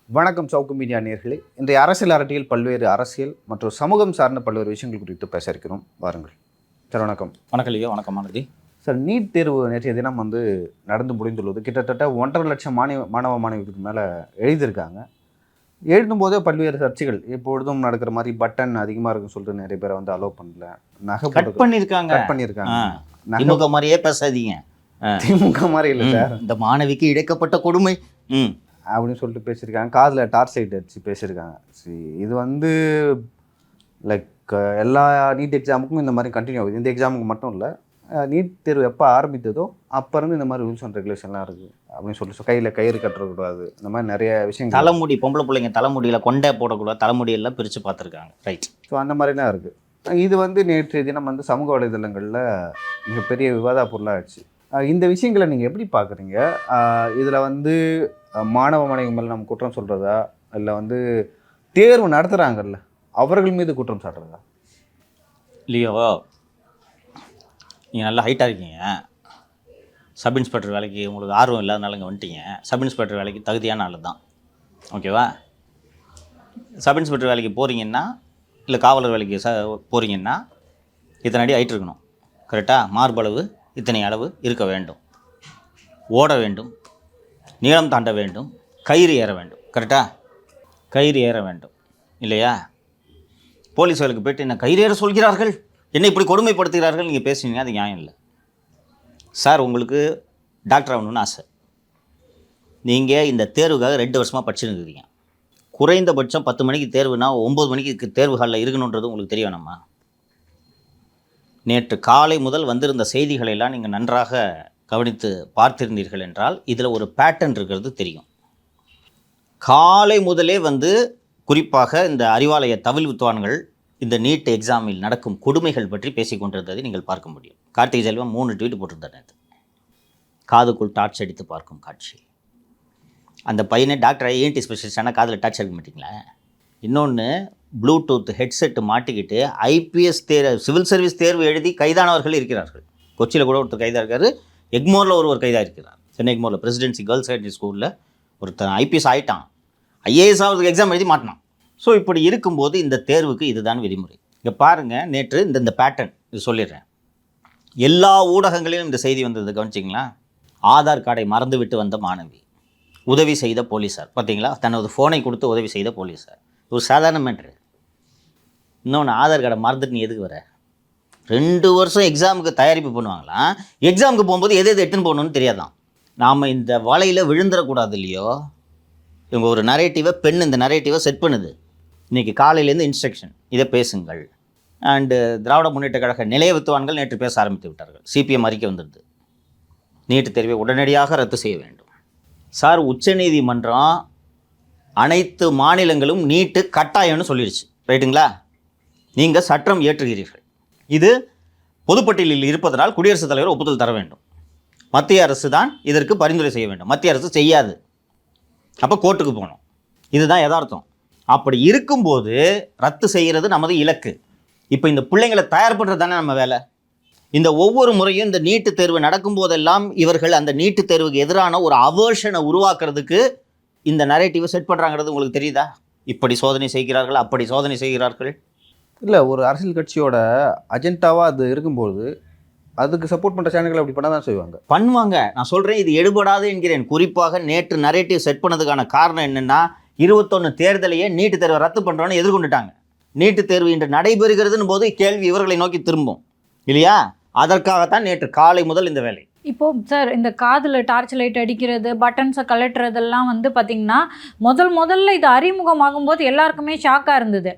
வணக்கம் சவுக்கு மீடியா நேயர்களே. இன்றைய அரசியல் அரட்டியில் பல்வேறு அரசியல் மற்றும் சமூகம் சார்ந்த பல்வேறு விஷயங்கள் குறித்து பேச இருக்கிறோம். வாருங்கள் சார். வணக்கம். வணக்கம் லியோ. வணக்கம் மாலதி. சார், நீட் தேர்வு நேற்றைய தினம் நடந்து முடிந்துள்ளது. கிட்டத்தட்ட 1.5 லட்சம் மாணவ மாணவிகளுக்கு மேலே எழுதியிருக்காங்க. எழுதும் போதே பல்வேறு சர்ச்சைகள் எப்பொழுதும் நடக்கிற மாதிரி பட்டன் அதிகமாக இருக்குன்னு சொல்லிட்டு நிறைய பேரை அலோவ் பண்ணல. நகை கட் பண்ணியிருக்காங்க. திமுக மாதிரியே பேசாதீங்க. திமுக மாதிரி இல்லை சார், இந்த மாணவிக்கு இழைக்கப்பட்ட கொடுமை அப்படின்னு சொல்லிட்டு பேசியிருக்காங்க. காதில் டார்ச் லைட் அடிச்சு பேசியிருக்காங்க. இது லைக் எல்லா நீட் எக்ஸாமுக்கும் இந்த மாதிரி கண்டினியூ ஆகுது. இந்த எக்ஸாமுக்கு மட்டும் இல்லை, நீட் தேர்வு எப்போ ஆரம்பித்ததோ அப்போ இருந்து இந்த மாதிரி ரூல்ஸ் அண்ட் ரெகுலேஷன்லாம் இருக்குது அப்படின்னு சொல்லி கையில் கயிறு கட்டக்கூடாது, இந்த மாதிரி நிறைய விஷயங்கள். தலைமுடி, பொம்பளை பிள்ளைங்க தலைமுடியில் கொண்டை போடக்கூடாது, தலைமுடியெல்லாம் பிரித்து பார்த்துருக்காங்க. ரைட். ஸோ அந்த மாதிரிலாம் இருக்குது. இது நேற்றைய தினம் சமூக வலைதளங்களில் மிகப்பெரிய விவாத பொருளாக ஆச்சு. இந்த விஷயங்களை நீங்கள் எப்படி பார்க்குறீங்க? இதில் மாணவ மாணவி மேலே நம்ம குற்றம் சொல்கிறதா, இல்லை தேர்வு நடத்துகிறாங்கல்ல அவர்கள் மீது குற்றம் சாட்டுறதா? இல்லையோ, நீங்கள் நல்லா ஹைட்டாக இருக்கீங்க. சப் இன்ஸ்பெக்டர் வேலைக்கு உங்களுக்கு ஆர்வம் இல்லாதனால இங்கே வந்துட்டீங்க. சப் இன்ஸ்பெக்டர் வேலைக்கு தகுதியான ஆள் தான், ஓகேவா? சப் இன்ஸ்பெக்டர் வேலைக்கு போகிறீங்கன்னா, இல்லை காவலர் வேலைக்கு போகிறீங்கன்னா இத்தனை அடி ஹைட் இருக்கணும், கரெக்டாக? மார்பளவு இத்தனை அளவு இருக்க வேண்டும், ஓட வேண்டும், நீளம் தாண்ட வேண்டும், கயிறு ஏற வேண்டும், கரெக்டாக? கயிறு ஏற வேண்டும் இல்லையா? போலீஸ் வேலைக்கு போய்ட்டு என்ன கயிறு ஏற சொல்கிறார்கள், என்ன இப்படி கொடுமைப்படுத்துகிறார்கள் நீங்கள் பேசுவீங்க, அது நியாயம் இல்லை சார். உங்களுக்கு டாக்டர் ஆகணும்னு ஆசை. நீங்கள் இந்த தேர்வுக்காக 2 வருஷமாக படிச்சுருக்கிறீங்க. குறைந்தபட்சம் 10 மணிக்கு தேர்வுனா 9 மணிக்கு தேர்வு ஹாலில் இருக்கணுன்றது உங்களுக்கு தெரிய வேணாமா? நேற்று காலை முதல் வந்திருந்த செய்திகளெல்லாம் நீங்கள் நன்றாக கவனித்து பார்த்திருந்தீர்கள் என்றால் இதில் ஒரு பேட்டர்ன் இருக்கிறது தெரியும். காலை முதலே குறிப்பாக இந்த அறிவாலய தவில் வித்வான்கள் இந்த நீட் எக்ஸாமில் நடக்கும் கொடுமைகள் பற்றி பேசி கொண்டிருந்ததை நீங்கள் பார்க்க முடியும். கார்த்திகை செல்வம் 3 ட்வீட் போட்டிருந்தார் நேற்று. காதுக்குள் டார்ச் அடித்து பார்க்கும் காட்சி. அந்த பையனை டாக்டர் ஏன்டி ஸ்பெஷலிஸ்ட் ஆனால் காதில் டார்ச் அடிக்க மாட்டிங்களா? இன்னொன்று, ப்ளூடூத் ஹெட்செட் மாட்டிக்கிட்டு ஐபிஎஸ் தேர்வு, சிவில் சர்வீஸ் தேர்வு எழுதி கைதானவர்கள் இருக்கிறார்கள். கொச்சியில் கூட ஒருத்தர் கைதாக இருக்கார். எக்மோரில் ஒருவர் கைதாக இருக்கிறார். சென்னை எக்மோரில் பிரசிடென்சி கேர்ள்ஸ் ஹையர் ஸ்கூலில் ஒருத்தர் ஐபிஎஸ் ஆகிட்டான், ஐஏஎஸ் ஆகிறதுக்கு எக்ஸாம் எழுதி மாட்டினான். ஸோ இப்படி இருக்கும்போது இந்த தேர்வுக்கு இதுதான் விதிமுறை. இங்கே பாருங்கள், நேற்று இந்த பேட்டர்ன் இது சொல்லிடுறேன். எல்லா ஊடகங்களிலும் இந்த செய்தி வந்தது கவனிச்சிங்களா? ஆதார் கார்டை மறந்துவிட்டு வந்த மாணவி, உதவி செய்த போலீஸார். பார்த்தீங்களா? தனது ஃபோனை கொடுத்து உதவி செய்த போலீஸார். ஒரு சாதாரண மேட்ரு. இன்னொன்று, ஆதார் கார்டை மறந்துட்டு நீ எதுக்கு வர? 2 வருஷம் எக்ஸாமுக்கு தயாரிப்பு பண்ணுவாங்களாம். எக்ஸாமுக்கு போகும்போது எது எட்டுன்னு போகணுன்னு தெரியாதான். நாம் இந்த வலையில் விழுந்துடக்கூடாது இல்லையோ? இவங்க ஒரு நரேட்டிவை, இந்த நரேட்டிவை செட் பண்ணுது. இன்றைக்கி காலையிலேருந்து இன்ஸ்ட்ரக்ஷன், இதை பேசுங்கள். அண்டு திராவிட முன்னேற்ற கழக நிலைய வித்துவான்கள் நேற்று பேச ஆரம்பித்து விட்டார்கள். சிபிஎம் அறிக்கை வந்துடுது, நீட் தேர்வை உடனடியாக ரத்து செய்ய வேண்டும். சார், உச்சநீதிமன்றம் அனைத்து மாநிலங்களும் நீட்டு கட்டாயம்னு சொல்லிடுச்சு, ரைட்டுங்களா? நீங்கள் சட்டம் இயற்றுகிறீர்கள். இது பொதுப்பட்டியலில் இருப்பதனால் குடியரசுத் தலைவர் ஒப்புதல் தர வேண்டும். மத்திய அரசு தான் இதற்கு பரிந்துரை செய்ய வேண்டும். மத்திய அரசு செய்யாது, அப்போ கோர்ட்டுக்கு போகணும். இதுதான் யதார்த்தம். அப்படி இருக்கும்போது ரத்து செய்கிறது நமது இலக்கு. இப்போ இந்த பிள்ளைங்களை தயார் பண்ணுறது தானே நம்ம வேலை. இந்த ஒவ்வொரு முறையும் இந்த நீட்டு தேர்வு நடக்கும்போதெல்லாம் இவர்கள் அந்த நீட்டு தேர்வுக்கு எதிரான ஒரு அவர்ஷனை உருவாக்குறதுக்கு இந்த நரேட்டிவை செட் பண்ணுறாங்கிறது உங்களுக்கு தெரியுதா? இப்படி சோதனை செய்கிறார்கள், அப்படி சோதனை செய்கிறார்கள். இல்லை, ஒரு அரசியல் கட்சியோட அஜெண்டாவாக அது இருக்கும்போது அதுக்கு சப்போர்ட் பண்ணுற சேனல்கள் அப்படி பண்ண தான் பண்ணுவாங்க. நான் சொல்கிறேன், இது எடுபடாது என்கிறேன். குறிப்பாக நேற்று நரேட்டிவ் செட் பண்ணதுக்கான காரணம் என்னென்னா, 21 தேர்தலையே நீட்டு தேர்வை ரத்து பண்ணுறோன்னு எதிர்கொண்டுட்டாங்க. நீட்டு தேர்வு இன்று நடைபெறுகிறதுன்னு போது கேள்வி இவர்களை நோக்கி திரும்பும் இல்லையா? அதற்காகத்தான் நேற்று காலை முதல் இந்த வேலை. இப்போது சார், இந்த காதில் டார்ச் லைட் அடிக்கிறது, பட்டன்ஸை கலட்டுறதெல்லாம் பார்த்திங்கன்னா முதல்ல இது அறிமுகமாகும் போது எல்லாருக்குமே ஷாக்காக இருந்தது.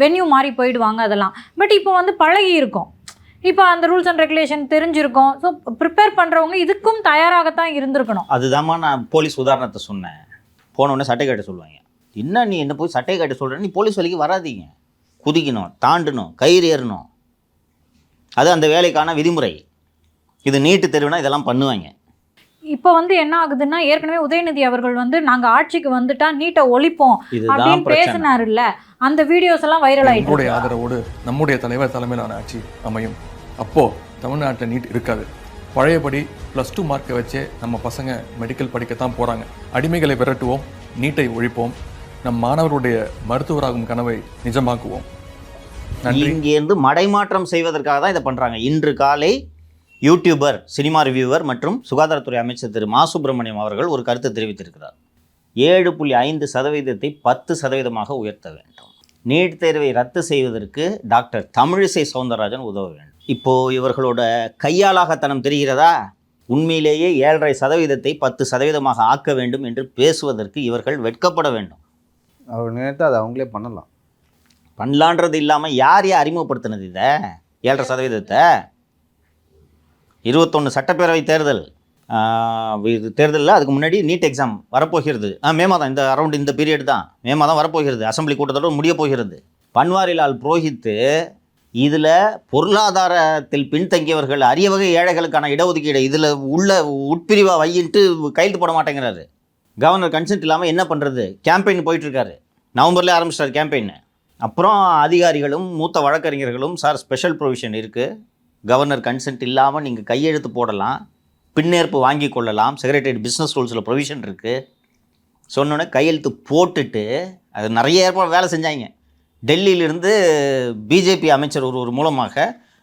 வென்யூ மாறி போயிடுவாங்க அதெல்லாம். பட் இப்போ பழகி இருக்கும். இப்போ அந்த ரூல்ஸ் அண்ட் ரெகுலேஷன் தெரிஞ்சிருக்கும். ஸோ ப்ரிப்பேர் பண்ணுறவங்க இதுக்கும் தயாராகத்தான் இருந்திருக்கணும். அதுதாம்மா நான் போலீஸ் உதாரணத்தை சொன்னேன். போனோடனே சட்டை காட்ட சொல்லுவாங்க. என்ன நீ என்ன போய் சட்டை காட்ட சொல்கிறேன்? நீ போலீஸ் வேலைக்கு வராதீங்க. குதிக்கணும், தாண்டணும், கயிறு ஏறணும். அது அந்த வேலைக்கான விதிமுறை. இது நீட்டு தேர்வுனா இதெல்லாம் பண்ணுவாங்க. இப்போ என்ன ஆகுதுன்னா, ஏற்கனவே உதயநிதி அவர்கள் நாங்கள் ஆட்சிக்கு வந்துட்டா நீட்டை ஒழிப்போம் அப்படின்னு பேசினாருல்ல, அந்த வீடியோஸ் எல்லாம் வைரல் ஆகிட்டு. நம்முடைய ஆதரவோடு நம்முடைய தலைவர் தலைமையிலான ஆட்சி அமையும். அப்போது தமிழ்நாட்டில் நீட் இருக்காது. பழையபடி +2 மார்க்கை வச்சே நம்ம பசங்க மெடிக்கல் படிக்கத்தான் போகிறாங்க. அடிமைகளை விரட்டுவோம், நீட்டை ஒழிப்போம், நம் மாணவர்களுடைய மருத்துவராகும் கனவை நிஜமாக்குவோம். நன்றி. இங்கேருந்து மடைமாற்றம் செய்வதற்காக தான் இதை பண்ணுறாங்க. இன்று காலை யூடியூபர், சினிமா ரிவ்யூவர் மற்றும் சுகாதாரத்துறை அமைச்சர் திரு மா சுப்பிரமணியம் அவர்கள் ஒரு கருத்தை தெரிவித்திருக்கிறார். 7.5% 10% உயர்த்த வேண்டும். நீட் தேர்வை ரத்து செய்வதற்கு டாக்டர் தமிழிசை சவுந்தரராஜன் உதவ வேண்டும். இப்போது இவர்களோட கையாளாகத்தனம் தெரிகிறதா? உண்மையிலேயே 7.5% 10% ஆக்க வேண்டும் என்று பேசுவதற்கு இவர்கள் வெட்கப்பட வேண்டும். அவர் நினைத்தா அதை அவங்களே பண்ணலாம். பண்ணலான்றது இல்லாமல் யார் அறிமுகப்படுத்தினது இதை 7.5%? 21 சட்டப்பேரவை தேர்தல், இது தேர்தலில் அதுக்கு முன்னாடி நீட் எக்ஸாம் வரப்போகிறது. மே மாதம், இந்த அரௌண்ட் இந்த பீரியட் தான், மே மாதம் வரப்போகிறது. அசம்பிளி கூட்டத்தோடு முடிய போகிறது. பன்வாரிலால் புரோஹித் இதில் பொருளாதாரத்தில் பின்தங்கியவர்கள், அரிய வகை ஏழைகளுக்கான இடஒதுக்கீடு இதில் உள்ள உட்பிரிவாக வையின்ட்டு கையெழுத்து போட மாட்டேங்கிறாரு. கவர்னர் கன்சென்ட் இல்லாமல் என்ன பண்ணுறது? கேம்பெயின் போயிட்டுருக்காரு. நவம்பர்லேயே ஆரம்பிச்சிட்டார் கேம்பெயின். அப்புறம் அதிகாரிகளும் மூத்த வழக்கறிஞர்களும், சார் ஸ்பெஷல் ப்ரொவிஷன் இருக்குது, கவர்னர் கன்சென்ட் இல்லாமல் நீங்கள் கையெழுத்து போடலாம், பின்னேற்பு வாங்கி கொள்ளலாம், செக்ரட்டரியேட் பிஸ்னஸ் ரூல்ஸில் ப்ரொவிஷன் இருக்குது சொன்னோன்னே கையெழுத்து போட்டுட்டு அது நிறைய ஏற்பாடு வேலை செஞ்சாங்க. டெல்லியிலிருந்து பிஜேபி அமைச்சர் ஒரு மூலமாக,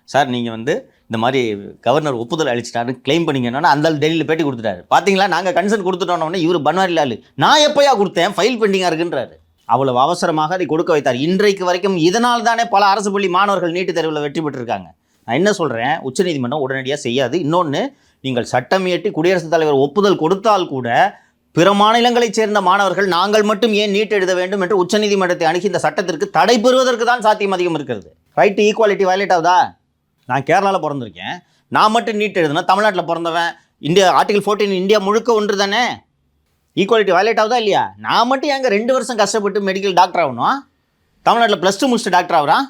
சார் நீங்கள் இந்த மாதிரி கவர்னர் ஒப்புதல் அளிச்சிட்டாருன்னு கிளைம் பண்ணிங்கன்னா அந்த டெல்லியில் பேட்டி கொடுத்துட்டாரு. பார்த்தீங்களா, நாங்கள் கன்சென்ட் கொடுத்துட்டோன்னே இவர் பன்வாரிலால் நான் எப்போயா கொடுத்தேன், ஃபைல் பெண்டிங்காக இருக்குன்றாரு. அவ்வளவு அவசரமாக அதை கொடுக்க வைத்தார். இன்றைக்கு வரைக்கும் இதனால் தானே பல அரசு பள்ளி மாணவர்கள் நீட்டு தேர்வில் வெற்றி பெற்றிருக்காங்க. நான் என்ன சொல்கிறேன், உச்சநீதிமன்றம் உடனடியாக செய்யாது. இன்னொன்று, நீங்கள் சட்டம் இயற்றி குடியரசுத் தலைவர் ஒப்புதல் கொடுத்தால் கூட பிற மாநிலங்களைச் சேர்ந்த மாணவர்கள் நாங்கள் மட்டும் ஏன் நீட் எழுத வேண்டும் என்று உச்சநீதிமன்றத்தை அணுகி இந்த சட்டத்திற்கு தடை பெறுவதற்கு தான் சாத்தியம் அதிகம் இருக்கிறது. ரைட் டு ஈக்குவாலிட்டி வயலேட் ஆகுதா? நான் கேரளாவில் பிறந்திருக்கேன், நான் மட்டும் நீட் எழுதுனா தமிழ்நாட்டில் பிறந்தவன், இந்தியா ஆர்டிகல் 14 இந்தியா முழுக்க ஒன்று தானே, ஈக்குவாலிட்டி வயலேட் ஆகுதா இல்லையா? நான் மட்டும் எங்கள் 2 வருஷம் கஷ்டப்பட்டு மெடிக்கல் டாக்டர் ஆகணும், தமிழ்நாட்டில் +2 முடிச்சுட்டு டாக்டர் ஆகுறான்.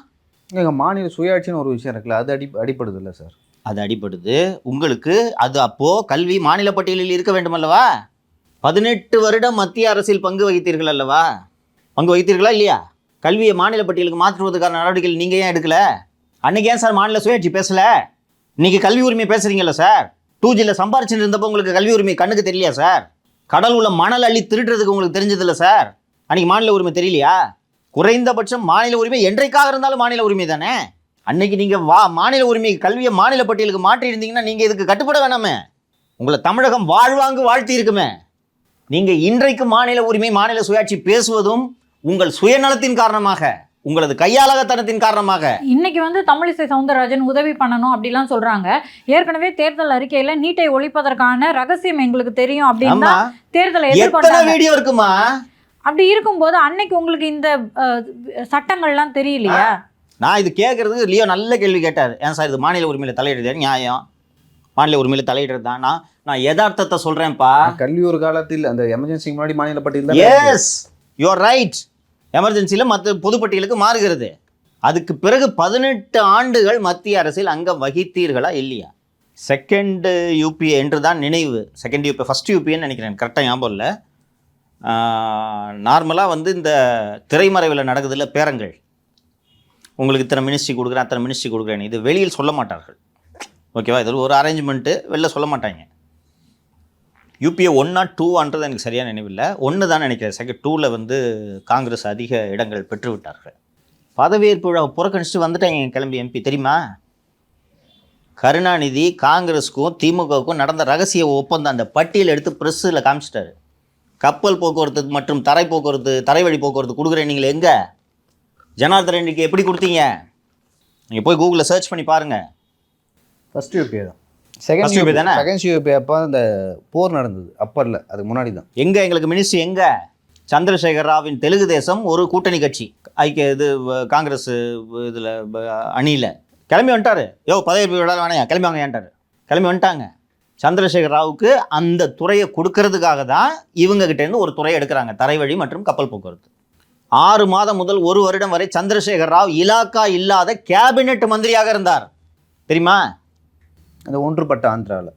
எங்கள் மாநில சுயாட்சின்னு ஒரு விஷயம் இருக்குல்ல, அது அடிப்படுது இல்லை சார்? அது அடிப்படுது உங்களுக்கு. அது அப்போது கல்வி மாநில பட்டியலில் இருக்க வேண்டும் அல்லவா? 18 வருடம் மத்திய அரசில் பங்கு வகித்தீர்கள் அல்லவா? பங்கு வகித்தீர்களா இல்லையா? கல்வியை மாநில பட்டியலுக்கு மாற்றுவதற்கான நடவடிக்கைகள் நீங்கள் ஏன் எடுக்கலை? அன்றைக்கி ஏன் சார் மாநில சுயாட்சி பேசலை? இன்றைக்கி கல்வி உரிமை பேசுகிறீங்களா சார்? 2Gயில் சம்பாரிச்சுட்டு இருந்தப்போ உங்களுக்கு கல்வி உரிமை கண்ணுக்கு தெரியலையா சார்? கடல் உள்ள மணல் அள்ளி திருடுறதுக்கு உங்களுக்கு தெரிஞ்சதில்லை சார்? அன்றைக்கி மாநில உரிமை தெரியலையா? குறைந்தபட்சம் மாநில உரிமை என்றைக்காக இருந்தாலும் மாநில உரிமை தானே. அன்னைக்கு நீங்கள் மாநில உரிமை கல்வியை மாநில பட்டியலுக்கு மாற்றி இருந்தீங்கன்னா நீங்கள் இதுக்கு கட்டுப்பட வேணாமே. உங்களை தமிழகம் வாழ்வாங்கு வாழ்த்தி இருக்குமே. நீங்கள் இன்றைக்கு மாநில உரிமை மாநில சுயாட்சி பேசுவதும் உங்கள் சுயநலத்தின் காரணமாக, உங்களது கையாளகத்தனத்தின் காரணமாக. இன்னைக்கு தமிழிசை சவுந்தரராஜன் உதவி பண்ணணும் அப்படிலாம் சொல்றாங்க. ஏற்கனவே தேர்தல் அறிக்கையில நீட்டை ஒழிப்பதற்கான ரகசியம் எங்களுக்கு தெரியும் அப்படின்னா தேர்தலை எதிர்கொண்டாங்க. வீடியோ இருக்குமா? அப்படி இருக்கும்போது அன்னைக்கு உங்களுக்கு இந்த சட்டங்கள்லாம் தெரியலையா? நான் இது கேட்கறது லியோ நல்ல கேள்வி கேட்டார். ஏன் சார் இது மாநில உரிமையில் தலையிடுறது நியாயம்? மாநில உரிமையில் தலையிடுறது தான். நான் யதார்த்தத்தை சொல்கிறேன்ப்பா. கல்வி ஒரு காலத்தில் அந்த எமர்ஜென்சிக்கு முன்னாடி மாநில பட்டியல். Yes, you are right. எமர்ஜென்சியில் மற்ற பொதுப்பட்டியலுக்கு மாறுகிறது. அதுக்கு பிறகு 18 ஆண்டுகள் மத்திய அரசில் அங்கம் வகித்தீர்களா இல்லையா? செகண்ட் யூபிஏ என்று தான் நினைவு. செகண்ட் யூபிஏ, ஃபஸ்ட் யூபிஏன்னு நினைக்கிறேன், கரெக்டாக ஞாபகம் இல்லை. நார்மலாக இந்த திரைமறைவில் நடக்குதுல்ல பேரங்கள், உங்களுக்கு இத்தனை மினிஸ்ட்ரி கொடுக்குறேன் அத்தனை மினிஸ்ட்ரி கொடுக்குறேன், இது வெளியில் சொல்ல மாட்டார்கள். ஓகேவா? இதில் ஒரு அரேஞ்ச்மெண்ட்டு வெளில சொல்ல மாட்டாங்க. யூபிஏ 1 or 2 எனக்கு சரியாக நினைவில்லை, 1 தான் நினைக்கிறேன். செகண்ட் 2ல் காங்கிரஸ் அதிக இடங்கள் பெற்று விட்டார்கள். பதவியேற்பு விழாவை புறக்கணிச்சுட்டு வந்துட்டாங்க கிளம்பி எம்பி. தெரியுமா? கருணாநிதி காங்கிரஸுக்கும் திமுகவுக்கும் நடந்த ரகசிய ஒப்பந்தம் அந்த பட்டியல் எடுத்து ப்ரெஸ்ஸில் காமிச்சிட்டாரு. கப்பல் போக்குவரத்து மற்றும் தரை போக்குவரத்து, தரைவழி போக்குவரத்து கொடுக்குறேன். நீங்கள் எங்கே ஜனார்தன் ரெட்டிக்கு எப்படி கொடுத்தீங்க? நீங்கள் போய் கூகுளில் சர்ச் பண்ணி பாருங்கள். ஃபர்ஸ்ட் யூபிஏ தான். செகண்ட் யூபிஏ தானே? செகண்ட் யூபிஏ அப்போ அந்த போர் நடந்தது, அப்போ இல்லை, அதுக்கு முன்னாடி தான். எங்கே எங்களுக்கு மினிஸ்ட்ரி எங்கே? சந்திரசேகர் ராவின் தெலுங்கு தேசம் ஒரு கூட்டணி கட்சி, காங்கிரஸ் இதில் அணியில் கிளம்பி வந்துட்டார். பதவியேற்பு விழா வேணையா, கிளம்பி வாங்க ஏன்ட்டார். கிளம்பி வந்துட்டாங்க. சந்திரசேகர் ராவுக்கு அந்த துறையை கொடுக்கறதுக்காக தான் இவங்ககிட்டேருந்து ஒரு துறையை எடுக்கிறாங்க, தரைவழி மற்றும் கப்பல் போக்குவரத்து. 6 மாதம் முதல் 1 வருடம் வரை சந்திரசேகர் ராவ் இலாக்கா இல்லாத கேபினெட் மந்திரியாக இருந்தார். தெரியுமா? அந்த ஒன்றுபட்ட ஆந்திராவில்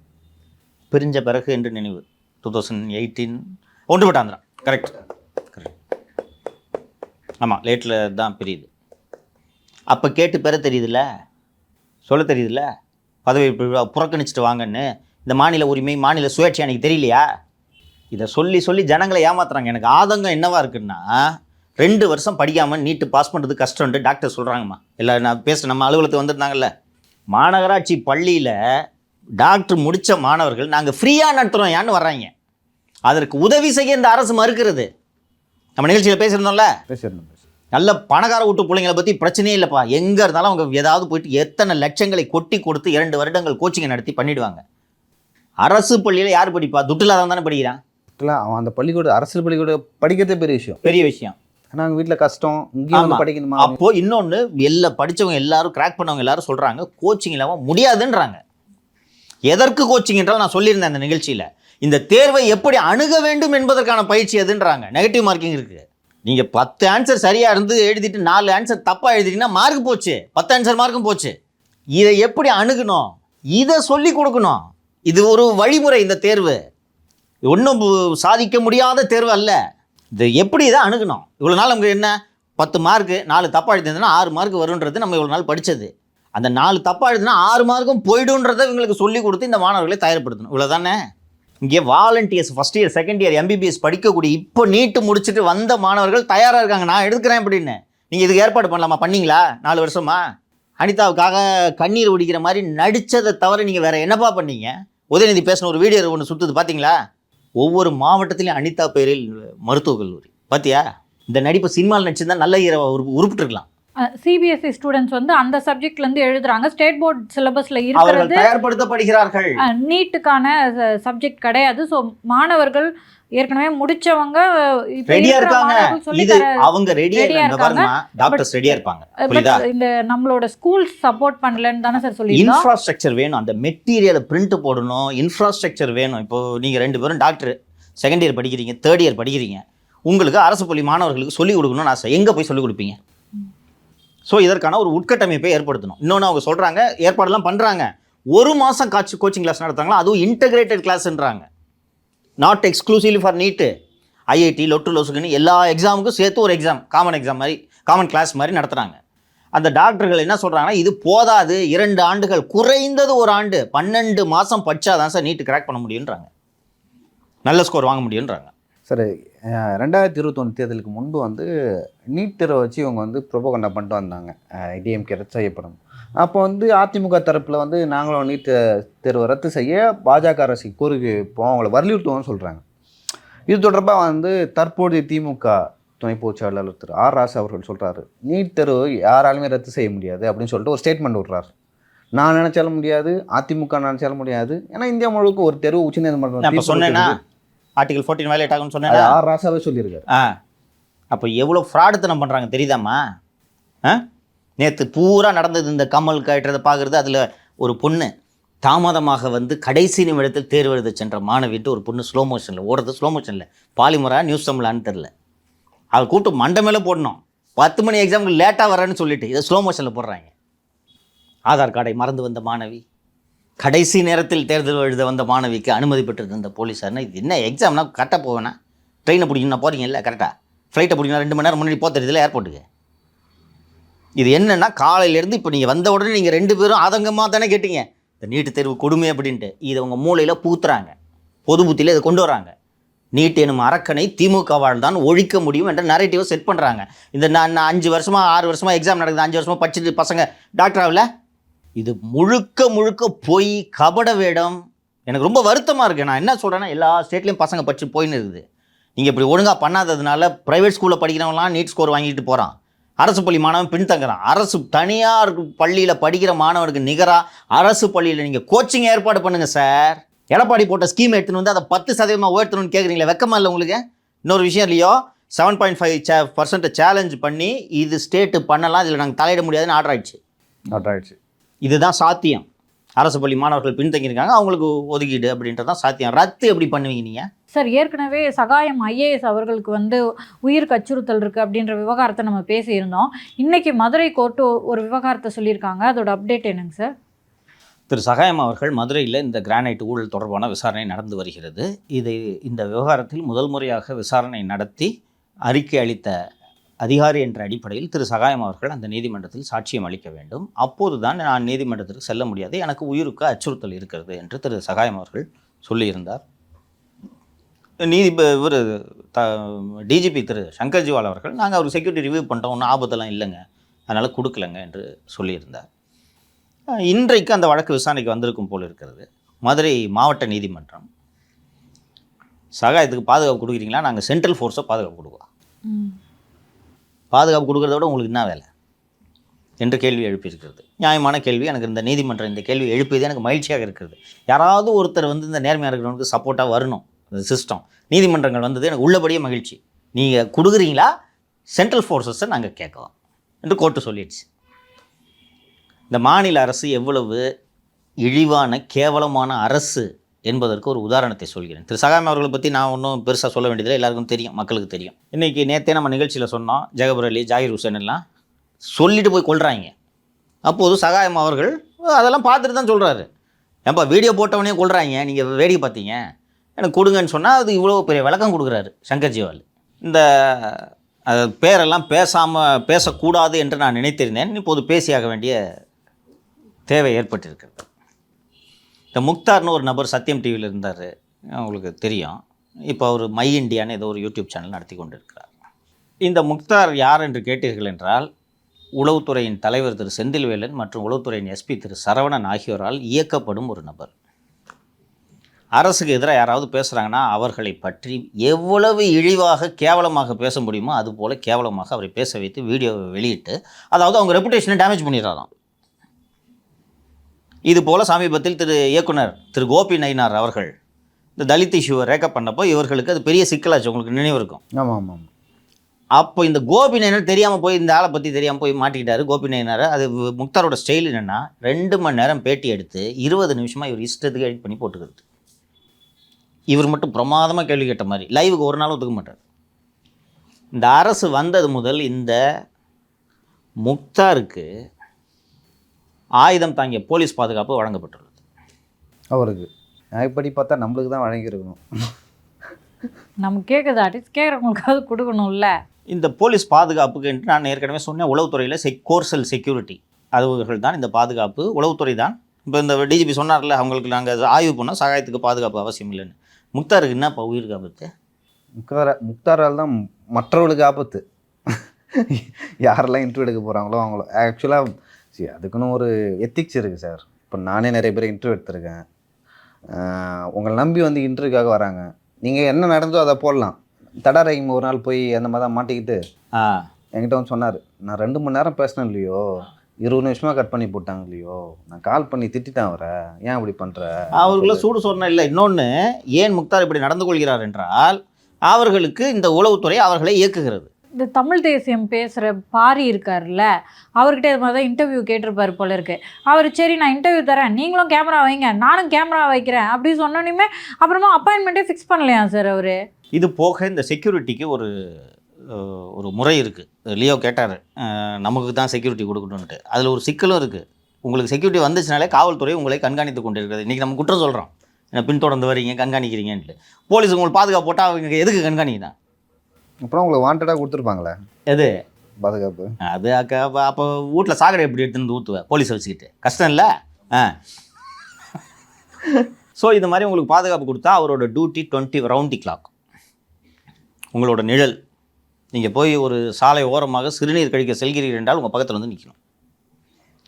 பிரிஞ்ச பிறகு என்று நினைவு. 2018 ஒன்றுபட்ட ஆந்திரா. கரெக்ட். ஆமாம், லேட்டில் தான் பிரியுது. அப்போ கேட்டு பெற தெரியுதுல்ல, சொல்ல தெரியுதுல்ல, பதவி புறக்கணிச்சிட்டு வாங்கன்னு. இந்த மாநில உரிமை மாநில சுயாட்சி அன்றைக்கி தெரியலையா? இதை சொல்லி சொல்லி ஜனங்களை ஏமாத்துறாங்க. எனக்கு ஆதங்கம் என்னவா இருக்குன்னா, 2 வருஷம் படிக்காமல் நீட்டு பாஸ் பண்ணுறது கஷ்டம்ட்டு டாக்டர் சொல்கிறாங்கம்மா. எல்லாம் நான் பேசுகிறேன், நம்ம அலுவலகத்துக்கு வந்துருந்தாங்கல்ல, மாநகராட்சி பள்ளியில் டாக்டர் முடித்த மாணவர்கள் நாங்கள் ஃப்ரீயாக நடத்துகிறோம் ஏன்னு வர்றாங்க. அதற்கு உதவி செய்ய இந்த அரசு மறுக்கிறது. நம்ம நிகழ்ச்சியில் பேசியிருந்தோம்ல, பேசிடணும். நல்ல பணக்கார வீட்டு பிள்ளைங்களை பற்றி பிரச்சனையே இல்லைப்பா. எங்கே இருந்தாலும் அவங்க ஏதாவது போயிட்டு எத்தனை லட்சங்களை கொட்டி கொடுத்து 2 வருடங்கள் கோச்சிங்கை நடத்தி பண்ணிவிடுவாங்க. அரசு பள்ளியில் யார் படிப்பா? துட்டு இல்லாதவன் தானே படிக்கிறான். அவன் அந்த பள்ளிக்கூட அரசு பள்ளிக்கூட படிக்கிறதே பெரிய விஷயம். நாங்கள் வீட்டில் கஷ்டம், இங்கேயும் படிக்கணுமா? அப்போது இன்னொன்று, படித்தவங்க எல்லாரும், கிராக் பண்ணவங்க எல்லாரும் சொல்கிறாங்க கோச்சிங் இல்லாமல் முடியாதுன்றாங்க. எதற்கு கோச்சிங் என்றால், நான் சொல்லியிருந்தேன் அந்த நிகழ்ச்சியில், இந்த தேர்வை எப்படி அணுக வேண்டும் என்பதற்கான பயிற்சி எதுன்றாங்க. நெகட்டிவ் மார்க்கிங் இருக்குது. நீங்கள் 10 ஆன்சர் சரியாக இருந்து எழுதிட்டு 4 ஆன்சர் தப்பாக எழுதிட்டீங்கன்னா மார்க் போச்சு, 10 ஆன்சர் மார்க்கும் போச்சு. இதை எப்படி அணுகணும், இதை சொல்லி கொடுக்கணும். இது ஒரு வழிமுறை. இந்த தேர்வு ஒன்றும் சாதிக்க முடியாத தேர்வு அல்ல. இது எப்படி இதை அணுகணும்? இவ்வளோ நாள் நமக்கு என்ன, 10 மார்க்கு 4 தப்பாக எழுதிருந்ததுன்னா 6 மார்க் வருன்றது நம்ம இவ்வளோ நாள் படித்தது. அந்த 4 தப்பாக எழுதுனா 6 மார்க்கும் போய்டுன்றதை இவங்களுக்கு சொல்லி கொடுத்து இந்த மாணவர்களை தயார்படுத்தணும். இவ்வளோ தானே. இங்கே volunteers first year second year MBBS படிக்கக்கூடிய இப்போ நீட்டு முடிச்சுட்டு வந்த மாணவர்கள் தயாராக இருக்காங்க, நான் எடுக்கிறேன் அப்படின்னு. நீங்கள் இதுக்கு ஏற்பாடு பண்ணலாமா? பண்ணீங்களா 4 வருஷமா? அனிதாவுக்காக கண்ணீர் ஒடிக்கிற மாதிரி நடித்ததை தவிர நீங்கள் வேறு என்னப்பா பண்ணீங்க? உதயநிதி பேசின ஒரு வீடியோ ஒன்று சுற்றுது பார்த்தீங்களா? ஒவ்வொரு மாவட்டத்திலையும் அனிதா பெயரில் மருத்துவக் கல்லூரி. பார்த்தியா? இந்த நடிப்பு சினிமாவில் நடிச்சிருந்தா நல்ல ஹீரோ உருப்பிட்டுருக்கலாம். சிபிஎஸ்இ ஸ்டூடெண்ட்ஸ் வந்து அந்த சப்ஜெக்ட்லேருந்து எழுதுறாங்க. ஸ்டேட் போர்ட் சிலபஸில் இருக்கிறது தயார்படுத்தப்படுகிறார்கள். நீட்டுக்கான சப்ஜெக்ட் கிடையாது. ஸோ மாணவர்கள் ஏற்கனவே முடிச்சவங்க ரெடியா இருக்காங்க. இது அவங்க ரெடியா இருக்காங்க. டாக்டர்ஸ் ரெடியா இருப்பாங்க. புரியுதா? இந்த நம்மளோட ஸ்கூல் சப்போர்ட் பண்ணலன்னு தானே சார் சொல்லிருக்கோம். இன்ஃப்ராஸ்ட்ரக்சர் வேணும். அந்த மெட்டீரியலை பிரிண்ட் போடணும். இன்ஃப்ராஸ்ட்ரக்சர் வேணும். இப்போ நீங்க 2 பேரும் டாக்டர், செகண்ட் இயர் படிக்கிறீங்க, தேர்ட் இயர் படிக்கிறீங்க. உங்களுக்கு அரசு பள்ளி மாணவர்களுக்கு சொல்லிக் கொடுக்கணும்னு ஆசை. எங்கே போய் சொல்லிக் கொடுப்பீங்க? ஸோ இதற்கான ஒரு உட்கட்டமைப்பை ஏற்படுத்தணும். இன்னொன்று அவங்க சொல்கிறாங்க, ஏற்பாடெல்லாம் பண்ணுறாங்க. 1 மாதம் கோச்சிங் கிளாஸ் நடத்துறாங்களா, அதுவும் இன்டகிரேட்டட் கிளாஸ்ன்றாங்க. Not exclusively for NEET, IIT, லொட்டு லொசுக்குன்னு எல்லா எக்ஸாமுக்கும் சேர்த்து ஒரு எக்ஸாம், காமன் எக்ஸாம் மாதிரி, காமன் கிளாஸ் மாதிரி நடத்துகிறாங்க. அந்த டாக்டர்கள் என்ன சொல்கிறாங்கன்னா, இது போதாது, 2 ஆண்டுகள், குறைந்தது 1 ஆண்டு, 12 மாதம் படித்தாதான் சார் நீட்டு கிராக் பண்ண முடியுன்றாங்க, நல்ல ஸ்கோர் வாங்க முடியுன்றாங்க. சார் 2021 தேர்தலுக்கு முன்பு வந்து நீட் தேர்வை வச்சு இவங்க வந்து ப்ரொபோகண்டா பண்ணிட்டு வந்தாங்க, டிஎம்கே ரத்து செய்யப்படும். அப்போ வந்து அதிமுக தரப்பில் வந்து நாங்களும் நீட் தேர்வை ரத்து செய்ய பாஜக அரசு கோரிக்கை இப்போ அவங்கள வலியுறுத்துவோம்னு சொல்கிறாங்க. இது தொடர்பாக வந்து தற்போதைய திமுக துணை பொதுச் செயலாளர் திரு ஆர் ராசா அவர்கள் சொல்கிறாரு, நீட் தேர்வு யாராலுமே ரத்து செய்ய முடியாது அப்படின்னு சொல்லிட்டு ஒரு ஸ்டேட்மெண்ட் விடுறாரு. நான் நினச்சாலும் முடியாது, அதிமுக நினச்சாலும் முடியாது, ஏன்னா இந்தியா முழுக்க ஒரு தேர்வு உச்சநீதிமன்றம் சொன்னேன்னா ஆர்டிகல் 14 வயலேட் ஆகும்னு சொன்னேன். ஆர் ராசாவே சொல்லியிருக்காரு. அப்போ எவ்வளோ ஃப்ராடுத்தனம் பண்ணுறாங்க தெரியுதாம்மா? நேற்று பூரா நடந்தது இந்த கமல் கட்டுறதை பார்க்குறது. அதில் ஒரு பொண்ணு தாமதமாக வந்து கடைசி நிமிடத்தில் தேர்வு எழுத சென்ற மாணவிட்டு ஒரு பொண்ணு ஸ்லோ மோஷனில் ஓடுறது, ஸ்லோ மோஷனில் பாலிமரா நியூஸ் தமிழான்னு தெரில, அதை கூப்பிட்டு மண்டை மேலே போடணும். 10 மணி எக்ஸாமுக்கு லேட்டாக வரேன்னு சொல்லிட்டு இதை ஸ்லோ மோஷனில் போடுறாங்க. ஆதார் கார்டை மறந்து வந்த மாணவி, கடைசி நேரத்தில் தேர்தல் எழுத வந்த மாணவிக்கு அனுமதி பெற்றது இந்த போலீஸார்னா, இது என்ன எக்ஸாம்னா கரெக்டாக போவேண்ணா? ட்ரெயினை பிடிக்கணும்னா போகிறீங்கல்ல கரெக்டாக, ஃப்ளைட்டை பிடிக்கணும் 2 மணி நேரம் முன்னாடி போகிறதுல ஏர்போர்ட்டுக்கு. இது என்னென்னா, காலையிலேருந்து இப்போ நீங்கள் வந்த உடனே நீங்கள் 2 பேரும் ஆதங்கமாக தானே கேட்டீங்க இந்த நீட்டு தேர்வு கொடுமை அப்படின்ட்டு. இதை அவங்க மூளையில் பூத்துறாங்க, பொது புத்தியில் இதை கொண்டு வராங்க. நீட் எனும் அரக்கனை திமுகவால் தான் ஒழிக்க முடியும் என்ற நரேட்டிவை செட் பண்ணுறாங்க. இந்த நான் 5 வருஷமாக 6 வருஷமாக எக்ஸாம் நடக்குது, 5 வருஷமாக படிச்சுட்டு பசங்க டாக்டர் ஆகல. இது முழுக்க முழுக்க போய் கபட வேடம். எனக்கு ரொம்ப வருத்தமாக இருக்குது. நான் என்ன சொல்கிறேன்னா, எல்லா ஸ்டேட்லேயும் பசங்க படிச்சு போயின்னு இருக்குது. நீங்கள் இப்படி ஒழுங்காக பண்ணாததுனால ப்ரைவேட் ஸ்கூலில் படிக்கிறவங்களாம் நீட் ஸ்கோர் வாங்கிட்டு போகிறான், அரசு பள்ளி மாணவன் பின்தங்குறான். அரசு தனியார் பள்ளியில் படிக்கிற மாணவனுக்கு நிகராக அரசு பள்ளியில் நீங்கள் கோச்சிங் ஏற்பாடு பண்ணுங்கள் சார். எடப்பாடி போட்ட ஸ்கீம் எடுத்துன்னு வந்து அதை 10% உயர்த்தணும்னு கேட்குறீங்களே, வெக்கமா இல்லை உங்களுக்கு? இன்னொரு விஷயம் இல்லையோ, 7.5% சேலஞ்ச் பண்ணி இது ஸ்டேட்டு பண்ணலாம், இதில் நாங்கள் தலையிட முடியாதுன்னு ஆர்டர் ஆயிடுச்சு. இதுதான் சாத்தியம். அரசு பள்ளி மாணவர்கள் பின்தங்கியிருக்காங்க, அவங்களுக்கு ஒதுக்கீடு அப்படின்றதான் சாத்தியம். ரத்து எப்படி பண்ணுவீங்க நீங்கள்? சார், ஏற்கனவே சகாயம் ஐஏஎஸ் அவர்களுக்கு வந்து உயிருக்கு அச்சுறுத்தல் இருக்குது அப்படின்ற விவகாரத்தை நம்ம பேசியிருந்தோம். இன்றைக்கி மதுரை கோர்ட்டு ஒரு விவகாரத்தை சொல்லியிருக்காங்க, அதோட அப்டேட் என்னங்க சார்? திரு சகாயம் அவர்கள் மதுரையில் இந்த கிரானைட் ஊழல் தொடர்பான விசாரணை நடந்து வருகிறது. இந்த விவகாரத்தில் முதல் முறையாக விசாரணை நடத்தி அறிக்கை அளித்த அதிகாரி என்ற அடிப்படையில் திரு சகாயம் அவர்கள் அந்த நீதிமன்றத்தில் சாட்சியம் அளிக்க வேண்டும். அப்போது தான் நான் நீதிமன்றத்திற்கு செல்ல முடியாது, எனக்கு உயிருக்கு அச்சுறுத்தல் இருக்கிறது என்று திரு சகாயம் அவர்கள் சொல்லியிருந்தார். இவர் டிஜிபி திரு சங்கர் ஜிவால் அவர்கள் நாங்கள் அவருக்கு செக்யூரிட்டி ரிவ்யூ பண்ணிட்டோம், ஒன்றும் ஆபத்தெல்லாம் இல்லைங்க, அதனால் கொடுக்கலங்க என்று சொல்லியிருந்தார். இன்றைக்கு அந்த வழக்கு விசாரணைக்கு வந்திருக்கும் போல் இருக்கிறது. மதுரை மாவட்ட நீதிமன்றம் சகாயத்துக்கு பாதுகாப்பு கொடுக்குறீங்களா, நாங்கள் சென்ட்ரல் ஃபோர்ஸை பாதுகாப்பு கொடுக்குறோம். பாதுகாப்பு கொடுக்குறத விட உங்களுக்கு என்ன வேலை என்று கேள்வி எழுப்பியிருக்கிறது. நியாயமான கேள்வி. எனக்கு இந்த நீதிமன்றம் இந்த கேள்வி எழுப்பியது எனக்கு மகிழ்ச்சியாக இருக்கிறது. யாராவது ஒருத்தர் வந்து இந்த நேர்மையாக இருக்கிறவங்களுக்கு சப்போர்ட்டாக வரணும். இந்த சிஸ்டம் நீதிமன்றங்கள் வந்தது எனக்கு உள்ளபடியே மகிழ்ச்சி. நீங்கள் கொடுக்குறீங்களா, சென்ட்ரல் ஃபோர்ஸஸை நாங்கள் கேட்கலாம் என்று கோர்ட்டு சொல்லிடுச்சு. இந்த மாநில அரசு எவ்வளவு இழிவான கேவலமான அரசு என்பதற்கு ஒரு உதாரணத்தை சொல்கிறேன். திரு சகாயம் அவர்களை பற்றி நான் ஒன்றும் பெருசாக சொல்ல வேண்டியதில்லை, எல்லாருக்கும் தெரியும், மக்களுக்கு தெரியும். இன்றைக்கி நேற்றே நம்ம நிகழ்ச்சியில் சொன்னோம், ஜெகபர் அலி, ஜாகிர் ஹுசேன் எல்லாம் சொல்லிட்டு போய் கொள்கிறாங்க. அப்போது சகாயம் அவர்கள் அதெல்லாம் பார்த்துட்டு தான் சொல்கிறாரு, ஏன்பா வீடியோ போட்டவனே கொள்கிறாங்க, நீங்கள் வேடிக்கை பார்த்தீங்க, எனக்கு கொடுங்கன்னு சொன்னால் அது இவ்வளோ பெரிய விளக்கம் கொடுக்குறாரு சங்கர் ஜிவால். இந்த பேரெல்லாம் பேசக்கூடாது என்று நான் நினைத்திருந்தேன், இப்போது பேசியாக வேண்டிய தேவை ஏற்பட்டிருக்கிறது. இந்த முக்தார்னு ஒரு நபர் சத்தியம் டிவியில் இருந்தார், உங்களுக்கு தெரியும். இப்போ அவர் மை இண்டியான்னு ஏதோ ஒரு யூடியூப் சேனல் நடத்தி கொண்டு இருக்கிறார். இந்த முக்தார் யார் என்று கேட்டீர்கள் என்றால், உளவுத்துறையின் தலைவர் திரு செந்தில்வேலன் மற்றும் உளவுத்துறையின் எஸ்பி திரு சரவணன் ஆகியோரால் இயக்கப்படும் ஒரு நபர். அரசுக்கு எதிராக யாராவது பேசுகிறாங்கன்னா அவர்களை பற்றி எவ்வளவு இழிவாக கேவலமாக பேச முடியுமோ அதுபோல் கேவலமாக அவரை பேச வைத்து வீடியோவை வெளியிட்டு, அதாவது அவங்க ரெப்புடேஷனை டேமேஜ் பண்ணிடுறாராம். இது போல் சமீபத்தில் இயக்குனர் திரு கோபி நயினார் அவர்கள் இந்த தலித் இஷ்யூவை ரேக்கப் பண்ணப்போ இவர்களுக்கு அது பெரிய சிக்கலாச்சு, உங்களுக்கு நினைவு இருக்கும். ஆமாம் ஆமாம். அப்போ இந்த கோபி நயினார் தெரியாமல் போய், இந்த ஆளை பற்றி தெரியாமல் போய் மாட்டிக்கிட்டாரு கோபி நயினார். அது முக்தாரோட ஸ்டைல் என்னென்னா, 2 மணி நேரம் பேட்டி எடுத்து 20 நிமிஷமாக இவர் இஷ்டத்துக்கு எடிட் பண்ணி போட்டுக்கிறது. இவர் மட்டும் பிரமாதமாக கேள்வி கேட்ட மாதிரி லைவுக்கு ஒரு நாளும் ஒத்துக்க மாட்டார். இந்த அரசு வந்தது முதல் இந்த முக்தாருக்கு ஆயுதம் தாங்கிய போலீஸ் பாதுகாப்பு வழங்கப்பட்டுள்ளது. அவருக்கு இப்படி பார்த்தா நம்மளுக்கு தான் வழங்கியிருக்கணும். நம்ம கேட்குறது அட்லீஸ்ட் கேட்குறவங்களுக்காவது கொடுக்கணும்ல. இந்த போலீஸ் பாதுகாப்புக்கு என்று நான் ஏற்கனவே சொன்னேன், உளவுத்துறையில் கோர்சல் செக்யூரிட்டி அதுவர்கள் தான் இந்த பாதுகாப்பு, உளவுத்துறை தான். இப்போ இந்த டிஜிபி சொன்னார்ல, அவங்களுக்கு நாங்கள் ஆய்வு பண்ணோம், சகாயத்துக்கு பாதுகாப்பு அவசியம் இல்லைன்னு. முக்தாருக்கு என்னப்பா உயிருக்கு ஆபத்து? முக்தாரால் தான் மற்றவர்களுக்கு ஆபத்து. யாரெல்லாம் இன்டர்வியூ எடுக்க போகிறாங்களோ அவங்களோ. ஆக்சுவலாக அதுக்குன்னு ஒரு எத்திக்ஸ் இருக்குது சார். இப்போ நானே நிறைய பேர் இன்டர்வியூ எடுத்திருக்கேன். உங்களை நம்பி வந்து இன்டர்வியூக்காக வராங்க, நீங்கள் என்ன நடந்தோ அதை போடலாம். தடா ரஹீம் ஒரு நாள் போய் அந்த மாதிரி தான் மாட்டிக்கிட்டு என்கிட்ட வந்து சொன்னார், நான் 2 மணி நேரம் பேசினேன் இல்லையோ, 20 நிமிஷமாக கட் பண்ணி போட்டாங்க இல்லையோ, நான் கால் பண்ணி திட்டிட்டேன் அவரை, ஏன் இப்படி பண்ணுற? அவருக்குள்ள சூடு சொன்ன இல்லை. இன்னொன்று, ஏன் முக்தார் இப்படி நடந்து கொள்கிறார் என்றால், அவர்களுக்கு இந்த உளவுத்துறை அவர்களை இயக்குகிறது. இந்த தமிழ் தேசியம் பேசுகிற பாரி இருக்கார்ல, அவர்கிட்ட இது மாதிரி தான் இன்டர்வியூ கேட்டிருப்பார் போல இருக்கு. அவர் சரி நான் இன்டர்வியூ தரேன், நீங்களும் கேமரா வைங்க, நானும் கேமரா வைக்கிறேன் அப்படி சொன்னோன்னே அப்புறமா அப்பாயின்மெண்ட்டே ஃபிக்ஸ் பண்ணலையா சார் அவர்? இது போக இந்த செக்யூரிட்டிக்கு ஒரு முறை இருக்குது. லியோ கேட்டார், நமக்கு தான் செக்யூரிட்டி கொடுக்கணுன்ட்டு. அதில் ஒரு சிக்கலும் இருக்குது. உங்களுக்கு செக்யூரிட்டி வந்துச்சுனாலே காவல்துறை உங்களை கண்காணித்து கொண்டு இருக்கிறது. இன்றைக்கி நம்ம குற்றம் சொல்கிறோம், என்ன பின்தொடர்ந்து வரீங்க கண்காணிக்கிறீங்கன்ட்டு. போலீஸ் உங்களுக்கு பாதுகாப்பு போட்டால் அவங்க எதுக்கு கண்காணிதான்? அப்புறம் உங்களுக்கு வாண்டடாக கொடுத்துருப்பாங்களே எது பாதுகாப்பு? அது அப்போ வீட்டில் சாக்கடை எப்படி எடுத்துன்னு ஊற்றுவேன் போலீஸை வச்சுக்கிட்டு, கஷ்டம் இல்லை. ஸோ இது மாதிரி உங்களுக்கு பாதுகாப்பு கொடுத்தா அவரோட டியூட்டி 20 ரவுண்ட் தி கிளாக். உங்களோட நிழல், நீங்கள் போய் ஒரு சாலை ஓரமாக சிறுநீர் கழிக்க செல்கிறீர்கள் என்றால் உங்கள் பக்கத்தில் வந்து நிற்கணும்.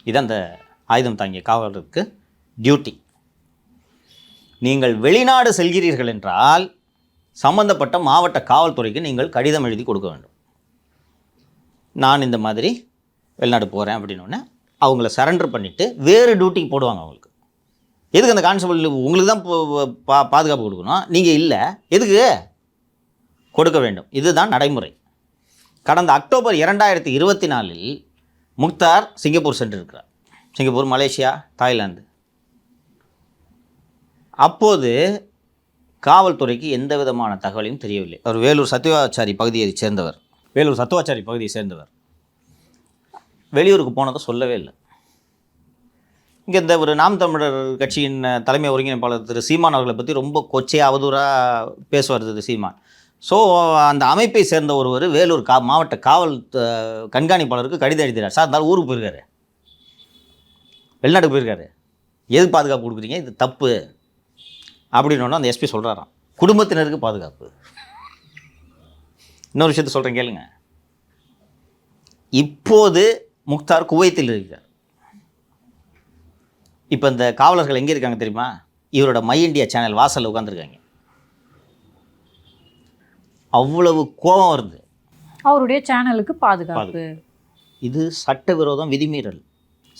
இது அந்த ஆயுதம் தாங்கிய காவலருக்கு டியூட்டி. நீங்கள் வெளிநாடு செல்கிறீர்கள் என்றால் சம்பந்தப்பட்ட மாவட்ட காவல்துறைக்கு நீங்கள் கடிதம் எழுதி கொடுக்க வேண்டும். நான் இந்த மாதிரி வெளிநாடு போகிறேன் அப்படின்னோடனே அவங்கள சரண்டர் பண்ணிவிட்டு வேறு டியூட்டிக்கு போடுவாங்க. அவங்களுக்கு எதுக்கு அந்த கான்ஸ்டபிள் உங்களுக்கு தான் பாதுகாப்பு கொடுக்கணும், நீங்கள் இல்லை, எதுக்கு கொடுக்க வேண்டும். இதுதான் நடைமுறை. கடந்த அக்டோபர் 2024 முக்தார் சிங்கப்பூர் சென்றிருக்கிறார். Singapore, Malaysia, Thailand. அப்போது காவல்துறைக்கு எந்த விதமான தகவலையும் தெரியவில்லை. அவர் வேலூர் சத்துவாச்சாரி பகுதியை சேர்ந்தவர். வெளியூருக்கு போனதை சொல்லவே இல்லை. இங்கே இந்த ஒரு நாம் தமிழர் கட்சியின் தலைமை ஒருங்கிணைப்பாளர் திரு சீமான் அவர்களை பற்றி ரொம்ப கொச்சையாக அவதூறாக பேசுவார் திரு சீமான். ஸோ அந்த அமைப்பை சேர்ந்த ஒருவர் வேலூர் மாவட்ட காவல் கண்காணிப்பாளருக்கு கடிதம் எழுதினார். சார் இருந்தாலும் ஊருக்கு போயிருக்காரு, வெளிநாட்டுக்கு போயிருக்காரு, எது பாதுகாப்பு கொடுக்குறீங்க, இது தப்பு அப்படின்னு அந்த எஸ்பி சொல்கிறாராம். குடும்பத்தினருக்கு பாதுகாப்பு. இன்னொரு விஷயத்த சொல்கிறேன் கேளுங்க. இப்போது முக்தார் குவைத்தில் இருக்கிறார். இப்போ இந்த காவலர்கள் எங்கே இருக்காங்க தெரியுமா? இவரோட மை இண்டியா சேனல் வாசலில் உட்காந்துருக்காங்க. அவ்வளவு கோபம் வருது. அவருடைய சேனலுக்கு பாதுகாப்பு. இது சட்டவிரோதம், விதிமீறல்,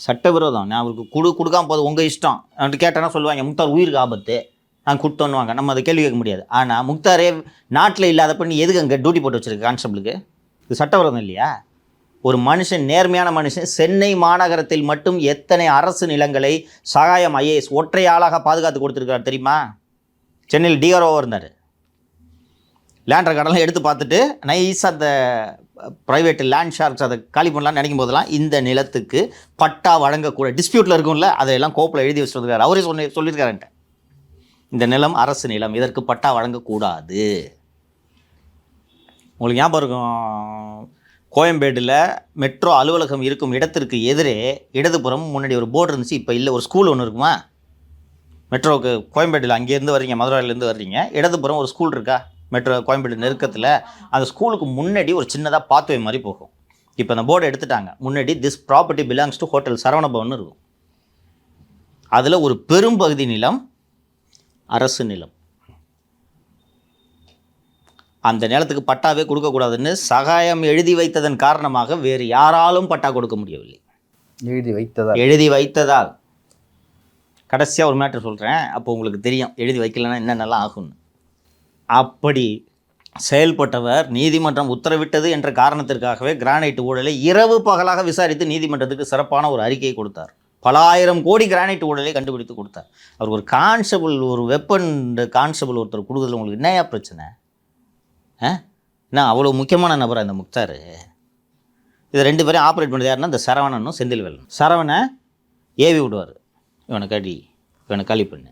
சட்டவிரோதம். நான் அவருக்கு கொடுக்காம போது உங்கள் இஷ்டம் அப்படி கேட்டேன்னா சொல்லுவாங்க முக்தார் உயிருக்கு ஆபத்து நான் கொடுத்தோன்னுவாங்க. நம்ம அதை கேள்வி கேட்க முடியாது. ஆனால் முக்தாரே நாட்டில் இல்லாதப்ப நீ எதுக்கு அங்கே டியூட்டி போட்டு வச்சுருக்கு கான்ஸ்டபிளுக்கு? இது சட்டவிரோதம் இல்லையா? ஒரு மனுஷன், நேர்மையான மனுஷன், சென்னை மாநகரத்தில் மட்டும் எத்தனை அரசு நிலங்களை சகாயம் ஐஏஎஸ் ஒற்றை ஆளாக பாதுகாத்து கொடுத்துருக்காரு தெரியுமா? சென்னையில் டிஆர்ஓவாக இருந்தார். லேண்ட் ரெக்கார்டெல்லாம் எடுத்து பார்த்துட்டு நைஸாக அந்த ப்ரைவேட் லேண்ட் ஷார்க்ஸ் அதை காலி பண்ணலான்னு நினைக்கும் போதெல்லாம் இந்த நிலத்துக்கு பட்டா வழங்கக்கூட டிஸ்பியூட்டில் இருக்கும்ல, அதையெல்லாம் கோப்பில் எழுதி வச்சுருக்காரு. அவரே சொல்லியிருக்காருன்ட்டு இந்த நிலம் அரசு நிலம், இதற்கு பட்டா வழங்கக்கூடாது. உங்களுக்கு ஞாபகம் இருக்கும், கோயம்பேடில் மெட்ரோ அலுவலகம் இருக்கும் இடத்திற்கு எதிரே இடதுபுறம் முன்னாடி ஒரு போர்டு இருந்துச்சு, இப்போ இல்லை. ஒரு ஸ்கூல் ஒன்று இருக்குமா மெட்ரோவுக்கு? கோயம்பேடில் அங்கேருந்து வர்றீங்க, மதுரையிலேருந்து வர்றீங்க, இடதுபுறம் ஒரு ஸ்கூல் இருக்கா மெட்ரோ கோயம்பேடு நெருக்கத்தில்? அந்த ஸ்கூலுக்கு முன்னாடி ஒரு சின்னதாக பாத்வே மாதிரி போகும். இப்போ அந்த போர்டை எடுத்துட்டாங்க. முன்னாடி this property belongs to hotel Saravana Bhavan இருக்கும். அதில் ஒரு பெரும்பகுதி நிலம் அரசு நிலம். அந்த நிலத்துக்கு பட்டாவே கொடுக்கக்கூடாதுன்னு சகாயம் எழுதி வைத்ததன் காரணமாக வேறு யாராலும் பட்டா கொடுக்க முடியவில்லை. எழுதி வைத்ததால். கடைசியாக ஒரு மேட்டர் சொல்கிறேன், அப்போ உங்களுக்கு தெரியும் எழுதி வைக்கலன்னா என்னென்னலாம் ஆகும்னு. அப்படி செயல்பட்டவர் நீதிமன்றம் உத்தரவிட்டது என்ற காரணத்திற்காகவே கிரானைட் ஊழலை இரவு பகலாக விசாரித்து நீதிமன்றத்துக்கு சிறப்பான ஒரு அறிக்கையை கொடுத்தார். பல ஆயிரம் கோடி கிரானைட் ஊழலை கண்டுபிடித்து கொடுத்தார். அவர் ஒரு கான்ஸ்டபிள், ஒரு வெப்பன் கான்ஸ்டபிள் ஒருத்தர் கொடுக்குறதுல உங்களுக்கு என்னையா பிரச்சனை? என்ன அவ்வளோ முக்கியமான நபர் அந்த முக்தார்? இதை 2 பேரையும் ஆப்ரேட் பண்ணது யாருன்னா இந்த சரவணனும் செந்தில்வேலனும். சரவணை ஏவி விடுவார், இவனை கடி, இவனை களி பண்ணு.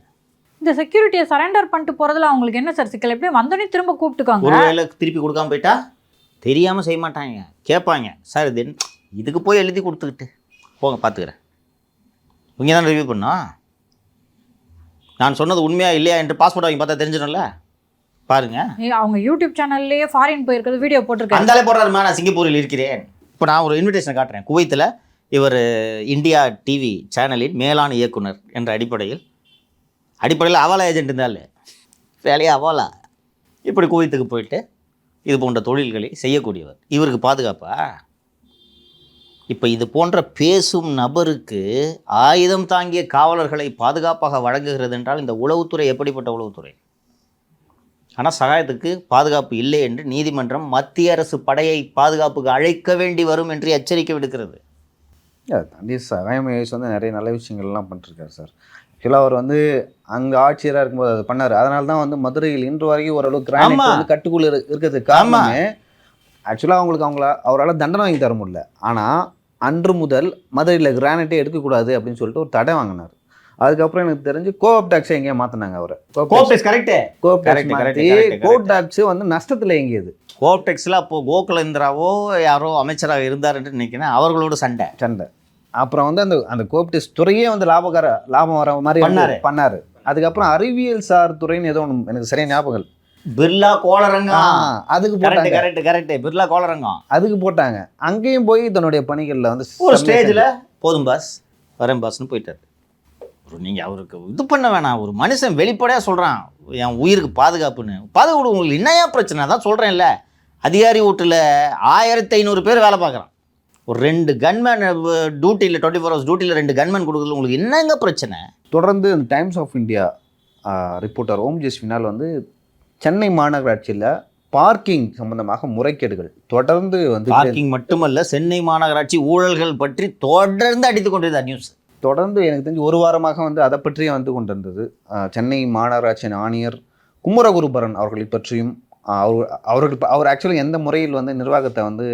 இந்த செக்யூரிட்டியை சரண்டர் பண்ணிட்டு போகிறதுல அவங்களுக்கு என்ன சார் சிக்கல்? எப்படி வந்தோடனே திரும்ப கூப்பிட்டுக்காங்க? ஒரு வேளை திருப்பி கொடுக்காம போயிட்டா தெரியாமல் செய்ய மாட்டாங்க, கேட்பாங்க. சார் இதுக்கு போய் எழுதி கொடுத்துக்கிட்டு போங்க பார்த்துக்கிறேன். இவங்க தான் ரிவ்யூ பண்ணா நான் சொன்னது உண்மையா இல்லையா என்று பாஸ்போர்ட் வாங்கி பார்த்தா தெரிஞ்சிடும்ல. பாருங்க, அவங்க யூடியூப் சேனல்லேயே ஃபாரின் போயிருக்கிறது வீடியோ போட்டிருக்காரு. அந்தாலே போடுறாருமா, நான் சிங்கப்பூரில் இருக்கிறேன். இப்போ நான் ஒரு இன்விடேஷன் காட்டுறேன். குவைத்தில் இவர் இந்தியா டிவி சேனலின் மேலாண் இயக்குனர் என்ற அடிப்படையில் அவாலா ஏஜென்ட் இருந்தால் வேலையே அவாலா. இப்படி குவைத்துக்கு போயிட்டு இது போன்ற தொழில்களை செய்யக்கூடியவர். இவருக்கு பாதுகாப்பா? இப்போ இது போன்ற பேசும் நபருக்கு ஆயுதம் தாங்கிய காவலர்களை பாதுகாப்பாக வழங்குகிறது என்றால் இந்த உளவுத்துறை எப்படிப்பட்ட உளவுத்துறை? ஆனால் சகாயத்துக்கு பாதுகாப்பு இல்லை என்று நீதிமன்றம் மத்திய அரசு படையை பாதுகாப்புக்கு அழைக்க வேண்டி வரும் என்று எச்சரிக்கை விடுக்கிறது. தாண்டி சகாயம் ஐஏஎஸ் வந்து நிறைய நல்ல விஷயங்கள்லாம் பண்ணிருக்காரு சார். ஆக்சுவலாக அவர் வந்து அங்கே ஆட்சியராக இருக்கும்போது அது பண்ணார். அதனால தான் வந்து மதுரையில் இன்று வரைக்கும் ஓரளவு கிரானைட் வந்து கட்டுக்குள்ள இருக்கிறதுக்கு காரணமே ஆக்சுவலாக அவரால் தண்டனை வாங்கி தர முடியல. ஆனால் அன்று முதல் மதுரையில் கிரானைட்டே எடுக்கக்கூடாது அப்படின்னு சொல்லிட்டு ஒரு தடை வாங்கினார். அதுக்கப்புறம் எனக்கு தெரிஞ்சு கோஆப் டாக்ஸை எங்கேயா மாற்றினாங்க அவரை. கோஆப் டாக்ஸ் வந்து நஷ்டத்தில் எங்கேயுது. கோஆப் டாக்ஸில் அப்போது கோகுலேந்திராவோ யாரோ அமைச்சராக இருந்தாருன்னு நினைக்கிறேன், அவர்களோட சண்டை. அப்புறம் வந்து அந்த கோஆப் டாக்ஸ் துறையே வந்து லாபம் வர மாதிரி பண்ணார். அதுக்கப்புறம் அறிவியல் சார் துறைன்னு ஏதோ ஒன்று எனக்கு சரியா ஞாபகம். பிர்லா கோளரங்கம் அதுக்கு போட்டாங்க. கரெக்ட் பிர்லா கோளரங்கம் அதுக்கு போட்டாங்க. அங்கேயும் போய் தன்னுடைய பணிகளில் வந்து ஒரு ஸ்டேஜில் போதும் பாஸ் வரேன் பாஸ்ன்னு போயிட்டார். நீங்கள் அவருக்கு இது பண்ண வேணாம். ஒரு மனுஷன் வெளிப்படையாக சொல்கிறான் என் உயிருக்கு பாதுகாப்புன்னு. பாதுகாப்பு உங்களுக்கு என்னையா பிரச்சனை? தான் சொல்கிறேன்ல, அதிகாரி வீட்டில் 1500 பேர் வேலை பார்க்குறான். ஒரு 2 கன்மேன் டியூட்டியில் 24 hours டியூட்டியில் 2 கன்மேன் கொடுக்குறது உங்களுக்கு என்னங்க பிரச்சனை? தொடர்ந்து டைம்ஸ் ஆஃப் இந்தியா ரிப்போர்ட்டர் ஓம் ஜெஸ்வினால் வந்து சென்னை மாநகராட்சியில் பார்க்கிங் சம்பந்தமாக முறைகேடுகள் தொடர்ந்து வந்து, பார்க்கிங் மட்டுமல்ல சென்னை மாநகராட்சி ஊழல்கள் பற்றி தொடர்ந்து அடித்து கொண்டிருந்தார் நியூஸ். தொடர்ந்து எனக்கு தெரிஞ்சு ஒரு வாரமாக வந்து அதை பற்றியே வந்து கொண்டிருந்தது. சென்னை மாநகராட்சியின் ஆணையர் குமரகுருபரன் அவர்களை பற்றியும் அவர் ஆக்சுவலி எந்த முறையில் வந்து நிர்வாகத்தை வந்து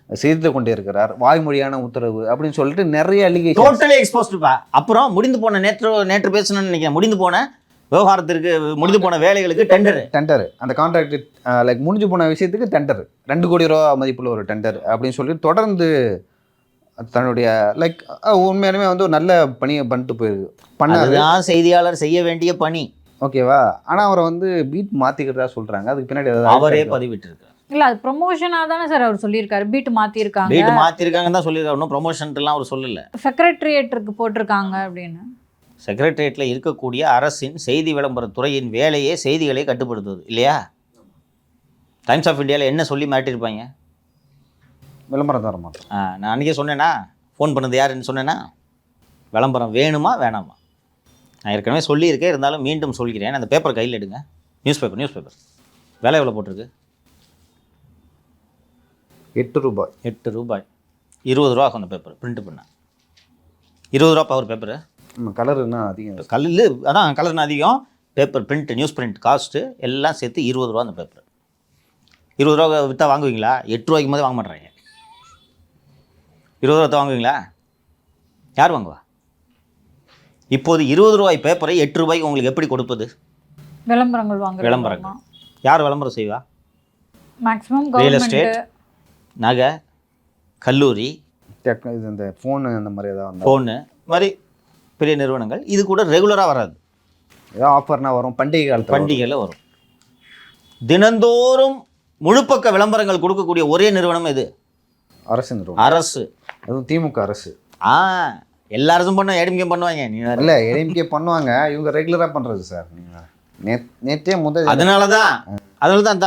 செய்து கொண்டே இருக்கிறார், வாய்மொழியான உத்தரவு அப்படின்னு சொல்லிட்டு நிறைய அலிகேஷன் டோட்டலி எக்ஸ்போஸ்டுப்பா. அப்புறம் முடிந்து போன நேற்று பேசணும்னு நினைக்கிறேன், முடிந்து போன விவகாரத்திற்கு, முடிந்து போன வேலைகளுக்கு டெண்டர் அந்த கான்ட்ராக்ட் லைக் முடிஞ்சு போன விஷயத்துக்கு டெண்டர் 2 கோடி ரூபா மதிப்புள்ள ஒரு டெண்டர் அப்படின்னு சொல்லி தொடர்ந்து தன்னுடைய உண்மையாலுமே வந்து ஒரு நல்ல பணியை பண்ணிட்டு போயிருக்கு. பண்ணாதான் செய்தியாளர் செய்ய வேண்டிய பணி. ஓகேவா? ஆனால் அவரை வந்து பீட் மாற்றிக்கிறதா சொல்கிறாங்க. அதுக்கு பின்னாடி ஏதாவது அவரே பதிவிட்டிருக்காரு. இல்லை அது ப்ரொமோஷனாக தானே சார் அவர் சொல்லியிருக்காரு. பீட் மாற்றிருக்காங்க, வீட்டு மாற்றிருக்காங்கன்னு தான் சொல்லியிருக்காரு. ஒன்றும் ப்ரொமோஷன்ட்டுலாம் அவர் சொல்லலை. செக்ரட்டரியேட்டருக்கு போட்டிருக்காங்க அப்படின்னு. செக்ரட்டரியேட்டில் இருக்கக்கூடிய அரசின் செய்தி விளம்பரத் துறையின் வேலையே செய்திகளை கட்டுப்படுத்துவது இல்லையா? டைம்ஸ் ஆஃப் இந்தியாவில் என்ன சொல்லி மாட்டியிருப்பாங்க? விளம்பரம் தர மாட்டோம். நான் அன்றைக்கே சொன்னேன்னா, ஃபோன் பண்ணது யாருன்னு சொன்னேன்னா, விளம்பரம் வேணுமா வேணாமா? நான் ஏற்கனவே சொல்லியிருக்கேன், இருந்தாலும் மீண்டும் சொல்கிறேன். அந்த பேப்பர் கையில் எடுங்க. நியூஸ் பேப்பர் விலை எவ்வளோ போட்டிருக்கு? 8 ரூபாய். 8 ரூபாய். 20 ரூபா அந்த பேப்பர் பிரிண்ட் பண்ண. 20 ரூபா பவர் பேப்பரு. கலருன்னா அதிகம். கல்லு அதான் கலர்னா அதிகம். Paper print, news print cost எல்லாம் சேர்த்து 20 ரூபா அந்த பேப்பர். 20 ரூபா விற்றா வாங்குவீங்களா? 8 ரூபாய்க்கு போதே வாங்க மாட்டேறாங்க. 20 ரூபா வாங்குவீங்களா? யார் வாங்குவா? இப்போது 20 ரூபாய் பேப்பரை 8 ரூபாய்க்கு உங்களுக்கு எப்படி கொடுப்பது? விளம்பரங்கள் வாங்குறாங்க. விளம்பரங்கள். யார் விளம்பரம் செய்வா? மேக்ஸிமம் ரியல் கவர்மெண்ட், எஸ்டேட், நகை, கல்லூரி, இது இந்த ஃபோனு அந்த மாதிரி ஏதாவது ஃபோனு மாதிரி பெரிய நிறுவனங்கள். இது கூட ரெகுலராக வராது. ஏதாவது ஆஃபர்னா வரும், பண்டிகை காலத்தில் பண்டிகையில் வரும். தினந்தோறும் முழுப்பக்க விளம்பரங்கள் கொடுக்கக்கூடிய ஒரே நிறுவனம் இது அரசு நிறுவனம். அரசு. அதுவும் திமுக அரசு. எல்லா அரசும் பண்ணுவோம், ஏடிஎம்கே பண்ணுவாங்க. நீ இல்லை, ஏடிஎம்கே பண்ணுவாங்க, இவங்க ரெகுலராக பண்ணுறது சார். நீங்கள் நேற்றே அதனால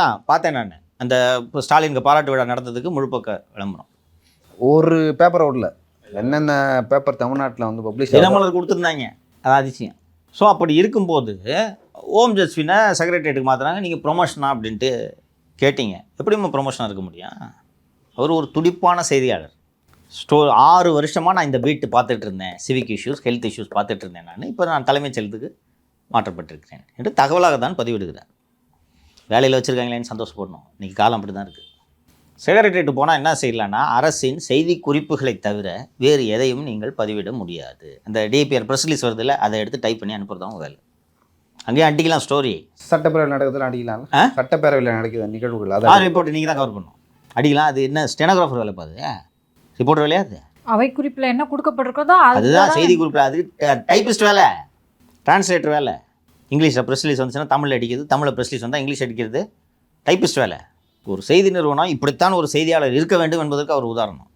தான் பார்த்தேன் நான். அந்த இப்போ ஸ்டாலினுக்கு பாராட்டு விழா நடந்ததுக்கு முழுப்பக்க விளம்பரம் ஒரு பேப்பரை விடல. என்னென்ன பேப்பர் தமிழ்நாட்டில் வந்து பப்ளிஷ் தினமலர் கொடுத்துருந்தாங்க. அது அதிசயம். ஸோ அப்படி இருக்கும்போது ஓம் ஜஸ்வினை செக்ரட்டரியேட்டுக்கு மாற்றுறாங்க. நீங்கள் ப்ரொமோஷனா அப்படின்ட்டு கேட்டீங்க. எப்படிமா ப்ரொமோஷனாக இருக்க முடியும்? அவர் ஒரு துடிப்பான செய்தியாளர். 6 வருஷமாக நான் இந்த பீட்டு பார்த்துட்டு இருந்தேன். சிவிக் இஷ்யூஸ், ஹெல்த் இஷ்யூஸ் பார்த்துட்டு இருந்தேன் நான். இப்போ நான் தலைமைச் செயலத்துக்கு மாற்றப்பட்டிருக்கிறேன் என்று தகவலாக தான் பதிவிடுகிறார். வேலையில் வச்சுருக்காங்களேன்னு சந்தோஷப்படணும். இன்றைக்கி காலம் அப்படி தான் இருக்குது. செக்ரட்டரியேட்டு போனால் என்ன செய்யலான்னா, அரசின் செய்தி குறிப்புகளை தவிர வேறு எதையும் நீங்கள் பதிவிட முடியாது. அந்த டிபிஆர் ப்ரெஸ் ரிலீஸ் வருதில்ல, அதை எடுத்து டைப் பண்ணி அனுப்புறதாவும் வேலை. அங்கேயே அடிக்கலாம் ஸ்டோரி. சட்டப்பேரவையில் நடக்கிறதுல அடிக்கலாம். சட்டப்பேரவையில் நடக்கிற நிகழ்வுகள் அதான் ரிப்போர்ட் நீங்கள் தான் கவர் பண்ணணும். அடிக்கலாம். அது என்ன ஸ்டெனோகிராஃபர் வேலை பாது? ரிப்போர்ட் வேலையா? அது அவை குறிப்பில் என்ன கொடுக்கப்பட்டிருக்கோ அதுதான் செய்தி குறிப்பில். அது டைப்பிஸ்ட் வேலை, டிரான்ஸ்லேட்டர் வேலை. இங்கிலீஷில் ப்ரெஸ் ரிலீஸ் வந்துச்சுன்னா தமிழில் அடிக்கிறது, தமிழில் ப்ரெஸ் ரிலீஸ் வந்தால் இங்கிலீஷ் அடிக்கிறது டைப்பிஸ்ட் வேலை. ஒரு செய்தி நிறுவனம் இப்படித்தான் ஒரு செய்தியாளர் இருக்க வேண்டும் என்பதற்கு அவர் உதாரணம்.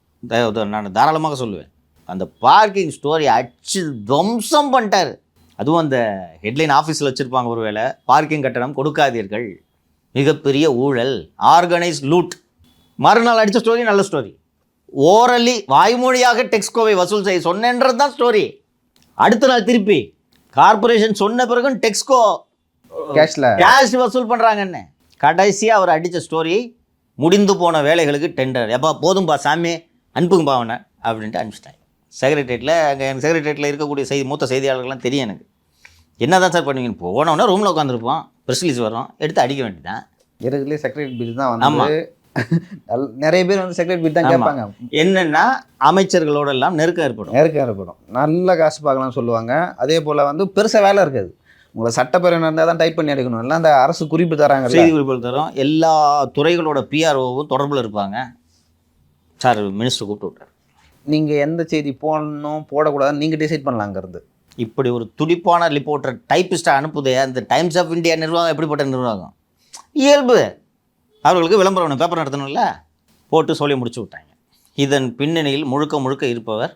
நான் தாராளமாக சொல்லுவேன். அந்த பார்க்கிங் ஸ்டோரி அச்சு துவம்சம் பண்ணிட்டார். அதுவும் அந்த ஹெட்லைன் ஆஃபீஸில் வச்சுருப்பாங்க ஒரு வேளை, பார்க்கிங் கட்டணம் கொடுக்காதீர்கள், மிகப்பெரிய ஊழல், ஆர்கனைஸ் லூட். மறுநாள் அடித்த ஸ்டோரி நல்ல ஸ்டோரி. ஓரலி வாய்மொழியாக டெக்ஸ்கோவை வசூல் செய்ய சொன்னன்றது தான் ஸ்டோரி. அடுத்த நாள் திருப்பி கார்பரேஷன் சொன்ன பிறகும் டெக்ஸ்கோ கேஷ் வசூல் பண்ணுறாங்கன்னு. கடைசியாக அவர் அடித்த ஸ்டோரி, முடிந்து போன வேலைகளுக்கு டெண்டர். எப்போ போதும்பா சாமி அனுப்புங்கப்பா அவனை அப்படின்ட்டு அனுப்பிச்சிட்டாங்க. செக்ரட்டரியேட்டில் அங்கே எனக்கு செக்ரட்டரியேட்டில் இருக்கக்கூடிய மூத்த செய்தியாளர்கள்லாம் தெரியும் எனக்கு. என்ன தான் சார் பண்ணுவீங்கன்னு போனோன்னா ரூமில் உட்காந்துருப்போம், ப்ரெஸ் ரிலீஸ் வரும், எடுத்து அடிக்க வேண்டியதான். இருக்கிறதுலே செக்ரட்டரி பில் தான் வந்து நிறைய பேர் வந்து செக்ரட்டரி பில் தான் கேட்பாங்க. என்னென்னா அமைச்சர்களோட எல்லாம் நெருக்கம் ஏற்படும். நல்ல காசு பார்க்கலாம்னு சொல்லுவாங்க. அதே போல் வந்து பெருசாக வேலை இருக்காது. உங்களை சட்டப்பேரவை இருந்தால் தான் டைப் பண்ணி எடுக்கணும். இல்லை அந்த அரசு குறிப்பு தராங்க, செய்தி குறிப்புகள் தரும். எல்லா துறைகளோட பிஆர்ஓவும் தொடர்பில் இருப்பாங்க. சார் மினிஸ்டர் கூப்பிட்டு விட்டார். நீங்கள் எந்த செய்தி போடணும் போடக்கூடாதுன்னு நீங்கள் டிசைட் பண்ணலாங்கிறது. இப்படி ஒரு துடிப்பான ரிப்போர்ட்டர் டைப்பிஸ்டாக அனுப்புதே அந்த டைம்ஸ் ஆஃப் இந்தியா நிர்வாகம் எப்படிப்பட்ட நிர்வாகம்? இயல்பு. அவர்களுக்கு விளம்பரம் பேப்பர் நடத்தணும்ல, போட்டு சொல்லி முடிச்சு விட்டாங்க. இதன் பின்னணியில் முழுக்க இருப்பவர்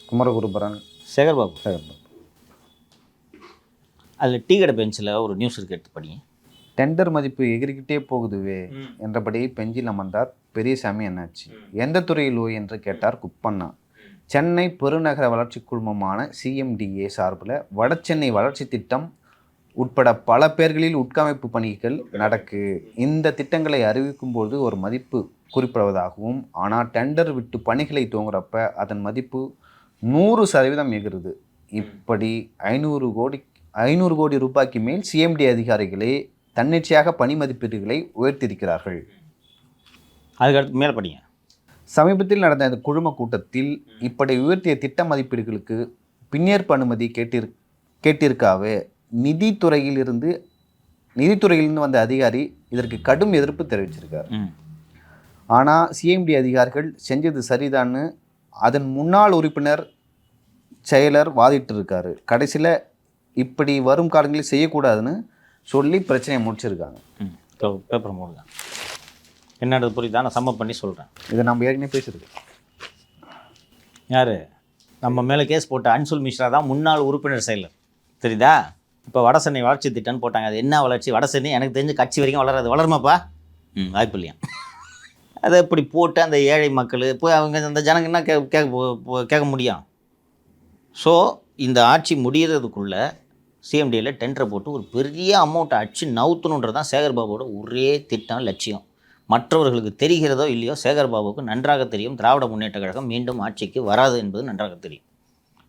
குமரகுருபரன், சேகர்பாபு. அதில் டீ கடை பெஞ்சில் ஒரு நியூஸ் இருக்கு, எடுத்து படிங்க. டெண்டர் மதிப்பு எகிரிக்கிட்டே போகுதுவே என்றபடி பெஞ்சில் அமர்ந்தார் பெரியசாமி. என்னாச்சு, எந்த துறையில் ஓய் என்று கேட்டார் குப்பண்ணா. சென்னை பெருநகர வளர்ச்சி குழுமமான சிஎம்டிஏ சார்பில் வடசென்னை வளர்ச்சி திட்டம் உட்பட பல பேர்களில் உட்கமைப்பு பணிகள் நடக்கு. இந்த திட்டங்களை அறிவிக்கும்போது ஒரு மதிப்பு குறிப்பிடுவதாகவும், ஆனால் டெண்டர் விட்டு பணிகளை துவங்குறப்ப அதன் மதிப்பு 100% எகிறது. இப்படி 500 கோடி ரூபாய்க்கு மேல் சிஎம்டி அதிகாரிகளே தன்னிச்சையாக பணி மதிப்பீடுகளை உயர்த்தியிருக்கிறார்கள். அதுக்கடுத்து மேலே படிங்க. சமீபத்தில் நடந்த இந்த குழும கூட்டத்தில் இப்படி உயர்த்திய திட்ட மதிப்பீடுகளுக்கு பின்னேற்பு அனுமதி கேட்டிருக்காவே நிதித்துறையிலிருந்து வந்த அதிகாரி இதற்கு கடும் எதிர்ப்பு தெரிவிச்சிருக்கார். ஆனால் சிஎம்டி அதிகாரிகள் செஞ்சது சரிதான்னு அதன் முன்னாள் உறுப்பினர் செயலர் வாதிட்டு இருக்காரு. கடைசியில் இப்படி வரும் காலங்களில் செய்யக்கூடாதுன்னு சொல்லி பிரச்சனையை முடிச்சிருக்காங்க. பேப்பர் மூடுங்க. என்னது புரியுதா? நான் சம்மப் பண்ணி சொல்கிறேன். இதை நம்ம ஏற்கனவே பேசியிருக்கோம். யார் நம்ம மேலே கேஸ் போட்ட அன்சுல் மிஸ்ரா தான் முன்னாள் உறுப்பினர் செயலர், தெரியுதா? இப்போ வடசென்னை வளர்ச்சி திட்டம்னு போட்டாங்க. அது என்ன வளர்ச்சி? வடசென்னை எனக்கு தெரிஞ்சு கட்சி வரைக்கும் வளராது. வளருமாப்பா? வாய்ப்பு இல்லையா? அதை இப்படி போட்டு அந்த ஏழை மக்கள் போய் அவங்க அந்த ஜனங்கன்னா கேட்க முடியும். ஸோ இந்த ஆட்சி முடிகிறதுக்குள்ளே சிஎம்டியில் டெண்டரை போட்டு ஒரு பெரிய அமௌண்ட்டை அடிச்சு நவுத்தணுன்றது தான் சேகர்பாபுவோட ஒரே திட்டம், லட்சியம். மற்றவர்களுக்கு தெரிகிறதோ இல்லையோ, சேகர்பாபுவுக்கு நன்றாக தெரியும் திராவிட முன்னேற்ற கழகம் மீண்டும் ஆட்சிக்கு வராது என்பது நன்றாக தெரியும்.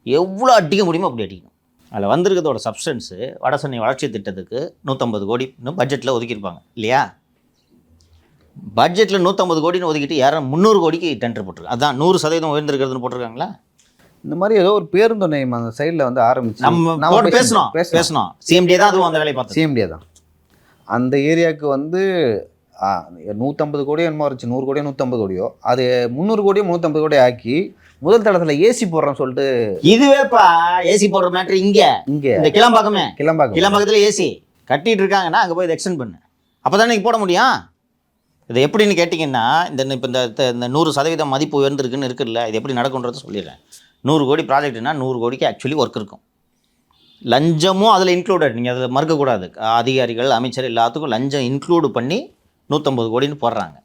எவ்வளோ அடிக்க முடியுமோ அப்படி அடிக்கணும். அதில் வந்திருக்கிறதோட சப்ஸ்டன்ஸு வடசென்னை வளர்ச்சி திட்டத்துக்கு 150 கோடி இன்னும் பட்ஜெட்டில் ஒதுக்கியிருப்பாங்க இல்லையா? பட்ஜெட்டில் 150 கோடின்னு ஒதுக்கிட்டு யாரும் 300 கோடிக்கு டெண்டர் போட்டிருக்காங்க. அதான் 100% உயர்ந்திருக்கிறதுன்னு போட்டிருக்காங்களா? இந்த மாதிரி ஏதோ ஒரு பேருந்து நிலையம் அந்த சைடில் வந்து ஆரம்பிச்சு நம்ம பேசணும். சிஎம்டியே தான் அதுவும் அந்த வேலையை பார்த்து. சிஎம்டியே தான் அந்த ஏரியாவுக்கு வந்து 150 கோடியோ என்னமோ இருந்துச்சு, 100 கோடியோ 150 கோடியோ, அது 300 கோடியோ 350 கோடியோ ஆக்கி முதல் தளத்தில் ஏசி போடுறோன்னு சொல்லிட்டு. இதுவேப்பா ஏசி போடுற மேட்ரு. இங்கே இந்த கிளம்பாக்கத்துல ஏசி கட்டிட்டு இருக்காங்கன்னா அங்கே போய் இதை எக்ஸ்டெண்ட் பண்ணு, அப்போ தானே போட முடியும். இதை எப்படின்னு கேட்டிங்கன்னா, இப்போ இந்த 100% மதிப்பு உயர்ந்திருக்குன்னு இருக்குல்ல, இது எப்படி நடக்குன்றதை சொல்லிடுறேன். 100 கோடி ப்ராஜெக்ட்னா 100 கோடிக்கு ஆக்சுவலி ஒர்க் இருக்கும். லஞ்சமும் அதில் இன்க்ளூடட். நீங்கள் அதில் மறுக்கக்கூடாது. அதிகாரிகள், அமைச்சர் எல்லாத்துக்கும் லஞ்சம் இன்க்ளூடு பண்ணி 150 கோடின்னு போடுறாங்க.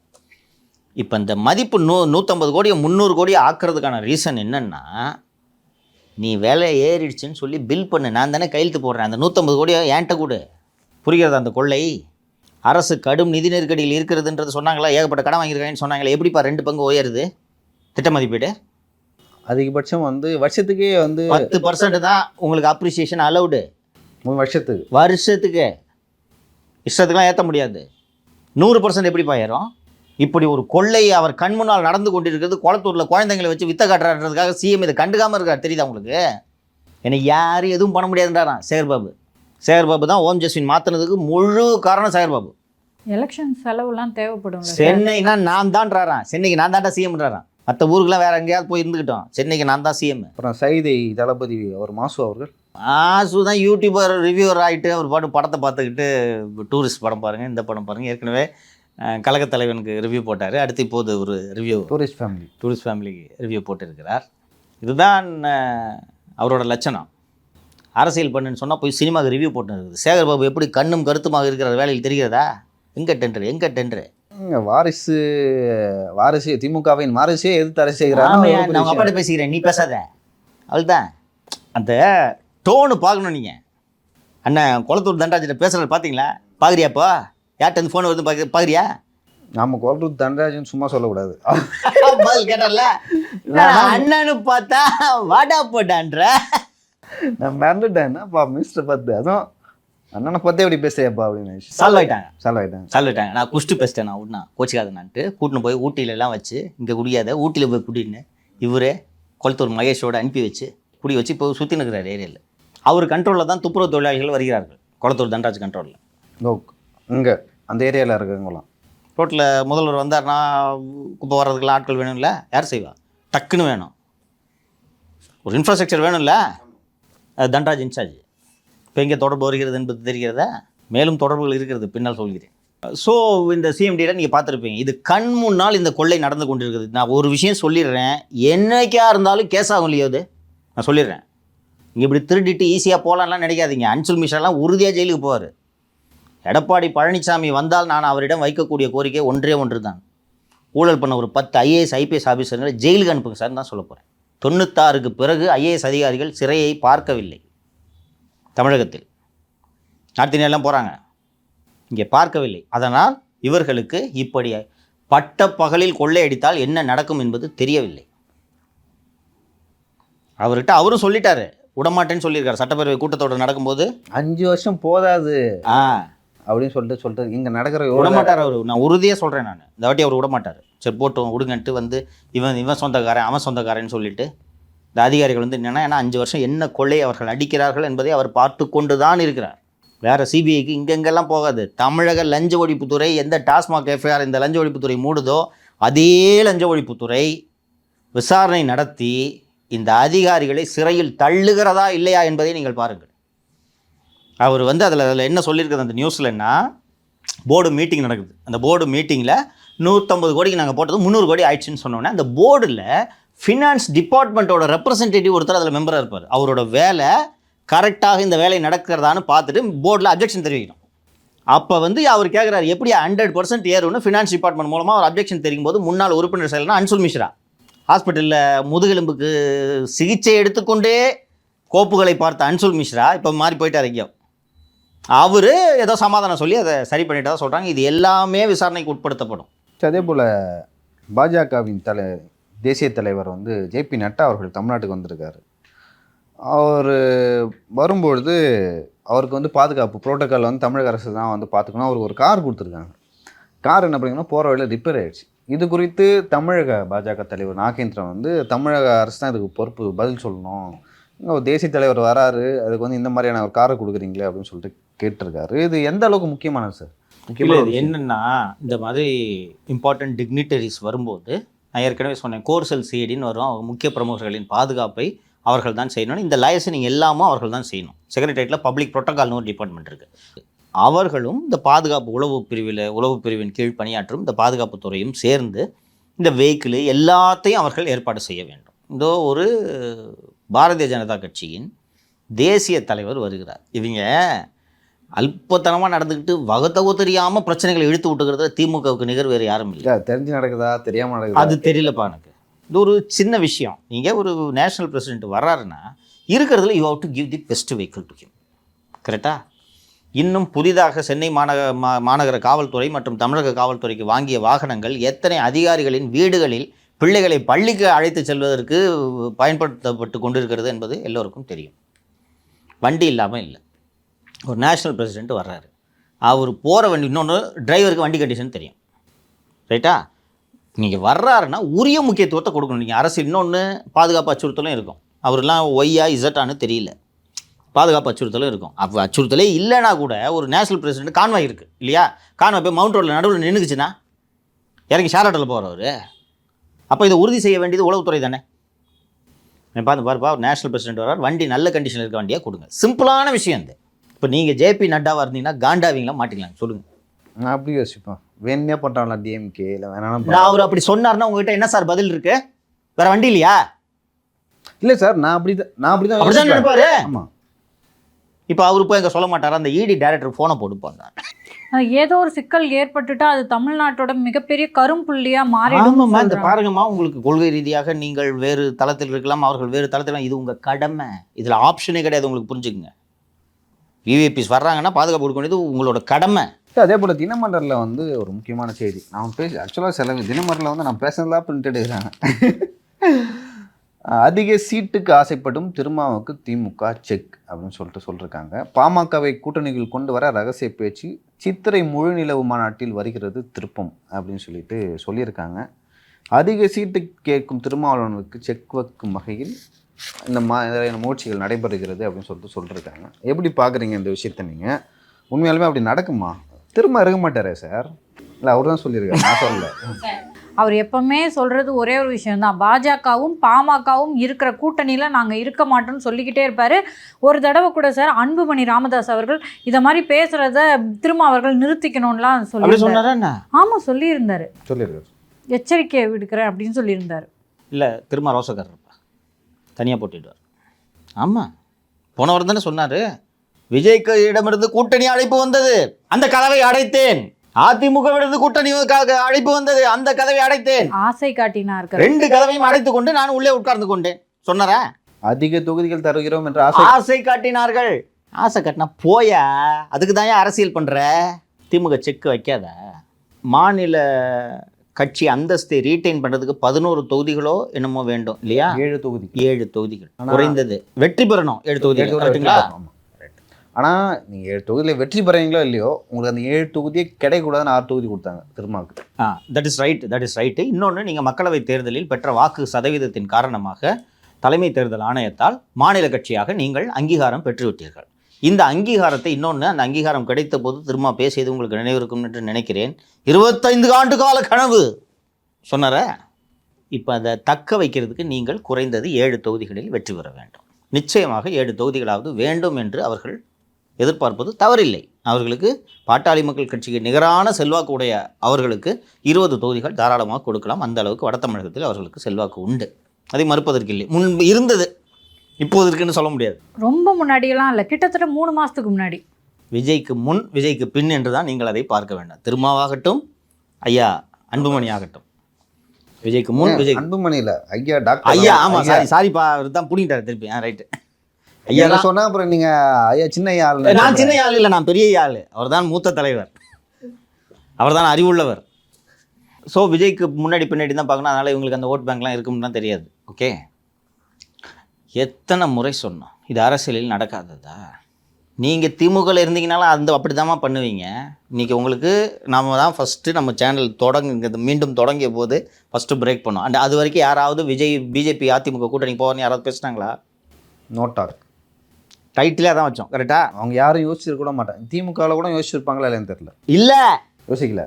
இப்போ இந்த மதிப்பு 150 கோடியை 300 கோடியை ஆக்கிறதுக்கான ரீசன் என்னென்னா, நீ விலை ஏறிடுச்சுன்னு சொல்லி பில் பண்ணு, நான் தானே கையெழுத்து போடுறேன், அந்த 150 கோடியை ஏன்ட்ட கூட. புரிகிறது அந்த கொள்ளை? அரசு கடும் நிதி நெருக்கடியில் இருக்கிறதுன்றது சொன்னாங்களா? ஏகப்பட்ட கடன் வாங்கியிருக்காங்கன்னு சொன்னாங்களா? எப்படிப்பா 2 பங்கு உயருது திட்ட மதிப்பீடு? அதிகபட்சம் வந்து வருஷத்துக்கே வந்து 10% தான் உங்களுக்கு அப்ரிசியேஷன் அலவுடு. 3 வருஷத்துக்கு இஷ்டத்துக்குலாம் ஏற்ற முடியாது. 100% எப்படிப்பா ஏறும்? இப்படி ஒரு கொள்ளை அவர் கண் முன்னால் நடந்து கொண்டிருக்கிறது. குளத்தூரில் குழந்தைங்களை வச்சு வித்த காட்டுறான்றதுக்காக சிஎம் இதை கண்டுக்காமல் இருக்கார். தெரியுதா உங்களுக்கு? எனக்கு யாரும் எதுவும் பண்ண முடியாதுன்றாரான் சேகர்பாபு தான் ஓம் ஜஸ்வின் மாற்றினதுக்கு முழு காரணம் சேகர்பாபு. எலெக்ஷன் செலவுலாம் தேவைப்படும். சென்னைனா நான் தான்றாரான். சென்னைக்கு நான் தான்டா சிஎம்ன்றாரான். மற்ற ஊருக்குலாம் வேறு எங்கேயாவது போய் இருந்துக்கிட்டோம், சென்னைக்கு நான் தான் சிஎம். அப்புறம் சைதை தளபதி அவர் மாசு அவர்கள் தான் யூடியூபர் ரிவ்யூவர் ஆகிட்டு அவர் பாட்டு படத்தை பார்த்துக்கிட்டு டூரிஸ்ட் படம் பாருங்கள், இந்த படம் பாருங்கள். ஏற்கனவே கழகத் தலைவனுக்கு ரிவ்யூ போட்டார். அடுத்து இப்போது ஒரு ரிவ்யூ டூரிஸ்ட் ஃபேமிலிக்கு ரிவ்யூ போட்டிருக்கிறார். இதுதான் அவரோட லட்சணம். அரசியல் பண்ணுன்னு சொன்னால் போய் சினிமாவுக்கு ரிவ்யூ போட்டு இருக்குது. சேகர்பாபு எப்படி கண்ணும் கருத்துமாக இருக்கிற வேலையில் தெரிகிறதா? எங்கே டெண்டரு வாரிசு திமுகவின் வாரிசே எதிர்த்து அரசு செய்கிறாங்க. அவங்க அப்பாட்ட பேசிக்கிறேன், நீ பேசாத. அவள்தான் அந்த டோனு பார்க்கணும். நீங்கள் அண்ணன் குளத்தூர் தண்டராஜிட்ட பேசுகிறது பார்த்தீங்களா? பார்க்குறியாப்பா? யார்கிட்ட வந்து ஃபோன் வருது பார்க்குறியா? நம்ம குளத்தூர் தண்டராஜன் சும்மா சொல்லக்கூடாது. கேட்டல அண்ணனு பார்த்தா வாடா போட்டான்ற. நான் மறந்துட்டேன்ப்பா மினிஸ்டர் பார்த்து. அதுவும் அண்ணனை பார்த்தே எப்படி பேசுறியாப்பா அப்படின்னு சால்வ் ஆகிட்டாங்க. நான் குஷ்டு பேசிட்டேன். நான் விட்னா கோச்சிக்காதனான்ட்டு கூட்டின்னு போய் ஊட்டியிலலாம் வச்சு, இங்கே குடியாத ஊட்டியில் போய் குடின்னு இவரே குளத்தூர் மகேஷோட அனுப்பி வச்சு குடி வச்சு இப்போ சுற்றி நிற்கிறார் ஏரியாவில். அவர் கண்ட்ரோலில் தான் துப்புரவு தொழிலாளிகள் வருகிறார்கள். குளத்தூர் தண்டராஜ் கண்ட்ரோலில். இங்கே அந்த ஏரியாவில் இருக்கிறவங்களாம் ரோட்டில் முதல்வர் வந்தார்னா குப்பை வர்றதுக்கெல்லாம் ஆட்கள் வேணும்ல, யார் செய்வா? டக்குன்னு வேணும். ஒரு இன்ஃப்ராஸ்ட்ரக்சர் வேணும்ல, அது தண்டராஜ் இன்சார்ஜ். இப்போ எங்கே தொடர்பு வருகிறது என்பது தெரிகிறதா? மேலும் தொடர்புகள் இருக்கிறது, பின்னால் சொல்கிறேன். ஸோ இந்த சிஎம்டியில் நீங்கள் பார்த்துருப்பீங்க, இது கண் முன்னால் இந்த கொள்ளை நடந்து கொண்டிருக்குது. நான் ஒரு விஷயம் சொல்லிடுறேன், என்னைக்கா இருந்தாலும் கேஸ் ஆகும் இல்லையோ? அது நான் சொல்லிடுறேன். இங்கே இப்படி திருடிட்டு ஈஸியாக போகலான்லாம் நினைக்காதீங்க. அன்சுல் மிஸ்ராலாம் உறுதியாக ஜெயிலுக்கு போவார். எடப்பாடி பழனிசாமி வந்தால் நான் அவரிடம் வைக்கக்கூடிய கோரிக்கை ஒன்று தான். ஊழல் பண்ண ஒரு 10 IAS IPS ஆஃபீஸர்களை ஜெயிலுக்கு அனுப்புங்க சார் தான் சொல்ல போகிறேன். 96க்கு பிறகு IAS அதிகாரிகள் சிறையை பார்க்கவில்லை தமிழகத்தில். நார்த் இந்தியாலாம் போகிறாங்க, இங்கே பார்க்கவில்லை. அதனால் இவர்களுக்கு இப்படி பட்ட பகலில் கொள்ளையடித்தால் என்ன நடக்கும் என்பது தெரியவில்லை. அவர்கிட்ட அவரும் சொல்லிட்டாரு, விடமாட்டேன்னு சொல்லியிருக்காரு. சட்டப்பேரவை கூட்டத்தொடர் நடக்கும்போது 5 வருஷம் போதாது அப்படின்னு சொல்லிட்டு இங்கே நடக்கிற விடமாட்டார் அவர். நான் உறுதியாக சொல்கிறேன், நான் இந்த வாட்டி அவர் விடமாட்டார். சரி போட்டோம் விடுங்கன்ட்டு வந்து இவன் சொந்தக்காரன் அவன் சொந்தக்காரன்னு சொல்லிட்டு இந்த அதிகாரிகள் வந்து என்னென்னா, ஏன்னா 5 வருஷம் என்ன கொள்ளை அவர்கள் அடிக்கிறார்கள் என்பதை அவர் பார்த்து கொண்டு தான் இருக்கிறார். வேறு சிபிஐக்கு இங்கெங்கெல்லாம் போகாது. தமிழக லஞ்ச ஒழிப்புத்துறை எந்த டாஸ்மாக் எஃப்ஐஆர் இந்த லஞ்ச ஒழிப்புத்துறை மூடுதோ அதே லஞ்ச ஒழிப்புத்துறை விசாரணை நடத்தி இந்த அதிகாரிகளை சிறையில் தள்ளுகிறதா இல்லையா என்பதை நீங்கள் பாருங்கள். அவர் வந்து அதில் என்ன சொல்லியிருக்குது அந்த நியூஸ்லன்னா, போர்டு மீட்டிங் நடக்குது. அந்த போர்டு மீட்டிங்கில் 150 கோடிக்கு நாங்கள் போட்டது 300 கோடி ஆயிடுச்சுன்னு சொன்னோன்னே, அந்த போர்டில் ஃபினான்ஸ் டிபார்ட்மெண்ட்டோட ரெப்ரசன்டேட்டிவ் ஒருத்தர் அதில் மெம்பராக இருப்பார். அவரோட வேலை கரெக்டாக இந்த வேலை நடக்கிறதான்னு பார்த்துட்டு போர்டில் அப்ஜெக்ஷன் தெரிவிக்கணும். அப்போ வந்து அவர் கேட்குறாரு, எப்படி 100% ஏறும்னு ஃபினான்ஸ் டிபார்ட்மெண்ட் மூலமாக ஒரு அப்ஜெக்ஷன் தெரியும் போது முன்னாள் உறுப்பினர் செயலர்னா அன்சுல் மிஸ்ரா ஹாஸ்பிட்டலில் முதுகெலும்புக்கு சிகிச்சை எடுத்துக்கொண்டே கோப்புகளை பார்த்த அன்சுல் மிஸ்ரா இப்போ மாறி போயிட்டார் எங்கேயோ. அவர் ஏதோ சமாதானம் சொல்லி அதை சரி பண்ணிட்டு தான் சொல்கிறாங்க. இது எல்லாமே விசாரணைக்கு உட்படுத்தப்படும். அதே போல் பாஜகவின் தேசிய தலைவர் வந்து ஜேபி நட்டா அவர்கள் தமிழ்நாட்டுக்கு வந்திருக்காரு. அவர் வரும்பொழுது அவருக்கு வந்து பாதுகாப்பு புரோட்டோக்கால் வந்து தமிழக அரசு தான் வந்து பார்த்துக்கணும். அவருக்கு ஒரு கார் கொடுத்துருக்காங்க. கார் என்ன பண்ணிங்கன்னா போகிற வழியில் ரிப்பேர் ஆகிடுச்சு. இது குறித்து தமிழக பாஜக தலைவர் நாகேந்திரன் வந்து தமிழக அரசு தான் இதுக்கு பொறுப்பு, பதில் சொல்லணும். ஒரு தேசிய தலைவர் வராரு, அதுக்கு வந்து இந்த மாதிரியான ஒரு காரை கொடுக்குறீங்களே அப்படின்னு சொல்லிட்டு கேட்டிருக்காரு. இது எந்த அளவுக்கு முக்கியமானது சார்? முக்கியமாக என்னென்னா, இந்த மாதிரி இம்பார்ட்டன்ட் டிக்னிட்டரிஸ் வரும்போது நான் ஏற்கனவே சொன்னேன், கோர்சல் சிஐடின்னு வரும். அவங்க முக்கிய பிரமுகர்களின் பாதுகாப்பை அவர்கள் தான் செய்யணும். இந்த லைசனிங் எல்லாமும் அவர்கள் தான் செய்யணும். செக்ரட்டரியேட்டில் பப்ளிக் ப்ரோட்டோகால்னு ஒரு டிபார்ட்மெண்ட் இருக்குது. அவர்களும் இந்த பாதுகாப்பு உளவு பிரிவின் கீழ் பணியாற்றும் இந்த பாதுகாப்பு துறையும் சேர்ந்து இந்த வெஹிக்கிள் எல்லாத்தையும் அவர்கள் ஏற்பாடு செய்ய வேண்டும். இந்த ஒரு பாரதிய ஜனதா கட்சியின் தேசிய தலைவர் வருகிறார். இவங்க அல்பத்தனமாக நடந்துக்கிட்டு வகத்தவோ தெரியாமல் பிரச்சனைகளை இழுத்து விட்டுக்கிறத திமுகவுக்கு நிகர் வேறு யாரும் இல்லை. தெரிஞ்சு நடக்குதா தெரியாமல் நடக்குதா அது தெரியலப்பா எனக்கு. இது ஒரு சின்ன விஷயம். நீங்கள் ஒரு நேஷனல் பிரசிடென்ட் வர்றாருன்னா இருக்கிறதுல you have to give the best vehicle to him. கரெக்டாக? இன்னும் புதிதாக சென்னை மாநகர காவல்துறை மற்றும் தமிழக காவல்துறைக்கு வாங்கிய வாகனங்கள் எத்தனை அதிகாரிகளின் வீடுகளில் பிள்ளைகளை பள்ளிக்கு அழைத்து செல்வதற்கு பயன்படுத்தப்பட்டு கொண்டிருக்கிறது என்பது எல்லோருக்கும் தெரியும். வண்டி இல்லாமல் இல்லை. ஒரு நேஷனல் பிரசிடென்ட் வர்றாரு, அவர் போகிற வண்டி, இன்னொன்று டிரைவருக்கு வண்டி கண்டிஷன் தெரியும். ரைட்டா? நீங்கள் வர்றாருன்னா உரிய முக்கியத்துவத்தை கொடுக்கணும். நீங்கள் அரசு இன்னொன்று பாதுகாப்பு அச்சுறுத்தலும் இருக்கும். அவரெல்லாம் ஒய்யா இசட்டான்னு தெரியல, பாதுகாப்பு அச்சுறுத்தலும் இருக்கும். அப்போ அச்சுறுத்தலே இல்லைனா கூட ஒரு நேஷனல் பிரசிடென்ட் கான்வாய் இருக்குது இல்லையா? கான்வாய் போய் மவுண்ட் ரோடில் நடுவில் நின்றுக்குச்சுன்னா இறங்கி ஷேர் ஆட்டோவில் போகிறவர். அப்போ இதை உறுதி செய்ய வேண்டியது உளவுத்துறை தானே. பார்த்து பாருப்பா, நேஷனல் பிரசிடென்ட் வர்றார், வண்டி நல்ல கண்டிஷனில் இருக்க வண்டியாக கொடுங்க. சிம்பிளான விஷயம் இது. இப்போ நீங்கள் ஜேபி நட்டாவாக இருந்தீங்கன்னா காண்டாவீங்களா மாட்டிக்கலாம் சொல்லுங்கள். நான் அப்படி யோசிப்பேன். வேணே பண்ணுறாங்களா டிஎம்கே இல்லை வேணாம். நான் அவர் அப்படி சொன்னார்னா உங்ககிட்ட என்ன சார் பதில் இருக்கு? வேற வண்டி இல்லையா? இல்லை சார், நான் அப்படிதான் நினைப்பாரு. ஆமாம். இப்போ அவரு போய் எங்கே சொல்ல மாட்டாரா? அந்த இடி டைரக்டர் ஃபோனை போட்டுப்பாங்க. ஏதோ ஒரு சிக்கல் ஏற்பட்டுட்டா அது தமிழ்நாட்டோட மிகப்பெரிய கரும்புள்ளியா மாறிடும். இந்த பாருங்கம்மா, உங்களுக்கு கொள்கை ரீதியாக நீங்கள் வேறு தளத்தில் இருக்கலாம், அவர்கள் வேறு தளத்தில். இது உங்கள் கடமை. இதில் ஆப்ஷனே கிடையாது. உங்களுக்கு புரிஞ்சுக்குங்க. விவிபிஸ் வர்றாங்கன்னா பாதுகாப்பு கொடுக்க வேண்டியது உங்களோட கடமை. அதே போல் தினமலரில் வந்து ஒரு முக்கியமான செய்தி நான் ஆக்சுவலாக தினமலரில் வந்து நான் பேசுனதெல்லாம் பிரிண்ட் எடுக்கிறாங்க. அதிக சீட்டுக்கு ஆசைப்படும் திருமாவுக்கு திமுக செக் அப்படின்னு சொல்லியிருக்காங்க. பாமகவை கூட்டணிகள் கொண்டு வர ரகசிய பேச்சு, சித்திரை முழு நிலவு மாநாட்டில் வருகிறது திருப்பம் அப்படின்னு சொல்லியிருக்காங்க. அதிக சீட்டு கேட்கும் திருமாவளவனுக்கு செக் வைக்கும் வகையில் இந்த முயற்சிகள் நடைபெறுகிறது அப்படின்னு சொல்லியிருக்காங்க. எப்படி பார்க்குறீங்க இந்த விஷயத்தை நீங்கள்? உண்மையாலுமே அப்படி நடக்குமா? திரும்ப இருக்க மாட்டாரே சார்? இல்லை, அவர் தான் சொல்லியிருக்காரு, நான் சொல்லலை. அவர் எப்பவுமே சொல்கிறது ஒரே ஒரு விஷயம்தான், பாஜகவும் பாமகவும் இருக்கிற கூட்டணியில் நாங்கள் இருக்க மாட்டோம்னு சொல்லிக்கிட்டே இருப்பார். ஒரு தடவை கூட சார் அன்புமணி ராமதாஸ் அவர்கள் இதை மாதிரி பேசுகிறத திரும்ப அவர்கள் நிறுத்திக்கணும்லாம் சொல்லியிருந்தாரு. ஆமாம், சொல்லியிருந்தார். எச்சரிக்கை விடுக்கிறேன் அப்படின்னு சொல்லியிருந்தார். இல்லை, திரும்ப ரோசகர் தனியாக போட்டிடுவார். ஆமாம், போன வாரம் தானே சொன்னார், விஜய்க்கு இடமிருந்து கூட்டணி அழைப்பு வந்தது, அந்த கதவை அடைத்தேன். அதிமுகவிலிருந்து கூட்டணி அழைப்பு வந்தது, அந்த கதவை அடைத்தேன். ஆசை காட்டினார். 2 கதவையும் அடைத்து கொண்டு நான் உள்ளே உட்கார்ந்து கொண்டேன். சொன்னாரா? அதிக தொகுதிகள் தருகிறோம் என்று ஆசை காட்டினார்கள். ஆசை காட்டினா போயா? அதுக்கு தான் அரசியல் பண்ற? திமுக செக் வைக்காத. மாநில கட்சி அந்தஸ்தை ரீட்டைன் பண்ணுறதுக்கு 11 தொகுதிகளோ என்னமோ வேண்டும் இல்லையா? 7 தொகுதிகள் குறைந்தது வெற்றி பெறணும். 7 தொகுதிகள். ஆனால் நீங்கள் 7 தொகுதியில் வெற்றி பெறீங்களோ இல்லையோ, உங்களுக்கு அந்த 7 தொகுதியே கிடைக்கூடாதுன்னு 6 தொகுதி கொடுத்தாங்க திருமாவுக்கு. That is right. இன்னொன்று, நீங்கள் மக்களவைத் தேர்தலில் பெற்ற வாக்கு சதவீதத்தின் காரணமாக தலைமை தேர்தல் ஆணையத்தால் மாநில கட்சியாக நீங்கள் அங்கீகாரம் பெற்றுவிட்டீர்கள். இந்த அங்கீகாரத்தை இன்னொன்று, அந்த அங்கீகாரம் கிடைத்த போது திரும்ப பேசியது உங்களுக்கு நினைவிருக்கும் என்று நினைக்கிறேன். 25 ஆண்டு கால கனவு சொன்னார. இப்போ அதை தக்க வைக்கிறதுக்கு நீங்கள் குறைந்தது 7 தொகுதிகளில் வெற்றி பெற வேண்டும். நிச்சயமாக 7 தொகுதிகளாவது வேண்டும் என்று அவர்கள் எதிர்பார்ப்பது தவறில்லை. அவர்களுக்கு பாட்டாளி மக்கள் கட்சிக்கு நிகரான செல்வாக்கு உடைய அவர்களுக்கு 20 தொகுதிகள் தாராளமாக கொடுக்கலாம். அந்த அளவுக்கு வட தமிழகத்தில் அவர்களுக்கு செல்வாக்கு உண்டு, அதை மறுப்பதற்கு இல்லை. முன்பு இருந்தது, இப்போது இருக்குன்னு சொல்ல முடியாது. ரொம்ப முன்னாடியெல்லாம் இல்லை, கிட்டத்தட்ட 3 மாதத்துக்கு முன்னாடி. விஜய்க்கு முன் விஜய்க்கு பின் என்று தான் நீங்கள் அதை பார்க்க வேண்டாம். திருமாவாகட்டும், ஐயா அன்புமணி ஆகட்டும், விஜய்க்கு முன் விஜய் அன்புமணியில் ஐயா டாக்டர் ஐயா, ஆமாம் சாரிப்பா, அவர் தான் புடிங்கிட்டார் திருப்பி. ரைட்டு, ஐயா ஐயா சொன்னா அப்புறம் நீங்க ஐயா சின்ன ஐயா ஆள். நான் சின்ன ஆள் இல்லை, நான் பெரிய ஆள். அவர் தான் மூத்த தலைவர், அவர் தான் அறிவுள்ளவர். ஸோ விஜய்க்கு முன்னாடி பின்னாடி தான் பார்க்கணும். அதனால் இவங்களுக்கு அந்த ஓட் பேங்க்லாம் இருக்கும்லாம் தெரியாது. ஓகே, எத்தனை முறை சொன்னோம் இது அரசியலில் நடக்காததா? நீங்கள் திமுகவில் இருந்தீங்கனாலும் அந்த அப்படி தாம்மா பண்ணுவீங்க. இன்றைக்கி உங்களுக்கு நம்ம தான் ஃபஸ்ட்டு நம்ம சேனல் மீண்டும் தொடங்கிய போது ஃபஸ்ட்டு பிரேக் பண்ணோம். அண்ட் அது வரைக்கும் யாராவது விஜய் பிஜேபி அதிமுக கூட்டணி போவார்னு யாராவது பேசுனாங்களா? நோட்டார் டைட்டிலே தான் வச்சோம். கரெக்டாக அவங்க யாரும் யோசிச்சிருக்க கூட மாட்டாங்க. திமுகவில் கூட யோசிச்சிருப்பாங்களா இல்லைன்னு தெரியல. இல்லை, யோசிக்கல.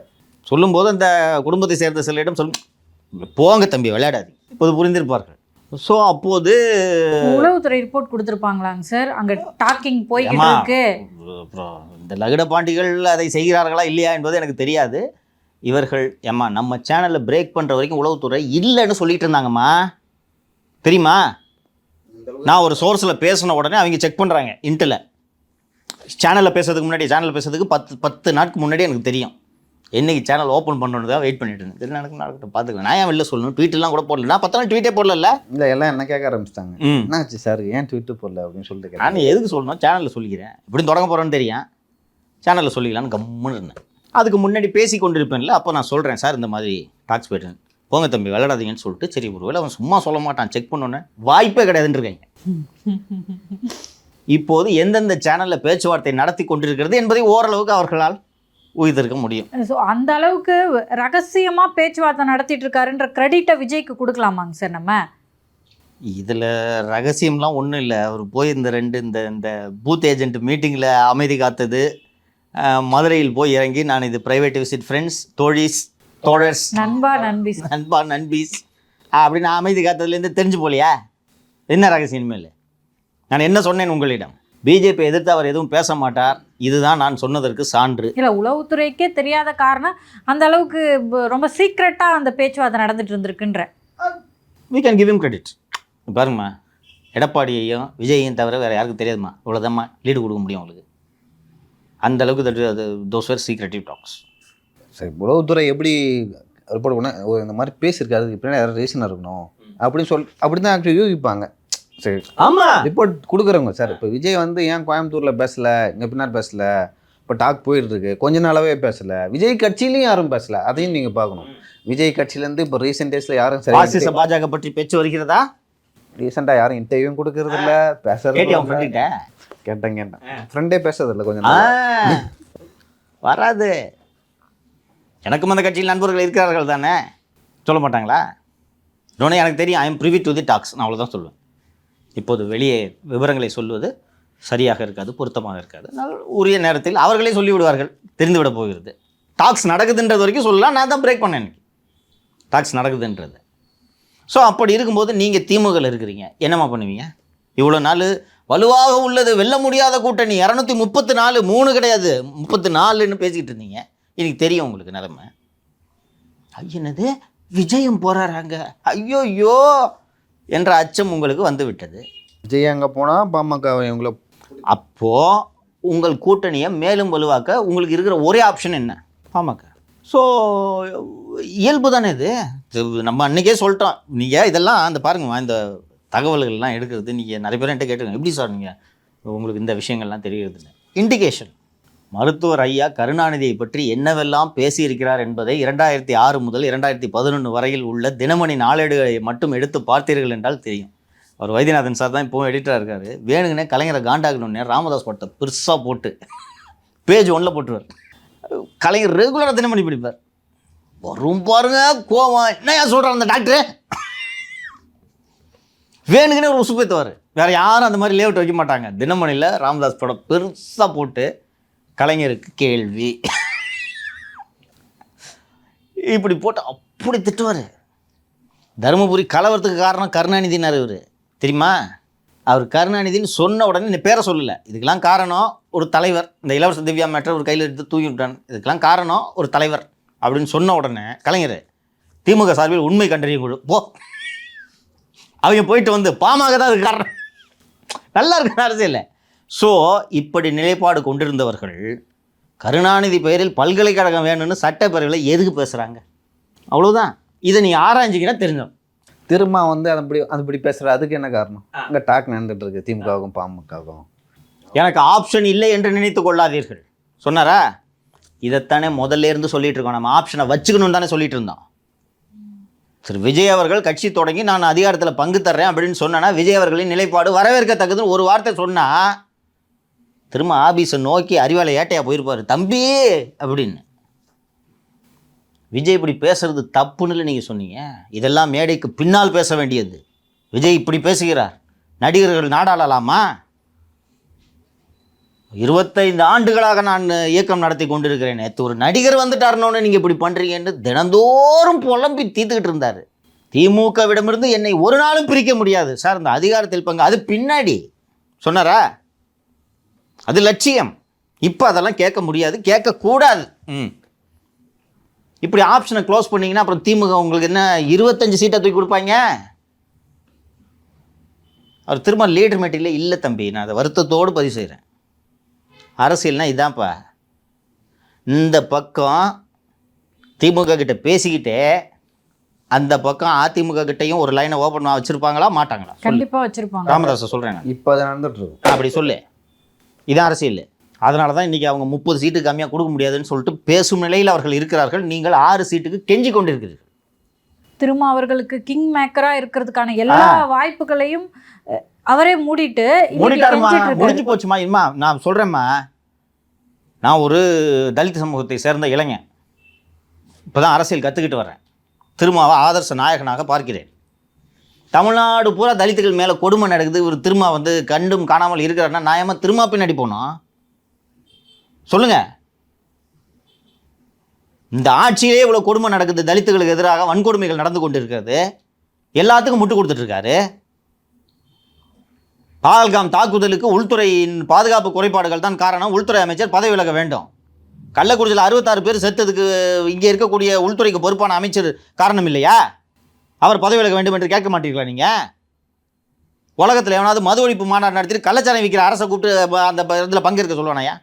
சொல்லும்போது அந்த குடும்பத்தை சேர்ந்த சிலரிடம் போங்க தம்பி விளையாடாது, இப்போது புரிந்திருப்பார்கள். ஸோ அப்போது உளவுத்துறை ரிப்போர்ட் கொடுத்துருப்பாங்களாங்க சார், அங்கே டாக்கிங் போய்கிட்டு இருக்கு. அப்புறம் இந்த லகுட பாண்டிகள் அதை செய்கிறார்களா இல்லையா என்பது எனக்கு தெரியாது. இவர்கள் ஏம்மா நம்ம சேனலில் பிரேக் பண்ணுற வரைக்கும் உளவுத்துறை இல்லைன்னு சொல்லிட்டு இருந்தாங்கம்மா, தெரியுமா? நான் ஒரு சோர்ஸில் பேசின உடனே அவங்க செக் பண்ணுறாங்க இன்ட்டில். சேனலில் பேசுறதுக்கு முன்னாடி, சேனலில் பேசுறதுக்கு 10 நாட்களுக்கு முன்னாடி எனக்கு தெரியும். என்னைக்கு சேனல் ஓப்பன் பண்ணணுன்றதா வெயிட் பண்ணிட்டு இருந்தேன். சரி நடக்கட்டும் பார்த்துக்கலாம். நான் ஏன் வெளில சொல்லணும்? ட்வீட்லாம் கூட போடல. நான் 10 நாள் ட்வீட்டே போடல. இல்லை எல்லாம் என்ன கேட்க ஆரம்பிச்சிட்டாங்க, என்னாச்சு சார் ஏன் ட்வீட்டு போடல அப்படின்னு சொல்லிட்டு. நான் எதுக்கு சொல்லணும்? சேனலில் சொல்லிக்கிறேன், இப்படி தொடங்க போகிறேன்னு தெரியும், சேனலில் சொல்லிக்கலான்னு கம்முன்னு இருந்தேன். அதுக்கு முன்னாடி பேசி கொண்டிருப்பேன்ல, அப்போ நான் சொல்கிறேன் சார் இந்த மாதிரி டாக்ஸ் போய்ட்டு போங்க தம்பி விளையாடாதீங்கன்னு சொல்லிட்டு. சரி ஒருவேளை அவன் சும்மா சொல்ல மாட்டான், செக் பண்ணோன்னே வாய்ப்பே கிடையாதுன்னு இருக்காங்க. இப்போது எந்தெந்த சேனலில் பேச்சுவார்த்தை நடத்தி கொண்டிருக்கிறது என்பதை ஓரளவுக்கு அவர்களால் ஊகித்திருக்க முடியும். ஸோ அந்த அளவுக்கு ரகசியமாக பேச்சுவார்த்தை நடத்திட்டு இருக்காருன்ற கிரெடிட்டை விஜய்க்கு கொடுக்கலாமாங்க சார் நம்ம? இதில் ரகசியம்லாம் ஒன்றும் இல்லை. அவர் போய் இந்த பூத் ஏஜென்ட் மீட்டிங்கில் அமைதி காத்தது, மதுரையில் போய் இறங்கி நான் இது ப்ரைவேட் விசிட் ஃப்ரெண்ட்ஸ், தோழர்ஸ், நண்பா நண்பீஸ் அப்படின்னு அமைதி காத்ததுலேருந்து தெரிஞ்சு போலையா? என்ன ரகசியமே இல்லை. நான் என்ன சொன்னேன் உங்களிடம்? பிஜேபி எதிர்த்து அவர் எதுவும் பேச மாட்டார், இதுதான் நான் சொன்னதற்கு சான்று. இல்லை, உளவுத்துறைக்கே தெரியாத காரணம் அந்த அளவுக்கு ரொம்ப சீக்ரெட்டாக அந்த பேச்சுவார்த்தை நடந்துட்டு இருந்திருக்குன்ற. we can give him credit. பாருங்கம்மா, எடப்பாடியையும் விஜயையும் தவிர வேறு யாருக்கும் தெரியாதுமா, இவ்வளோதாம்மா லீடு கொடுக்க முடியும் அவங்களுக்கு. அந்த அளவுக்கு those were secretive talks. சரி, உளவுத்துறை எப்படி ரிப்போர்ட் பண்ண இந்த மாதிரி பேசியிருக்காரு, அதுக்கு பின்னாடி யாரும் ரீசனாக இருக்கணும் அப்படி தான் ஆக்சுவலி யூகிப்பாங்க. சரி, ஆமாம், ரிப்போர்ட் கொடுக்குறவங்க சார். இப்போ விஜய் வந்து ஏன் கோயம்புத்தூரில் பேசலை, இங்கே பின்னாடி பேசலை, இப்போ டாக் போயிட்டுருக்கு, கொஞ்ச நாளாகவே பேசலை. விஜய் கட்சியிலையும் யாரும் பேசலை, அதையும் நீங்கள் பார்க்கணும். விஜய் கட்சியிலேருந்து இப்போ ரீசெண்ட் டேஸில் யாரும் சரி பாஜக பற்றி பேச்சு வருகிறதா? ரீசெண்டாக யாரும் இன்டர்வியூவும் கொடுக்கறது இல்லை, பேசுறது கேட்டேன் ஃப்ரெண்டே பேசுறது இல்லை கொஞ்சம் வராது. எனக்கும் அந்த கட்சியில் நண்பர்கள் இருக்கிறார்கள் தானே, சொல்ல மாட்டாங்களா? இன்னொன்று எனக்கு தெரியும், I am privy to the talks, நான் அவ்வளோதான் சொல்லுவேன். இப்போது வெளியே விவரங்களை சொல்வது சரியாக இருக்காது, பொருத்தமாக இருக்காது. அதனால் உரிய நேரத்தில் அவர்களே சொல்லிவிடுவார்கள், தெரிந்துவிட போகிறது. டாக்ஸ் நடக்குதுன்றது வரைக்கும் சொல்லலாம், நான் தான் பிரேக் பண்ணேன் எனக்கு டாக்ஸ் நடக்குதுன்றது. ஸோ அப்படி இருக்கும்போது நீங்கள் திமுகவில் இருக்கிறீங்க, என்னம்மா பண்ணுவீங்க? இவ்வளோ நாள் வலுவாக உள்ளது வெல்ல முடியாத கூட்டணி 234, 3 கிடையாது 34ன்னு பேசிக்கிட்டு இருந்தீங்க. எனக்கு தெரியும் உங்களுக்கு நிலைமை. என்னது விஜயம் போகிறாராங்க, ஐயோ என்ற அச்சம் உங்களுக்கு வந்து விட்டது. விஜய் அங்கே போனால் பாமக இவங்கள, அப்போது உங்கள் கூட்டணியை மேலும் வலுவாக்க உங்களுக்கு இருக்கிற ஒரே ஆப்ஷன் என்ன? பாமக. ஸோ இயல்பு தானே இது. நம்ம அன்றைக்கே சொல்லிட்டோம். நீங்கள் இதெல்லாம் அந்த பாருங்கம்மா, இந்த தகவல்கள்லாம் எடுக்கிறது நீங்கள் நிறைய பேர் என்கிட்ட கேட்டுருங்க, எப்படி சார் நீங்கள் உங்களுக்கு இந்த விஷயங்கள்லாம் தெரிகிறதுன்னு. இண்டிகேஷன். மருத்துவர் ஐயா கருணாநிதியை பற்றி என்னவெல்லாம் பேசியிருக்கிறார் என்பதை 2006 முதல் 2011 வரையில் உள்ள தினமணி நாளேடுகளை மட்டும் எடுத்து பார்த்தீர்கள் என்றால் தெரியும். அவர் வைத்தியநாதன் சார் தான் இப்போவும் எடிட்டராக இருக்கார். வேணுங்கன்னே கலைஞரை காண்டாகணுன்னே ராமதாஸ் படத்தை பெருசாக போட்டு பேஜ் 1 போட்டுருவார். கலைஞர் ரெகுலராக தினமணி படிப்பார். வரும் பாருங்க கோவம், என்ன சொல்கிறார் அந்த டாக்டரு, வேணுங்கன்னே ஒரு உசுப்பேத்துவார். வேறு யாரும் அந்த மாதிரி லேஅவுட் வைக்க மாட்டாங்க. தினமணியில் ராமதாஸ் படம் பெருசாக போட்டு கலைஞருக்கு கேள்வி இப்படி போட்டு அப்படி திட்டுவார். தருமபுரி கலவரத்துக்கு காரணம் கருணாநிதினார் இவர், தெரியுமா? அவர் கருணாநிதின்னு சொன்ன உடனே இந்த பேரை சொல்லலை. இதுக்கெல்லாம் காரணம் ஒரு தலைவர். இந்த இலவச திவ்யா மேட்டர் ஒரு கையில் எடுத்து தூக்கி விட்டான். இதுக்கெல்லாம் காரணம் ஒரு தலைவர் அப்படின்னு சொன்ன உடனே கலைஞர் திமுக சார்பில் உண்மை கண்டறியும் குழு போ, அவங்க போயிட்டு வந்து பாமக தான் அது காரணம். நல்லா இருக்கிற அரசியல். ஸோ இப்படி நிலைப்பாடு கொண்டிருந்தவர்கள் கருணாநிதி பெயரில் பல்கலைக்கழகம் வேணும்னு சட்டப்பேரவையில் எதுக்கு பேசுகிறாங்க? அவ்வளோதான். இதை நீ ஆராய்ஞ்சிக்கினா தெரிஞ்சிடும். திரும்ப வந்து அதுபடி பேசுகிற அதுக்கு என்ன காரணம்? அங்கே டாக் நடந்துட்டு இருக்கு திமுகவுக்கும் பாமகவுக்கும். எனக்கு ஆப்ஷன் இல்லை என்று நினைத்து கொள்ளாதீர்கள் சொன்னாரா? இதைத்தானே முதல்ல இருந்து சொல்லிட்டு இருக்கோம். நம்ம ஆப்ஷனை வச்சுக்கணும்னு தானே சொல்லிட்டு இருந்தோம். திரு விஜய் அவர்கள் கட்சி தொடங்கி நான் அதிகாரத்தில் பங்கு தர்றேன் அப்படின்னு சொன்னா விஜய் அவர்களின் நிலைப்பாடு வரவேற்கத்தக்கதுன்னு ஒரு வார்த்தை சொன்னால் திரும்ப ஆபீஸை நோக்கி அறிவாலை ஏட்டையாக போயிருப்பார் தம்பி அப்படின்னு. விஜய் இப்படி பேசுறது தப்புன்னு நீங்கள் சொன்னீங்க. இதெல்லாம் மேடைக்கு பின்னால் பேச வேண்டியது. விஜய் இப்படி பேசுகிறார், நடிகர்கள் நாடாளலாமா? 25 ஆண்டுகளாக நான் இயக்கம் நடத்தி கொண்டிருக்கிறேன். நேற்று ஒரு நடிகர் வந்துட்டாருன்னு நீங்கள் இப்படி பண்ணுறீங்கன்னு தினந்தோறும் புலம்பி தீர்த்துக்கிட்டு இருந்தார். திமுகவிடமிருந்து என்னை ஒரு நாளும் பிரிக்க முடியாது சார், இந்த அதிகாரத்தில் பங்கு அது பின்னாடி சொன்னாரா? அது லட்சியம். இப்போ அதெல்லாம் கேட்க முடியாது, கேட்கக்கூடாது. இப்படி ஆப்ஷனை க்ளோஸ் பண்ணிங்கன்னா அப்புறம் திமுக உங்களுக்கு என்ன 25 சீட்டை தூக்கி கொடுப்பாங்க? அவர் திரும்ப லீடர் மீட்டிங்கில் இல்லை தம்பி, நான் அதை வருத்தத்தோடு பதிவு செய்கிறேன். அரசியல்னால் இதான்ப்பா. இந்த பக்கம் திமுக கிட்ட பேசிக்கிட்டே அந்த பக்கம் அதிமுக கிட்டையும் ஒரு லைனை ஓப்பன் வச்சுருப்பாங்களா மாட்டாங்களா? கண்டிப்பாக வச்சுருப்பாங்க. ராமதாஸை சொல்கிறேன். இப்போ அதை நடந்துட்டு இருக்கு. அப்படி சொல்லு. இதான் அரசியல். அதனால தான் இன்றைக்கி அவங்க 30 சீட்டு கம்மியாக கொடுக்க முடியாதுன்னு சொல்லிட்டு பேசும் நிலையில் அவர்கள் இருக்கிறார்கள். நீங்கள் 6 சீட்டுக்கு கெஞ்சி கொண்டிருக்கிறீர்கள். திரும்ப அவர்களுக்கு கிங் மேக்கராக இருக்கிறதுக்கான எல்லா வாய்ப்புகளையும் அவரே மூடிட்டாருமா. முடிஞ்சு போச்சுமா. இம்மா நான் சொல்கிறேம்மா, நான் ஒரு தலித் சமூகத்தை சேர்ந்த இளைஞன். இப்போ தான் அரசியல் கற்றுக்கிட்டு வரேன். திருமாவை ஆதர்ச நாயகனாக பார்க்கிறேன். தமிழ்நாடு பூரா தலித்துகள் மேலே கொடுமை நடக்குது. இவர் திருமா வந்து கண்டும் காணாமல் இருக்கிறாருன்னா நியாயமாக திருமா பின்னாடி போனோம் சொல்லுங்க. இந்த ஆட்சியிலே இவ்வளோ கொடுமை நடக்குது, தலித்துகளுக்கு எதிராக வன்கொடுமைகள் நடந்து கொண்டு இருக்கிறது, எல்லாத்துக்கும் முட்டு கொடுத்துட்ருக்காரு. பால்காம் தாக்குதலுக்கு உள்துறையின் பாதுகாப்பு குறைபாடுகள் தான் காரணம், உள்துறை அமைச்சர் பதவி விலக வேண்டும். கள்ளக்குறிச்சியில் 66 பேர் செத்ததுக்கு இங்கே இருக்கக்கூடிய உள்துறைக்கு பொறுப்பான அமைச்சர் காரணம் இல்லையா? அவர் பதவி விலக வேண்டும் என்று கேட்க மாட்டீங்களா நீங்கள்? உலகத்தில் எவனாவது மது ஒழிப்பு மாநாடு நடத்திட்டு கள்ளச்சாரம் விற்கிற அரசை கூப்பிட்டு அந்த இதில் பங்கேற்க சொல்லுவானாயா?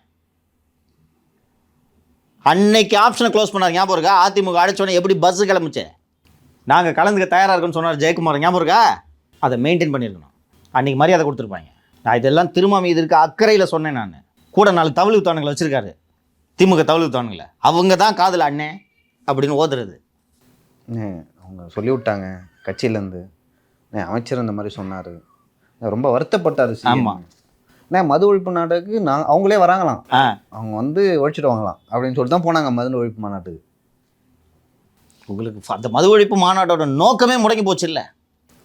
அன்னைக்கு ஆப்ஷனை க்ளோஸ் பண்ணார் ஞாபகம் இருக்கா? அதிமுக அடைச்சோன்னே எப்படி பஸ்ஸு கிளம்பிச்சு, நாங்கள் கலந்துக்க தயாராக இருக்குன்னு சொன்னார் ஜெயக்குமார் ஞாபகம் இருக்கா? அதை மெயின்டைன் பண்ணியிருக்கணும். அன்றைக்கி மரியாதை கொடுத்துருப்பாங்க. நான் இதெல்லாம் திரும்ப மீது இருக்க அக்கறையில் சொன்னேன். நான் கூட 4 தவளு வித்தானுங்களை வச்சுருக்காரு திமுக தவளு வித்தானுங்களை. அவங்க தான் காதில் அண்ணே அப்படின்னு ஓதுறது. அவங்க சொல்லிவிட்டாங்க கட்சியிலேருந்து. அமைச்சர் இந்த மாதிரி சொன்னார், ரொம்ப வருத்தப்பட்டார். ஆமாம், மது ஒழிப்பு நாட்டுக்கு அவங்களே வராங்களாம், அவங்க வந்து ஒழிச்சிடுவாங்களாம் அப்படின்னு சொல்லிட்டு தான் போனாங்க மது ஒழிப்பு மாநாட்டுக்கு. உங்களுக்கு அந்த மது ஒழிப்பு மாநாட்டோட நோக்கமே முடங்கி போச்சு இல்லை?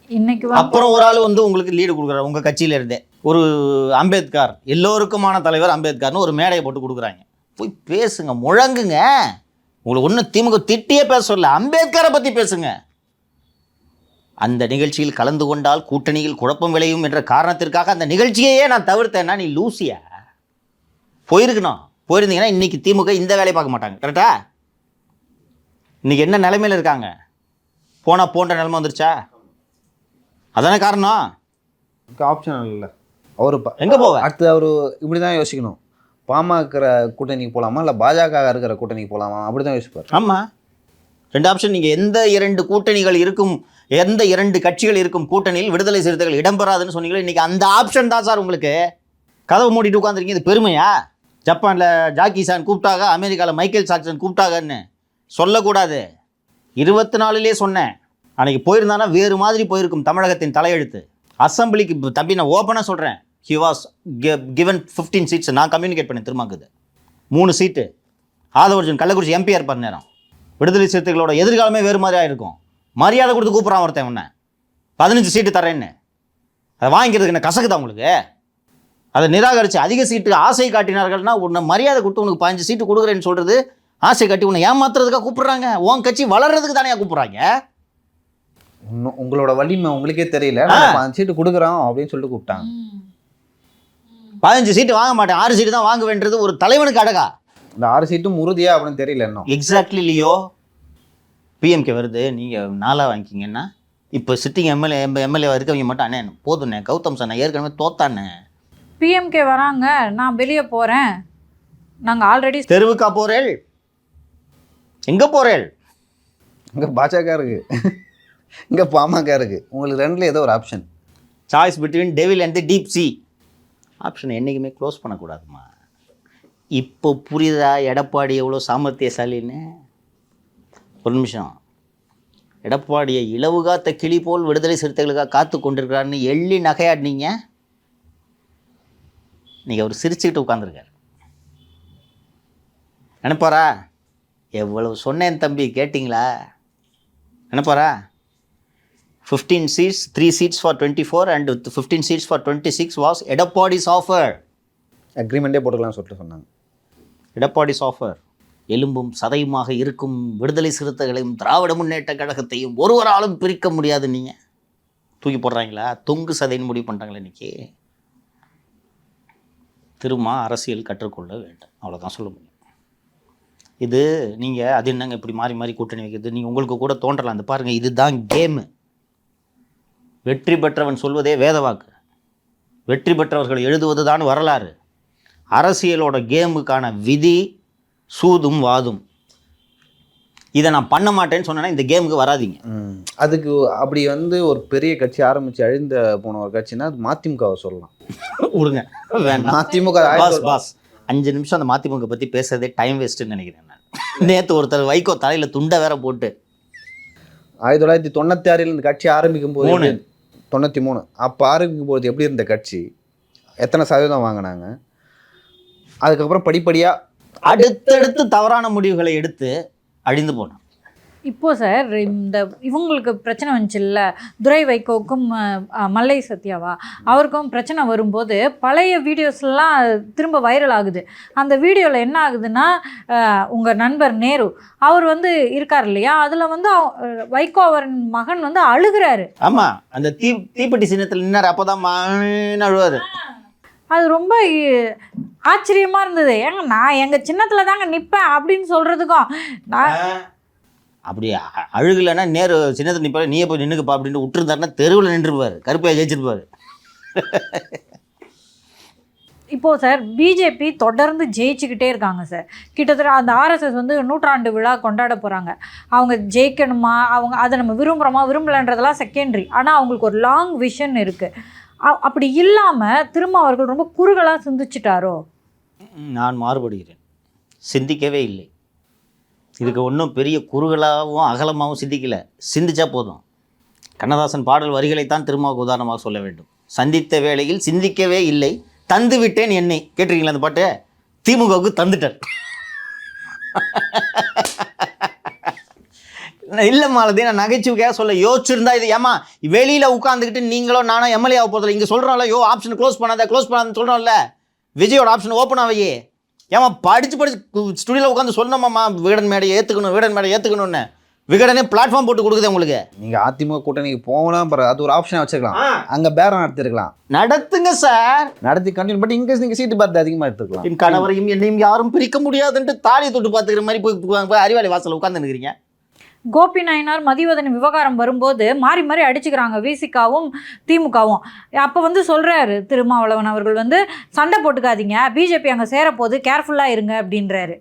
இன்னைக்கு அப்புறம் ஒரு ஆள் வந்து உங்களுக்கு லீடு கொடுக்குறாரு உங்கள் கட்சியில இருந்தே. ஒரு அம்பேத்கர், எல்லோருக்குமான தலைவர் அம்பேத்கர்னு ஒரு மேடையை போட்டு கொடுக்குறாங்க. போய் பேசுங்க, முழங்குங்க. உங்களுக்கு ஒன்றும் திமுக திட்டியே பேச சொல்ல, அம்பேத்கரை பற்றி பேசுங்க. அந்த நிகழ்ச்சியில் கலந்து கொண்டால் கூட்டணியில் குழப்பம் விளையும் என்ற காரணத்திற்காக அந்த நிகழ்ச்சியையே நான் தவிர்த்தேன்னா நீ லூசியா? போயிருந்தீங்கன்னா இன்றைக்கி திமுக இந்த வேலையை பார்க்க மாட்டாங்க. கரெக்டா? இன்றைக்கி என்ன நிலைமையில் இருக்காங்க? போனால் போன்ற நிலைமை வந்துருச்சா? அதானே காரணம். ஆப்ஷன் இல்லை. அவர் எங்கே போவ? அடுத்து அவர் இப்படி தான் யோசிக்கணும். பாமக இருக்கிற கூட்டணிக்கு போகலாமா இல்லை பாஜக இருக்கிற கூட்டணிக்கு போகலாமா, அப்படி தான் யோசிப்பார். ஆமாம், 2 ஆப்ஷன். நீங்கள் எந்த 2 கூட்டணிகள் இருக்கும், எந்த 2 கட்சிகள் இருக்கும் கூட்டணியில் விடுதலை சிறுத்தைகள் இடம்பெறாதுன்னு சொன்னீங்களோ இன்றைக்கி அந்த ஆப்ஷன் தான் சார் உங்களுக்கு. கதவை மூடிட்டு உட்காந்துருக்கீங்க. இது பெருமையா? ஜப்பானில் ஜாக்கி சான் கூப்பிட்டாங்க, அமெரிக்காவில் மைக்கேல் ஜாக்சன் கூப்பிட்டாங்கன்னு சொல்லக்கூடாது. 24லே சொன்னேன். அன்றைக்கி போயிருந்தானா வேறு மாதிரி போயிருக்கும் தமிழகத்தின் தலையெழுத்து. அசம்பிளிக்கு தம்பி நான் ஓப்பனாக சொல்கிறேன், ஹி வாஸ் கிவன் 15 சீட்ஸ். நான் கம்யூனிகேட் பண்ணேன் திருமாக்குது 3 சீட்டு. ஆதவர்ஜன் கள்ளக்குறிச்சி எம்பியாக இருப்பார் நேரம். விடுதலை சிறுத்தைகளோட எதிர்காலமே வேறு மாதிரி ஆகிருக்கும். மரியாதை கொடுத்து கூப்பிட்றான் ஒருத்தன் உன்னை 15 சீட்டு தரேன்னு. அதை வாங்கிக்கிறதுக்கு என்ன கசக்குதா உங்களுக்கு? அதை நிராகரித்து அதிக சீட்டுக்கு ஆசை காட்டினார்கள்னா உன்னை மரியாதை கொடுத்து உனக்கு 15 சீட்டு கொடுக்குறேன்னு சொல்கிறது ஆசை காட்டி உன்னை ஏமாத்துறதுக்காக கூப்பிட்றாங்க. உன் கட்சி வளர்றதுக்கு தானே கூப்பிட்றாங்க. இன்னும் உங்களோட வலிமை உங்களுக்கே தெரியல, நாங்க 5 சீட்டு கொடுக்குறோம் அப்படின்னு சொல்லிட்டு கூப்பிட்டாங்க. 15 சீட்டு வாங்க மாட்டேன், 6 சீட்டு தான் வாங்குவேன்றது ஒரு தலைவனுக்கு அழகா? இந்த 6 சீட்டும் உறுதியா அப்படின்னு தெரியல இன்னும். Exactly Leo. பிஎம்கே வருது, நீங்கள் 4 வாங்கிக்கிங்கன்னா இப்போ சிட்டிங் எம்எல்ஏ இருக்கவங்க மட்டும் அண்ணே போதுண்ணே கௌதம் சார் நான் ஏற்கனவே தோத்தானே. பிஎம்கே வராங்க, நான் வெளியே போகிறேன், நாங்கள் ஆல்ரெடி தெருவுக்கா போறேள்? எங்கே போறேள்? இங்க பாஜக இருக்கு, இங்க பாமக இருக்கு, உங்களுக்கு ரெண்டுல ஏதோ ஒரு option. Choice between devil and the deep C. ஆப்ஷனை என்றைக்குமே க்ளோஸ் பண்ணக்கூடாதுமா. இப்போ புரியுதா எடப்பாடி எவ்வளோ சாமர்த்தியசாலின்னு? ஒரு நிமிஷம். எடப்பாடியை இலவுகாத்த கிளி போல் விடுதலை சிறுத்தைகளுக்காக காத்து கொண்டிருக்கிறாருன்னு எள்ளி நகையாடினீங்க. நீங்கள் அவர் சிரிச்சுக்கிட்டு உட்காந்துருக்கார். நினைப்பாரா எவ்வளவு சொன்னேன் தம்பி கேட்டிங்களா? நினைப்பாரா 15 seats, 3 seats for 24 and 15 seats for 26 was எடப்பாடி's offer. அக்ரிமெண்டே போட்டுக்கலாம்னு சொல்லிட்டு சொன்னாங்க. எடப்பாடி's offer. எலும்பும் சதையுமாக இருக்கும் விடுதலை சிறுத்தைகளையும் திராவிட முன்னேற்ற கழகத்தையும் ஒருவராலும் பிரிக்க முடியாது. நீங்கள் தூக்கி போடுறாங்களா? தொங்கு சதைன்னு முடிவு பண்ணுறாங்களா? இன்றைக்கி திரும்ப அரசியல் கற்றுக்கொள்ள வேண்டும், அவ்வளோதான் சொல்ல முடியும். இது நீங்கள் அது என்னங்க இப்படி மாறி மாறி கூட்டணி வைக்கிறது? நீங்கள் உங்களுக்கு கூட தோன்றலாம். அந்த பாருங்கள், இதுதான் கேமு. வெற்றி பெற்றவன் சொல்வதே வேத வாக்கு, வெற்றி பெற்றவர்கள் எழுதுவது தான் வரலாறு. அரசியலோட கேமுக்கான விதி சூதும் வாதும். இதை நான் பண்ண மாட்டேன்னு சொன்னேன்னா இந்த கேமுக்கு வராதிங்க. அதுக்கு அப்படி வந்து ஒரு பெரிய கட்சி ஆரம்பித்து அழிந்த போன ஒரு கட்சின்னா அது மதிமுகவை சொல்லலாம். விடுங்க, வேண்டாம். மதிமுக பாஸ் 5 நிமிஷம் அந்த மதிமுக பற்றி பேசுறதே டைம் வேஸ்ட்டுன்னு நினைக்கிறேன் நான். நேற்று ஒருத்தர் வைகோ தலையில் துண்டை வேற போட்டு 1996 இந்த கட்சி ஆரம்பிக்கும் போது 93 அப்போ ஆரம்பிக்கும் போது எப்படி இருந்த கட்சி, எத்தனை சதவீதம் வாங்கினாங்க, அதுக்கப்புறம் படிப்படியாக அடுத்தடுத்து தவறான முடிவுகளை எடுத்து அழிந்து போனான். இப்போது சார் இந்த இவங்களுக்கு பிரச்சனை வந்துச்சுல்ல, துரை வைகோவுக்கும் மல்லை சத்யாவா அவருக்கும் பிரச்சனை வரும்போது பழைய வீடியோஸ்லாம் திரும்ப வைரல் ஆகுது. அந்த வீடியோவில் என்ன ஆகுதுன்னா, உங்கள் நண்பர் நேரு அவர் வந்து இருக்கார் இல்லையா, அதில் வந்து வைகோ அவரின் மகன் வந்து அழுகிறாரு. ஆமாம், அந்த தீப்பெட்டி சின்னத்தில் நின்னார், அப்போ தான் அழுவார். அது ரொம்ப ஆச்சரியமாக இருந்தது. ஏங்க நான் எங்கள் சின்னத்தில் தாங்க நிற்பேன் அப்படின்னு சொல்கிறதுக்கும் நான் அப்படி அழுகலைன்னா நேரு சின்னத்தில் நிற்பாரு, நீயே போய் நின்றுக்குப்பா அப்படின்ட்டு விட்டுருந்தாருன்னா தெருவில் நின்றுருப்பார், கருப்பையாக ஜெயிச்சிருப்பார். இப்போது சார் பிஜேபி தொடர்ந்து ஜெயிச்சுக்கிட்டே இருக்காங்க சார். கிட்டத்தட்ட அந்த ஆர்எஸ்எஸ் வந்து 100ஆண்டு விழா கொண்டாட போகிறாங்க. அவங்க ஜெயிக்கணுமா, அவங்க அதை நம்ம விரும்புகிறோமா விரும்பலன்றதெல்லாம் செகண்டரி. ஆனால் அவங்களுக்கு ஒரு லாங் விஷன் இருக்குது. அப்படி இல்லாமல் திரும்ப அவர்கள் ரொம்ப குறுகலாக சிந்திச்சிட்டாரோ? நான் மாறுபடுகிறேன், சிந்திக்கவே இல்லை. இதுக்கு ஒன்றும் பெரிய குறுகலாகவும் அகலமாகவும் சிந்திக்கலை, சிந்திச்சா போதும். கண்ணதாசன் பாடல் வரிகளைத்தான் திருமாவுக்கு உதாரணமாக சொல்ல வேண்டும். சந்தித்த வேளையில் சிந்திக்கவே இல்லை, தந்து விட்டேன் என்னை. கேட்டிருக்கீங்களா அந்த பாட்டு? திமுகவுக்கு தந்துட்டார். இல்லை மாலதி, நான் நகைச்சுவைக்காக சொல்ல யோசிச்சிருந்தா இது ஏமா வெளியில் உட்காந்துக்கிட்டு நீங்களோ நானோ எம்எல்ஏ ஆக போதில்லை. இங்கே சொல்கிறோம்ல, யோ ஆப்ஷன் க்ளோஸ் பண்ணாதான்னு சொல்கிறோம்ல, விஜயோட ஆப்ஷன் ஓப்பன் ஆவையே. ஏமா படித்து ஸ்டுடியோவில் உட்காந்து சொன்னோம்மா விகடன் மேடையை ஏற்றுக்கணும்னு விகடனே பிளாட்ஃபார்ம் போட்டு கொடுக்குது உங்களுக்கு. நீங்கள் அதிமுக கூட்டணிக்கு போகலாம், அது ஒரு ஆப்ஷனாக வச்சுக்கலாம். அங்கே பேரம் நடத்திருக்கலாம். நடத்துங்க சார், நடத்தி கண்டினியூ பண்ணி இங்கே நீங்கள் சீட்டு பார்த்து அதிகமாக எடுத்துக்கலாம். என் கணவரையும் என்னையும் யாரும் பிரிக்க முடியாதுன்ட்டு தாலியை தொட்டு பார்த்துக்கிற மாதிரி போய் அறிவாளி வாசலில் உட்காந்துருக்கிறீங்க. கோபி நாயனார் மதிவதன் விவகாரம் வரும்போது மாறி மாறி அடிச்சுக்கிறாங்க விசிகாவும் திமுகவும். அப்போ வந்து சொல்கிறாரு திருமாவளவன் அவர்கள் வந்து சண்டை போட்டுக்காதீங்க, பிஜேபி அங்கே சேரப்போது, கேர்ஃபுல்லாக இருங்க அப்படின்றாரு.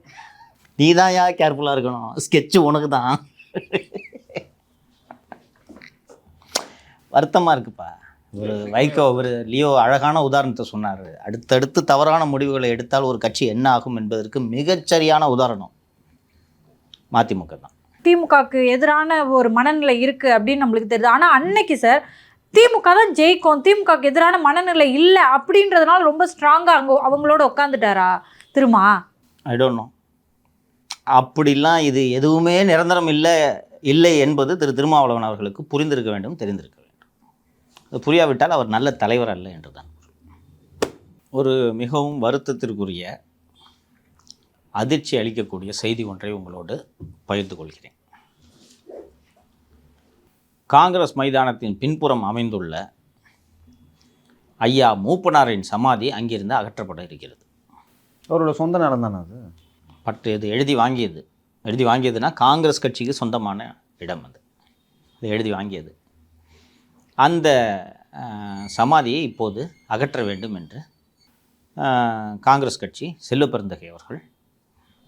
நீ தான் கேர்ஃபுல்லாக இருக்கணும், ஸ்கெட்சு உனக்கு தான். வருத்தமாக இருக்குப்பா. ஒரு வைகோ ஒரு லியோ அழகான உதாரணத்தை சொன்னார். அடுத்தடுத்து தவறான முடிவுகளை எடுத்தால் ஒரு கட்சி என்ன ஆகும் என்பதற்கு மிகச்சரியான உதாரணம் மதிமுக தான். திமுகவுக்கு எதிரான ஒரு மனநிலை இருக்குது அப்படின்னு நம்மளுக்கு தெரியுது. ஆனால் அன்னைக்கு சார் திமுக தான் ஜெயிக்கும், திமுகவுக்கு எதிரான மனநிலை இல்லை அப்படின்றதுனால ரொம்ப ஸ்ட்ராங்காக அவங்களோட உட்காந்துட்டாரா திருமா? I don't know. அப்படிலாம் இது எதுவுமே நிரந்தரம் இல்லை என்பது திருமாவளவன் அவர்களுக்கு புரிந்திருக்க வேண்டும், தெரிந்திருக்க வேண்டும். அது புரியாவிட்டால் அவர் நல்ல தலைவர் அல்ல என்று தான். ஒரு மிகவும் வருத்தத்திற்குரிய அதிர்ச்சி அளிக்கக்கூடிய செய்தி ஒன்றை உங்களோடு பகிர்ந்து கொள்கிறேன். காங்கிரஸ் மைதானத்தின் பின்புறம் அமைந்துள்ள ஐயா மூப்பனாரின் சமாதி அங்கிருந்து அகற்றப்பட இருக்கிறது. அவரோட சொந்த நிலம் தானே அது? பட் இது எழுதி வாங்கியதுன்னா காங்கிரஸ் கட்சிக்கு சொந்தமான இடம் அது எழுதி வாங்கியது. அந்த சமாதியை இப்போது அகற்ற வேண்டும் என்று காங்கிரஸ் கட்சி செல்வ பெருந்தகை அவர்கள்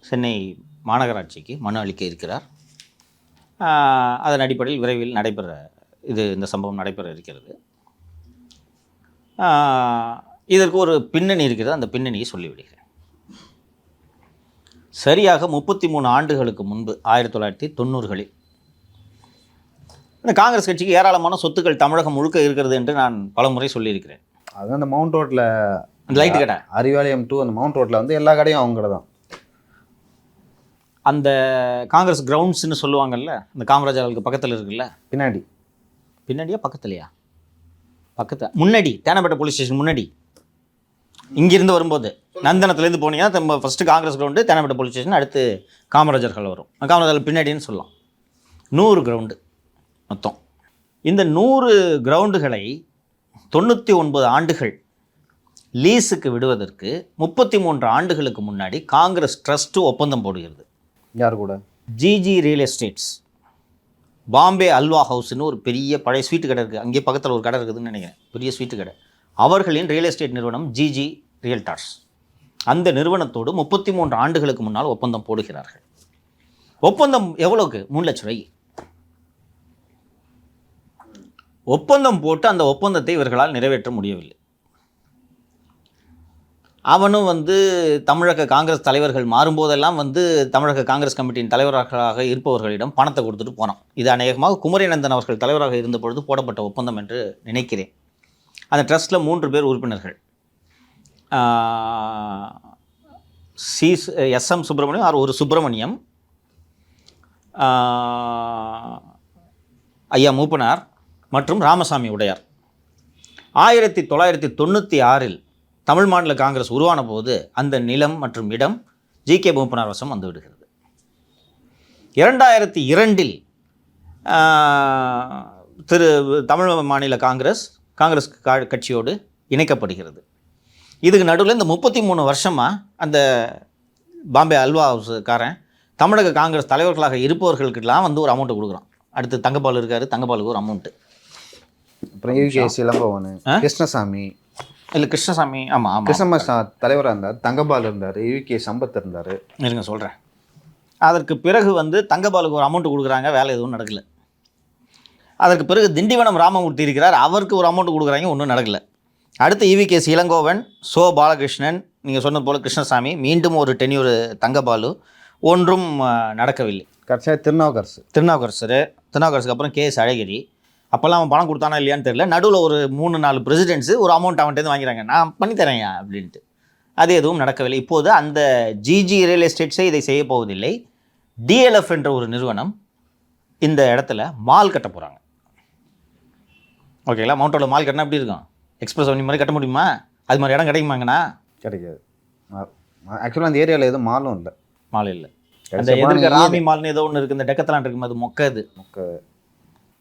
சென்னை மாநகராட்சிக்கு மனு அளிக்க இருக்கிறார். அதன் அடிப்படையில் விரைவில் இந்த சம்பவம் நடைபெற இருக்கிறது. இதற்கு ஒரு பின்னணி இருக்கிறது. அந்த பின்னணியை சொல்லிவிடுகிறேன். சரியாக 33 ஆண்டுகளுக்கு முன்பு 1990களில் இந்த காங்கிரஸ் கட்சிக்கு ஏராளமான சொத்துக்கள் தமிழகம் முழுக்க இருக்கிறது என்று நான் பலமுறை சொல்லியிருக்கிறேன். அது அந்த மவுண்ட் ரோட்டில் அந்த லைட்டு கடை அறிவாலயம் 2 அந்த மவுண்ட் ரோட்டில் வந்து எல்லா கடையும் அவங்கள தான். அந்த காங்கிரஸ் கிரவுண்ட்ஸ்னு சொல்லுவாங்கல்ல, அந்த காமராஜர்களுக்கு பக்கத்தில் இருக்குல்ல, பின்னாடியா பக்கத்துலையா? முன்னாடி தேனாம்பேட்டை போலீஸ் ஸ்டேஷன் முன்னாடி. இங்கிருந்து வரும்போது நந்தனத்துலேருந்து போனீங்கன்னா first Congress ground, Teynampet police station, அடுத்து காமராஜர்கள் வரும். காமராஜர்கள் பின்னாடின்னு சொல்லலாம். 100 கிரவுண்டு மொத்தம். இந்த 100 கிரவுண்டுகளை 99 ஆண்டுகள் லீஸுக்கு விடுவதற்கு 33 ஆண்டுகளுக்கு முன்னாடி காங்கிரஸ் ட்ரஸ்ட்டு ஒப்பந்தம் போடுகிறது. யார் கூட? GG real estates. Bombay halwa ஹவுஸ்னு ஒரு பெரிய பழைய ஸ்வீட்டு கடை இருக்குது. அங்கேயே பக்கத்தில் ஒரு கடை இருக்குதுன்னு நினைக்கிறேன், பெரிய ஸ்வீட்டு கடை. அவர்களின் ரியல் எஸ்டேட் நிறுவனம் ஜிஜி ரியல்டார்ஸ். அந்த நிறுவனத்தோடு 33 ஆண்டுகளுக்கு முன்னால் ஒப்பந்தம் போடுகிறார்கள். ஒப்பந்தம் எவ்வளோக்கு? 3 லட்ச ரூபாய் ஒப்பந்தம் போட்டு அந்த ஒப்பந்தத்தை இவர்களால் நிறைவேற்ற முடியவில்லை. அவனும் தமிழக காங்கிரஸ் தலைவர்கள் மாறும்போதெல்லாம் தமிழக காங்கிரஸ் கமிட்டியின் தலைவர்களாக இருப்பவர்களிடம் பணத்தை கொடுத்துட்டு போனான். இது அநேகமாக குமரிநந்தன் அவர்கள் தலைவராக இருந்த பொழுது போடப்பட்ட ஒப்பந்தம் என்று நினைக்கிறேன். அந்த ட்ரஸ்ட்டில் 3 பேர் உறுப்பினர்கள். எஸ்எம் சுப்பிரமணியம், ஒரு சுப்பிரமணியம், ஐயா மூப்பனார் மற்றும் ராமசாமி உடையார். 1996 தமிழ் மாநில காங்கிரஸ் உருவான போது அந்த நிலம் மற்றும் இடம் ஜி.கே. மூப்பனார் வசம் வந்து விடுகிறது. 2002 தமிழ் மாநில காங்கிரஸ் கட்சியோடு இணைக்கப்படுகிறது. இதுக்கு நடுவில் இந்த 33 வருஷமாக அந்த பாம்பே அல்வா ஹவுஸுக்காரன் தமிழக காங்கிரஸ் தலைவர்களாக இருப்பவர்களுக்கெல்லாம் ஒரு அமௌண்ட்டு கொடுக்குறான். அடுத்து தங்கபால் இருக்கார், தங்கபாலுக்கு ஒரு அமௌண்ட்டு. அப்புறம் யூகேஎஸ் இளங்கோவன், கிருஷ்ணசாமி, இல்லை கிருஷ்ணசாமி, ஆமாம் கிருஷ்ணசாமி தலைவராக இருந்தார், தங்கபால் இருந்தார், யூகே சம்பத் இருந்தார். இருங்க சொல்கிறேன். அதற்கு பிறகு தங்கபாலுக்கு ஒரு அமௌண்ட்டு கொடுக்குறாங்க, வேலை எதுவும் நடக்கலை. அதற்கு பிறகு திண்டிவனம் ராமமூர்த்தி இருக்கிறார், அவருக்கு ஒரு அமௌண்ட்டு கொடுக்குறாங்க, ஒன்றும் நடக்கலை. அடுத்து ஈவிகேஎஸ் இளங்கோவன், சோ பாலகிருஷ்ணன், நீங்கள் சொன்னது போல் கிருஷ்ணசாமி, மீண்டும் ஒரு டென்யூர் தங்கபாலு, ஒன்றும் நடக்கவில்லை. கடைசியாக திருநாவுக்கரசுக்கு அப்புறம் கேஎஸ் அழகிரி. அப்போல்லாம் அவன் பணம் கொடுத்தானா இல்லையான்னு தெரியல. நடுவில் ஒரு 3-4 பிரசிடென்ட்ஸு ஒரு அமௌண்ட் அவன்கிட்ட வாங்கிறாங்க, நான் பண்ணித்தரேன்யா அப்படின்ட்டு. அது எதுவும் நடக்கவில்லை. இப்போது அந்த ஜிஜி ரியல் எஸ்டேட்ஸே இதை செய்ய போவதில்லை. டிஎல்எஃப் என்ற ஒரு நிறுவனம் இந்த இடத்துல மால் கட்ட போகிறாங்க. ஓகேங்களா? மவுண்ட் ரோடில் மால் கட்டினா எப்படி இருக்கும்? எக்ஸ்பிரஸ் அவனி மாதிரி கட்ட முடியுமா? அது மாதிரி இடம் கிடைக்குமாங்கண்ணா? கிடைக்காது. ஆக்சுவலாக அந்த ஏரியாவில் எதுவும் மாலும் இல்லை. மால் இல்லை. அந்த எதிர்க்க ராமி மால்னு ஏதோ ஒன்று இருக்குது, இந்த டெக்கத்தலான் இருக்குது, அது மொக்க.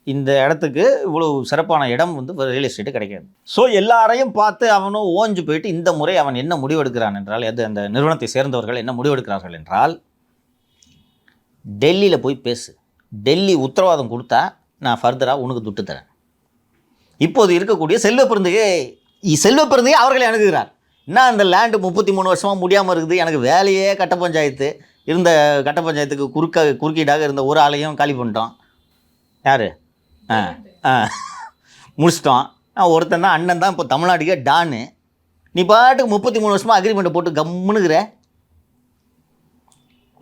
இந்த இடத்துக்கு இவ்வளோ சிறப்பான இடம் ரியல் எஸ்டேட்டு கிடைக்காது. ஸோ எல்லாரையும் பார்த்து அவனும் ஓஞ்சு போயிட்டு இந்த முறை அவன் என்ன முடிவெடுக்கிறான் என்றால், அந்த நிறுவனத்தை சேர்ந்தவர்கள் என்ன முடிவெடுக்கிறார்கள் என்றால், டெல்லியில் போய் பேசு, டெல்லி உத்தரவாதம் கொடுத்தா நான் ஃபர்தராக உனக்கு துட்டு தரேன். இப்போது இருக்கக்கூடிய செல்வ பெருந்தகை அவர்களை அணுகுகிறார். என்ன அந்த லேண்டு 33 வருஷமாக முடியாமல் இருக்குது, எனக்கு வேலையே கட்ட பஞ்சாயத்து, இருந்த கட்ட பஞ்சாயத்துக்கு குறுக்கீடாக இருந்த ஒரு ஆளையும் காலி பண்ணிட்டோம். யார்? முடிச்சிட்டோம். ஒருத்தன் தான், அண்ணன் தான் இப்போ தமிழ்நாட்டுக்கே டானு. நீ பாட்டுக்கு 33 வருஷமாக அக்ரிமெண்ட்டை போட்டு கம்முனுக்குற,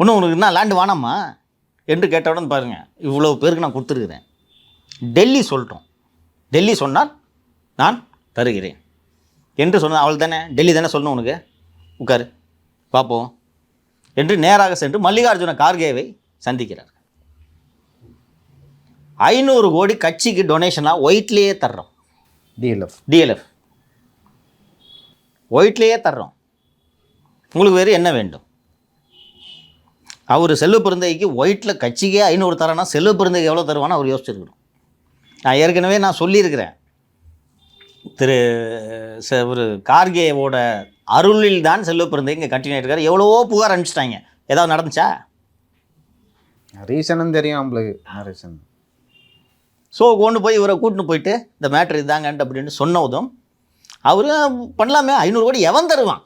ஒன்றும் உனக்கு என்ன லேண்டு வேணாமா என்று கேட்டவுடன் பாருங்கள், இவ்வளோ பேருக்கு நான் கொடுத்துருக்குறேன். டெல்லி சொல்லட்டும், டெல்லி சொன்னால் நான் தருகிறேன் என்று சொன்ன அவள் தானே, டெல்லி தானே சொல்லணும், உனக்கு உட்காரு பார்ப்போம் என்று நேராக சென்று மல்லிகார்ஜுன கார்கேவை சந்திக்கிறார். 500 கோடி கட்சிக்கு டொனேஷனாக ஒயிட்லேயே தர்றோம். டிஎல்எஃப் ஒயிட்லேயே தர்றோம், உங்களுக்கு வேறு என்ன வேண்டும்? அவர் செல்வ பெருந்தகைக்கு ஒயிட்டில் கட்சிக்கே 500 தரேன்னா செல்வ பெருந்தகை எவ்வளோ தருவான்னு அவர் யோசிச்சிருக்கணும். நான் ஏற்கனவே சொல்லியிருக்கிறேன், திரு ஒரு கார்கேவோட அருளில் தான் செல்வ பிறந்தே இங்கே கண்டினியூ ஆகிருக்காரு. எவ்வளவோ புகார் அனுப்பிச்சிட்டாங்க, ஏதாவது நடந்துச்சா? ரீசனும் தெரியும் நம்மளுக்கு ரீசன். ஸோ கொண்டு போய் இவரை கூட்டின்னு போயிட்டு இந்த மேட்ரு இதாங்கன்ட்டு அப்படின்னு சொன்னதும் அவர் பண்ணலாமே, 500 கோடி எவன் தருவான்,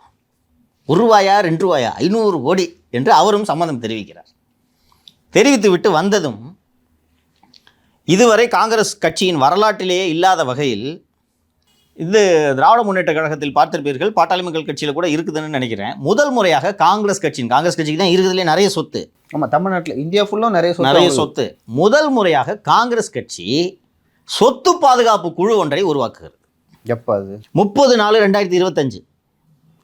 1 ரூபாயா 2 ரூபாயா, 500 கோடி என்று அவரும் சம்மதம் தெரிவிக்கிறார். தெரிவித்து விட்டு வந்ததும் இதுவரை காங்கிரஸ் கட்சியின் வரலாற்றிலேயே இல்லாத வகையில், இது திராவிட முன்னேற்ற கழகத்தில் பார்த்திருப்பீர்கள், பாட்டாளி மக்கள் கட்சியில் கூட இருக்குதுன்னு நினைக்கிறேன், முதல் முறையாக காங்கிரஸ் கட்சிக்கு தான் இருக்குதுலேயே நிறைய சொத்து. ஆமாம், தமிழ்நாட்டில் இந்தியா ஃபுல்லாக நிறைய சொத்து. முதல் முறையாக காங்கிரஸ் கட்சி சொத்து பாதுகாப்பு குழு ஒன்றை உருவாக்குகிறது. எப்போ அது? 30/4/2025.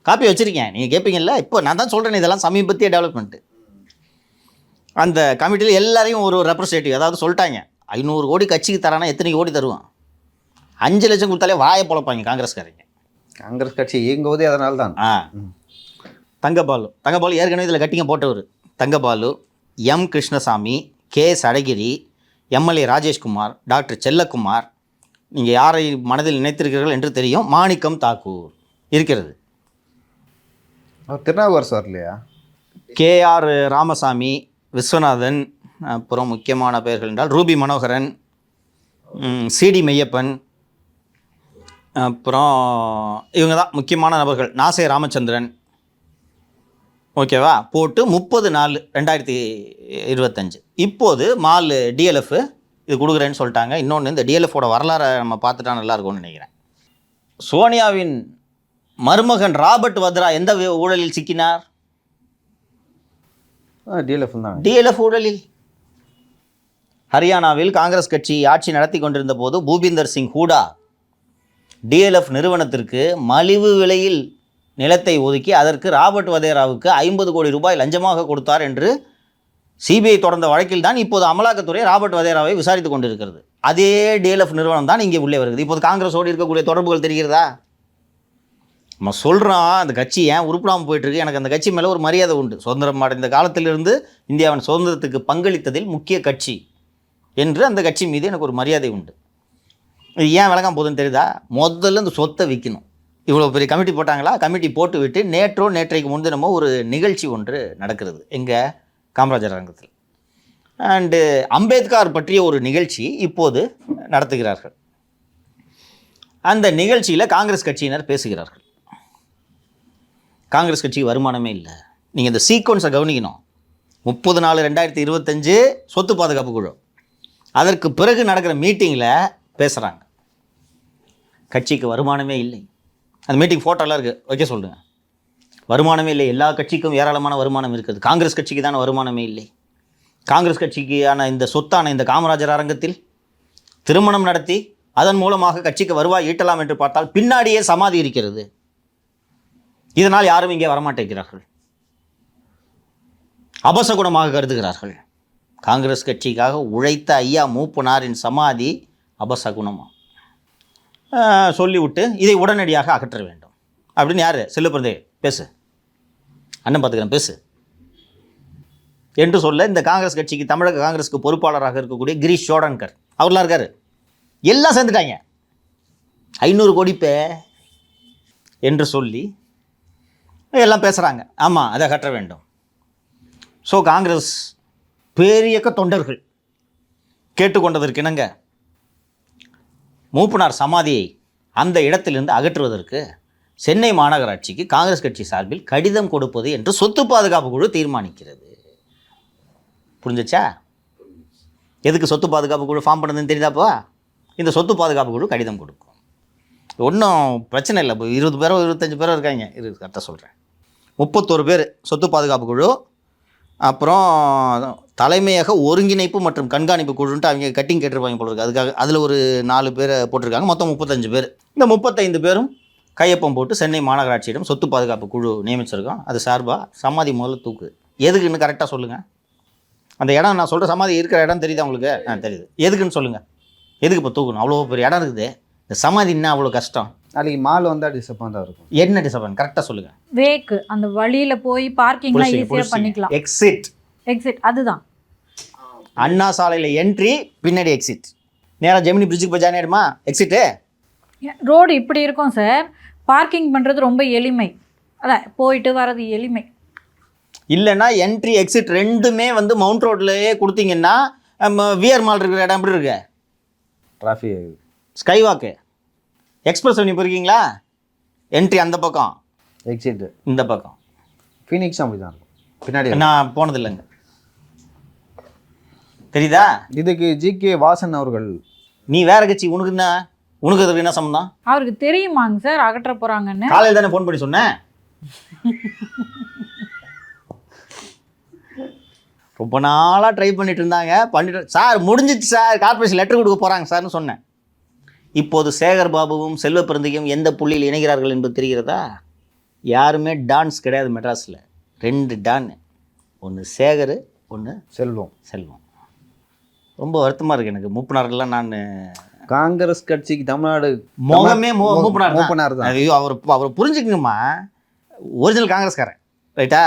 காப்பி வச்சுருக்கேன், நீங்கள் கேட்பீங்கல்ல. இப்போ நான் தான் சொல்கிறேன், இதெல்லாம் சமீபத்திய டெவலப்மெண்ட்டு. அந்த கமிட்டியில் எல்லாரையும் ஒரு ரெப்ரஸன்டேட்டிவ், அதாவது சொல்லிட்டாங்க 500 கோடி கட்சிக்கு தரானா எத்தனை கோடி தருவான், 5 லட்சம் கொடுத்தாலே வாயை பொழப்பாங்க காங்கிரஸ்காரங்க. காங்கிரஸ் கட்சி இயங்குவதே அதனால தான். தங்கபாலு ஏற்கனவே இதில் கட்டிங்க போட்டவர். தங்கபாலு, எம் கிருஷ்ணசாமி, கே அழகிரி, எம்எல்ஏ ராஜேஷ்குமார், டாக்டர் செல்லக்குமார், நீங்கள் யாரை மனதில் நினைத்திருக்கிறீர்கள் என்று தெரியும், மாணிக்கம் தாக்கூர் இருக்கிறது. திருநாவுக்கரசு வரலையா? KR ராமசாமி, விஸ்வநாதன், அப்புறம் முக்கியமான பெயர்கள் என்றால் ரூபி மனோகரன், CD மெய்யப்பன், அப்புறம் இவங்க தான் முக்கியமான நபர்கள். நாசே ராமச்சந்திரன். ஓகேவா? போட்டு 30/4/2025. இப்போது மால் DLF இது கொடுக்குறேன்னு சொல்லிட்டாங்க. இன்னொன்று, இந்த DLFோட வரலாறை நம்ம பார்த்துட்டா நல்லாயிருக்கும்னு நினைக்கிறேன். சோனியாவின் மருமகன் ராபர்ட் வத்ரா எந்த ஊழலில் சிக்கினார்? DLF ஊழலில். ஹரியானாவில் காங்கிரஸ் கட்சி ஆட்சி நடத்தி கொண்டிருந்த போது பூபிந்தர் சிங் ஹூடா DLF நிறுவனத்திற்கு மலிவு விலையில் நிலத்தை ஒதுக்கி அதற்கு ராபர்ட் வதேராவுக்கு 50 கோடி ரூபாய் லஞ்சமாக கொடுத்தார் என்று CBI தொடர்ந்த வழக்கில் தான் இப்போது அமலாக்கத்துறை ராபர்ட் வதேராவை விசாரித்து கொண்டிருக்கிறது. அதே DLF நிறுவனம் தான் இங்கே உள்ளே வருகிறது. இப்போது காங்கிரஸோடு இருக்கக்கூடிய தொடர்புகள் தெரிகிறதா? நம்ம சொல்கிறோம், அந்த கட்சி ஏன் உருப்படாமல் போயிட்டுருக்கு, எனக்கு அந்த கட்சி மேலே ஒரு மரியாதை உண்டு. சுதந்திரம் அடைந்த காலத்திலிருந்து இந்தியாவின் சுதந்திரத்துக்கு பங்களித்ததில் முக்கிய கட்சி என்று அந்த கட்சி மீது எனக்கு ஒரு மரியாதை உண்டு. இது ஏன் விளங்காம போகுதுன்னு தெரியுதா? முதல்ல இந்த சொத்தை விற்கணும். இவ்வளோ பெரிய கமிட்டி போட்டாங்களா? கமிட்டி போட்டு விட்டு நேற்றைக்கு முன்தினமோ ஒரு நிகழ்ச்சி ஒன்று நடக்கிறது எங்கள் காமராஜர் அரங்கத்தில். அண்டு அம்பேத்கர் பற்றிய ஒரு நிகழ்ச்சி இப்போது நடத்துகிறார்கள். அந்த நிகழ்ச்சியில் காங்கிரஸ் கட்சியினர் பேசுகிறார்கள். காங்கிரஸ் கட்சிக்கு வருமானமே இல்லை. நீங்கள் இந்த சீக்வன்ஸை கவனிக்கணும். 30/4/2025 சொத்து பாதுகாப்பு குழு, அதற்கு பிறகு நடக்கிற மீட்டிங்கில் பேசுகிறாங்க, கட்சிக்கு வருமானமே இல்லை. அந்த மீட்டிங் ஃபோட்டோலாம் இருக்குது, வைக்க சொல்லுங்கள். வருமானமே இல்லை. எல்லா கட்சிக்கும் ஏராளமான வருமானம் இருக்குது, காங்கிரஸ் கட்சிக்கு தானே வருமானமே இல்லை. காங்கிரஸ் கட்சிக்கான இந்த சொத்தான இந்த காமராஜர் அரங்கத்தில் திருமணம் நடத்தி அதன் மூலமாக கட்சிக்கு வருவாய் ஈட்டலாம் என்று பார்த்தால் பின்னாடியே சமாதி இருக்கிறது. இதனால் யாரும் இங்கே வரமாட்டேங்கிறார்கள், அபசகுணமாக கருதுகிறார்கள். காங்கிரஸ் கட்சிக்காக உழைத்த ஐயா மூப்பனாரின் சமாதி அபசகுணமாக சொல்லிவிட்டு இதை உடனடியாக அகற்ற வேண்டும் அப்படின்னு யார்? செல்லுப்பிரதே பேசு, அண்ணன் பார்த்துக்கிறேன் பேசு என்று சொல்ல, இந்த காங்கிரஸ் கட்சிக்கு தமிழக காங்கிரஸுக்கு பொறுப்பாளராக இருக்கக்கூடிய கிரீஷ் சோடன்கர் அவர்லாம் இருக்கார். எல்லாம் சேர்ந்துட்டாங்க 500 கோடி என்று சொல்லி எல்லாம் பேசுகிறாங்க. ஆமாம், அதை அகற்ற வேண்டும். ஸோ காங்கிரஸ் பேரியக்க தொண்டர்கள் கேட்டுக்கொண்டதற்கிணங்க மூப்பனார் சமாதியை அந்த இடத்திலிருந்து அகற்றுவதற்கு சென்னை மாநகராட்சிக்கு காங்கிரஸ் கட்சி சார்பில் கடிதம் கொடுப்பது என்று சொத்து பாதுகாப்பு குழு தீர்மானிக்கிறது. புரிஞ்சிச்சா? எதுக்கு சொத்து பாதுகாப்பு குழு ஃபார்ம் பண்ணுதுன்னு தெரியுதாப்பா? இந்த சொத்து பாதுகாப்பு குழு கடிதம் கொடுக்கும். ஒன்றும் பிரச்சனை இல்லை. இப்போ 20 பேரோ 25 பேரோ இருக்காங்க. கரெக்டாக சொல்கிறேன். 31 பேர் சொத்து பாதுகாப்பு குழு. அப்புறம் தலைமையக ஒருங்கிணைப்பு மற்றும் கண்காணிப்பு குழுன்ட்டு அவங்க கட்டிங் கேட்டிருப்பாங்க போல இருக்குது. அதுக்காக அதில் ஒரு 4 பேரை போட்டிருக்காங்க. மொத்தம் 35 பேர். இந்த 35 பேரும் கையொப்பம் போட்டு சென்னை மாநகராட்சியிடம் சொத்து பாதுகாப்பு குழு நியமிச்சிருக்கோம். அது சார்பாக சமாதி முதல்ல தூக்கு. எதுக்குன்னு கரெக்டாக சொல்லுங்கள். அந்த இடம் நான் சொல்கிற சமாதி இருக்கிற இடம் தெரியுது உங்களுக்கு? தெரியுது. எதுக்குன்னு சொல்லுங்கள். எதுக்கு இப்போ தூக்கணும்? அவ்வளோ பெரிய இடம் இருக்குது. இந்த சமாதி என்ன அவ்வளோ கஷ்டம்? நாளைக்கு மால் வந்தால் டிசப்பாயிண்டாக இருக்கும். என்ன டிசப்பாயிண்ட்? கரெக்டாக சொல்லுங்கள். வேக்கு அந்த வழியில் போய் பார்க்கிங்லாம் ஈஸியாக பண்ணிக்கலாம். எக்ஸிட் அதுதான் அண்ணா சாலையில் என்ட்ரி, பின்னாடி எக்ஸிட். நேராக ஜெமினி பிரிட்ஜுக்கு போய் ஜாயின் ஆகிடுமா எக்ஸிட்டு? ரோடு இப்படி இருக்கும் சார், பார்க்கிங் பண்ணுறது ரொம்ப எளிமை, அதான் போயிட்டு வர்றது எளிமை. இல்லைன்னா என்ட்ரி எக்ஸிட் ரெண்டுமே வந்து மவுண்ட் ரோட்லேயே கொடுத்தீங்கன்னா விஆர் மால் இருக்கிற இடம் எப்படி இருக்கு? டிராஃபிக். ஸ்கை வாக்கு எக்ஸ்பிரஸ் அவென்யூ போயிருக்கீங்களா? என்ட்ரி அந்த பக்கம், எக்ஸிட் இந்த பக்கம். ஃபீனிக்ஸ் அப்படி தான் இருக்கும் பின்னாடி. நான் போனதில்லைங்க, தெரியுதா? இதுக்கு ஜிகே வாசன் அவர்கள், நீ வேற கட்சி, உனக்கு அதுக்கு என்ன சம்பந்தம்? அவருக்கு தெரியுமாங்க சார் அகற்ற போகிறாங்கன்னு? காலையில் தானே ஃபோன் பண்ணி சொன்னேன். ரொம்ப நாளாக ட்ரை பண்ணிட்டு இருந்தாங்க, சார் முடிஞ்சிச்சு சார், கார்பரேஷன் லெட்டர் கொடுக்க போகிறாங்க சார்னு சொன்னேன். இப்போது சேகர் பாபுவும் செல்வ பிறந்தகையும் எந்த புள்ளியில் இணைகிறார்கள் என்பது தெரிகிறதா? யாருமே டான்ஸ் கிடையாது மெட்ராஸில். 2 டான், ஒன்று சேகர், ஒன்று செல்வம். ரொம்ப வருத்தமாக இருக்குது எனக்கு. மூப்பனாரெல்லாம் நான் காங்கிரஸ் கட்சிக்கு தமிழ்நாடு முகமே மூப்பனார் தான். ஐயோ, அவர் புரிஞ்சுக்குங்கம்மா, ஒரிஜினல் காங்கிரஸ்காரன் ரைட்டா?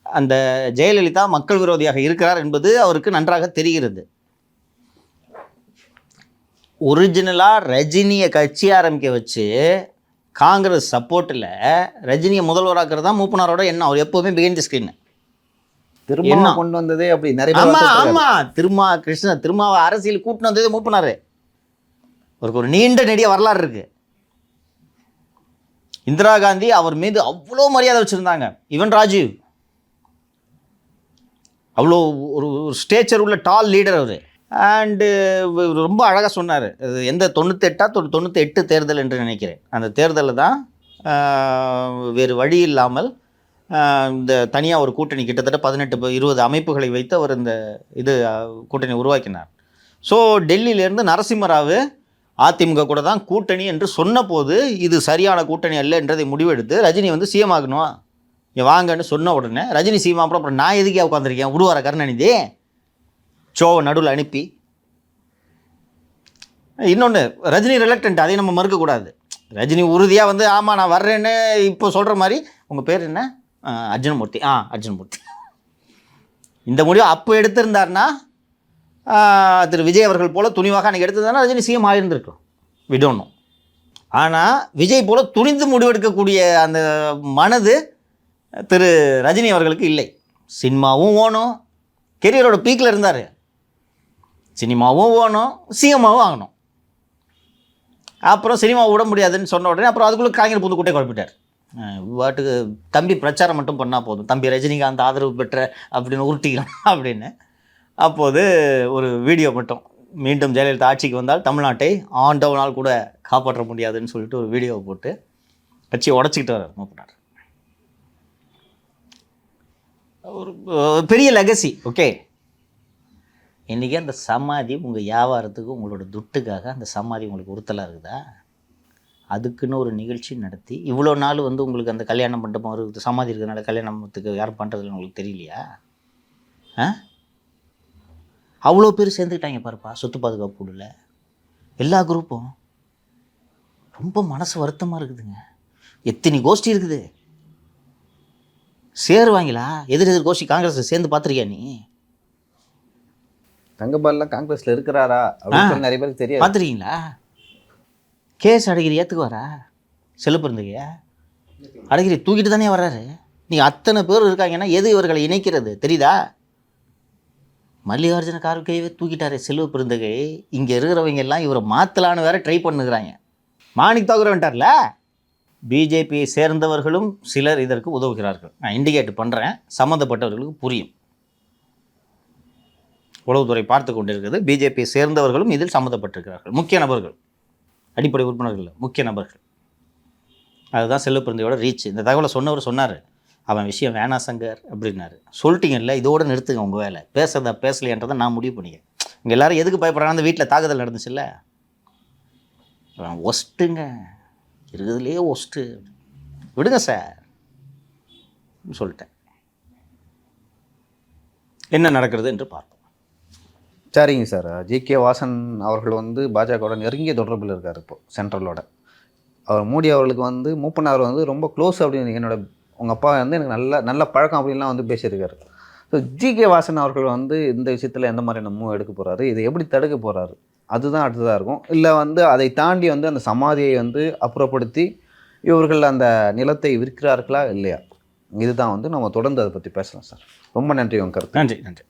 அந்த ஜெயலலிதா மக்கள் விரோதியாக இருக்கிறார் என்பது அவருக்கு நன்றாக தெரிகிறது. ஒரிஜினலாக ரஜினியை கட்சி ஆரம்பிக்க வச்சு காங்கிரஸ் சப்போர்ட்டில் ரஜினியை முதல்வராக்குறது தான் மூப்பனாரோட எண்ணம். அவர் எப்போவுமே பிஹைண்ட் தி ஸ்க்ரீன் திரும்ப கொண்டு வந்ததே அப்படி நிறைய. ஆமாம், திருமாவை அரசியல் கூட்டின்னு வந்ததே மூப்பனார். அவருக்கு ஒரு நீண்ட நெடிய வரலாறு இருக்குது. இந்திரா காந்தி அவர் மீது அவ்வளோ மரியாதை வச்சுருந்தாங்க. ஈவன் ராஜீவ் அவ்வளோ ஒரு ஸ்டேச்சர் உள்ள டால் லீடர் அவர். அண்டு ரொம்ப அழகாக சொன்னார். அது எந்த 98 தேர்தல் என்று நினைக்கிறேன். அந்த தேர்தலில் தான் வேறு வழி இல்லாமல் இந்த தனியாக ஒரு கூட்டணி கிட்டத்தட்ட 18-20 அமைப்புகளை வைத்து அவர் இந்த கூட்டணி உருவாக்கினார். ஸோ டெல்லியிலேருந்து நரசிம்மராவ் அதிமுக கூட தான் கூட்டணி என்று சொன்னபோது இது சரியான கூட்டணி அல்ல என்றதை முடிவெடுத்து ரஜினி வந்து சிஎம் ஆகணும், இங்கே வாங்கன்னு சொன்ன உடனே ரஜினி சிஎம் அப்புறம் நான் எதுக்கே உட்காந்துருக்கேன், உருவார கருணாநிதி ஷோவை நடுவில் அனுப்பி. இன்னொன்று, ரஜினி ரிலக்டன்ட், அதையும் நம்ம மறுக்கக்கூடாது. ரஜினி உறுதியாக வந்து ஆமாம் நான் வர்றேன்னு இப்போ சொல்கிற மாதிரி. உங்கள் பேர் என்ன? அர்ஜுனமூர்த்தி. இந்த முடிவு அப்போ எடுத்திருந்தார்னா திரு விஜய் அவர்கள் போல் துணிவாக அன்றைக்கி எடுத்ததுனா ரஜினி சிஎம் ஆகியிருந்திருக்கும், விடணும். ஆனால் விஜய் போல் துணிந்து முடிவெடுக்கக்கூடிய அந்த மனது திரு ரஜினி அவர்களுக்கு இல்லை. சினிமாவும் ஓணும், கெரியரோட பீக்கில் இருந்தார், சினிமாவும் ஓணும், சிஎம்மாவும் ஆகணும். அப்புறம் சினிமா விட முடியாதுன்னு சொன்ன உடனே அப்புறம் அதுக்குள்ளே கலைஞர் புது கூட்டை குழப்பிட்டார். வாட்டுக்கு தம்பி பிரச்சாரம் மட்டும் பண்ணால் போதும், தம்பி ரஜினிகாந்த் ஆதரவு பெற்ற அப்படின்னு உருட்டிக்கலாம் அப்படின்னு. அப்போது ஒரு வீடியோ மட்டும், மீண்டும் ஜெயலலிதா ஆட்சிக்கு வந்தால் தமிழ்நாட்டை ஆண்டவனால் கூட காப்பாற்ற முடியாதுன்னு சொல்லிட்டு ஒரு வீடியோவை போட்டு கட்சியை உடச்சிக்கிட்டு வர மூப்பினார். ஒரு பெரிய லெகசி. ஓகே, இன்றைக்கி அந்த சமாதி உங்கள் வியாபாரத்துக்கு உங்களோட துட்டுக்காக அந்த சமாதி உங்களுக்கு உறுத்தலாக இருக்குதா? அதுக்குன்னு ஒரு நிகழ்ச்சி நடத்தி இவ்வளோ நாள் வந்து உங்களுக்கு அந்த கல்யாண மண்டபம் இருக்குது, சமாதி இருக்கிறதுனால கல்யாணத்துக்கு யாரும் பண்ணுறதுன்னு உங்களுக்கு தெரியலையா? அவ்வளோ பேர் சேர்ந்துக்கிட்டாங்க பாருப்பா சொத்து பாதுகாப்பு குழுவில், எல்லா குரூப்பும். ரொம்ப மனசு வருத்தமாக இருக்குதுங்க. எத்தனை கோஷ்டி இருக்குது, சேருவாங்களா? எதிர் கோஷ்டி காங்கிரஸ் சேர்ந்து பார்த்துருக்கியா நீ? தங்கபால்லாம் காங்கிரஸில் இருக்கிறாரா அப்படின்னு நிறைய பேருக்கு தெரியாது. பார்த்துருக்கீங்களா? கேஸ் அழகிரி ஏற்றுக்குவாரா? செல்லுப்பிறந்தகையா அழகிரி தூக்கிட்டு தானே வர்றாரு. நீங்கள் அத்தனை பேர் இருக்காங்கன்னா எது இவர்களை இணைக்கிறது தெரியுதா? மல்லிகார்ஜுன கார்கேவே தூக்கிட்டாரு செல்வ பெருந்தகை. இங்கே இருக்கிறவங்க எல்லாம் இவரை மாற்றலான்னு வேற ட்ரை பண்ணுகிறாங்க. மாணிக் தாக்கூர் வந்துட்டார்ல. பிஜேபியை சேர்ந்தவர்களும் சிலர் இதற்கு உதவுகிறார்கள். நான் இண்டிகேட் பண்ணுறேன், சம்மந்தப்பட்டவர்களுக்கு புரியும். உளவுத்துறை பார்த்து கொண்டிருக்கிறது. பிஜேபியை சேர்ந்தவர்களும் இதில் சம்மந்தப்பட்டிருக்கிறார்கள். முக்கிய நபர்கள், அடிப்படை உறுப்பினர்கள், முக்கிய நபர்கள். அதுதான் செல்வ பெருந்தகையோட ரீச். இந்த தகவலை சொன்னவர் சொன்னார், அவன் விஷயம் வேணாம் சங்கர் அப்படின்னாரு. சொல்லிட்டீங்கல்ல, இதோடு நிறுத்துங்க உங்கள் வேலை. பேசுறதா பேசலையன்றதை நான் முடிவு பண்ணிக்கிறேன். இங்கே எல்லோரும் எதுக்கு பயப்படுறாங்க? அந்த வீட்டில் தாக்குதல் நடந்துச்சுல்ல, அவன் ஒஸ்ட்டுங்க, இருக்கிறதுலேயே ஒஸ்ட்டு, விடுங்க சார் சொல்லிட்டேன். என்ன நடக்கிறது என்று பார்ப்போம். சரிங்க சார். ஜிகே வாசன் அவர்கள் வந்து பாஜகவோட நெருங்கிய தொடர்பில் இருக்கார் இப்போ சென்ட்ரலோட. அவர் மோடி அவர்களுக்கு வந்து மூப்பனார் வந்து ரொம்ப க்ளோஸ் அப்படின்னு, என்னோட உங்கள் அப்பா வந்து எனக்கு நல்ல பழக்கம் அப்படின்லாம் வந்து பேசியிருக்காரு. ஸோ ஜிகே வாசன் அவர்கள் வந்து இந்த விஷயத்தில் எந்த மாதிரியான மூவ் எடுக்க போகிறாரு, இதை எப்படி தடுக்க போகிறாரு, அதுதான் அடுத்ததாக இருக்கும். இல்லை வந்து அதை தாண்டி வந்து அந்த சமாதியை வந்து அப்புறப்படுத்தி இவர்கள் அந்த நிலத்தை விற்கிறார்களா இல்லையா, இதுதான் வந்து நம்ம தொடர்ந்து அதை பற்றி பேசலாம் சார். ரொம்ப நன்றி உங்க கருத்து. நன்றி.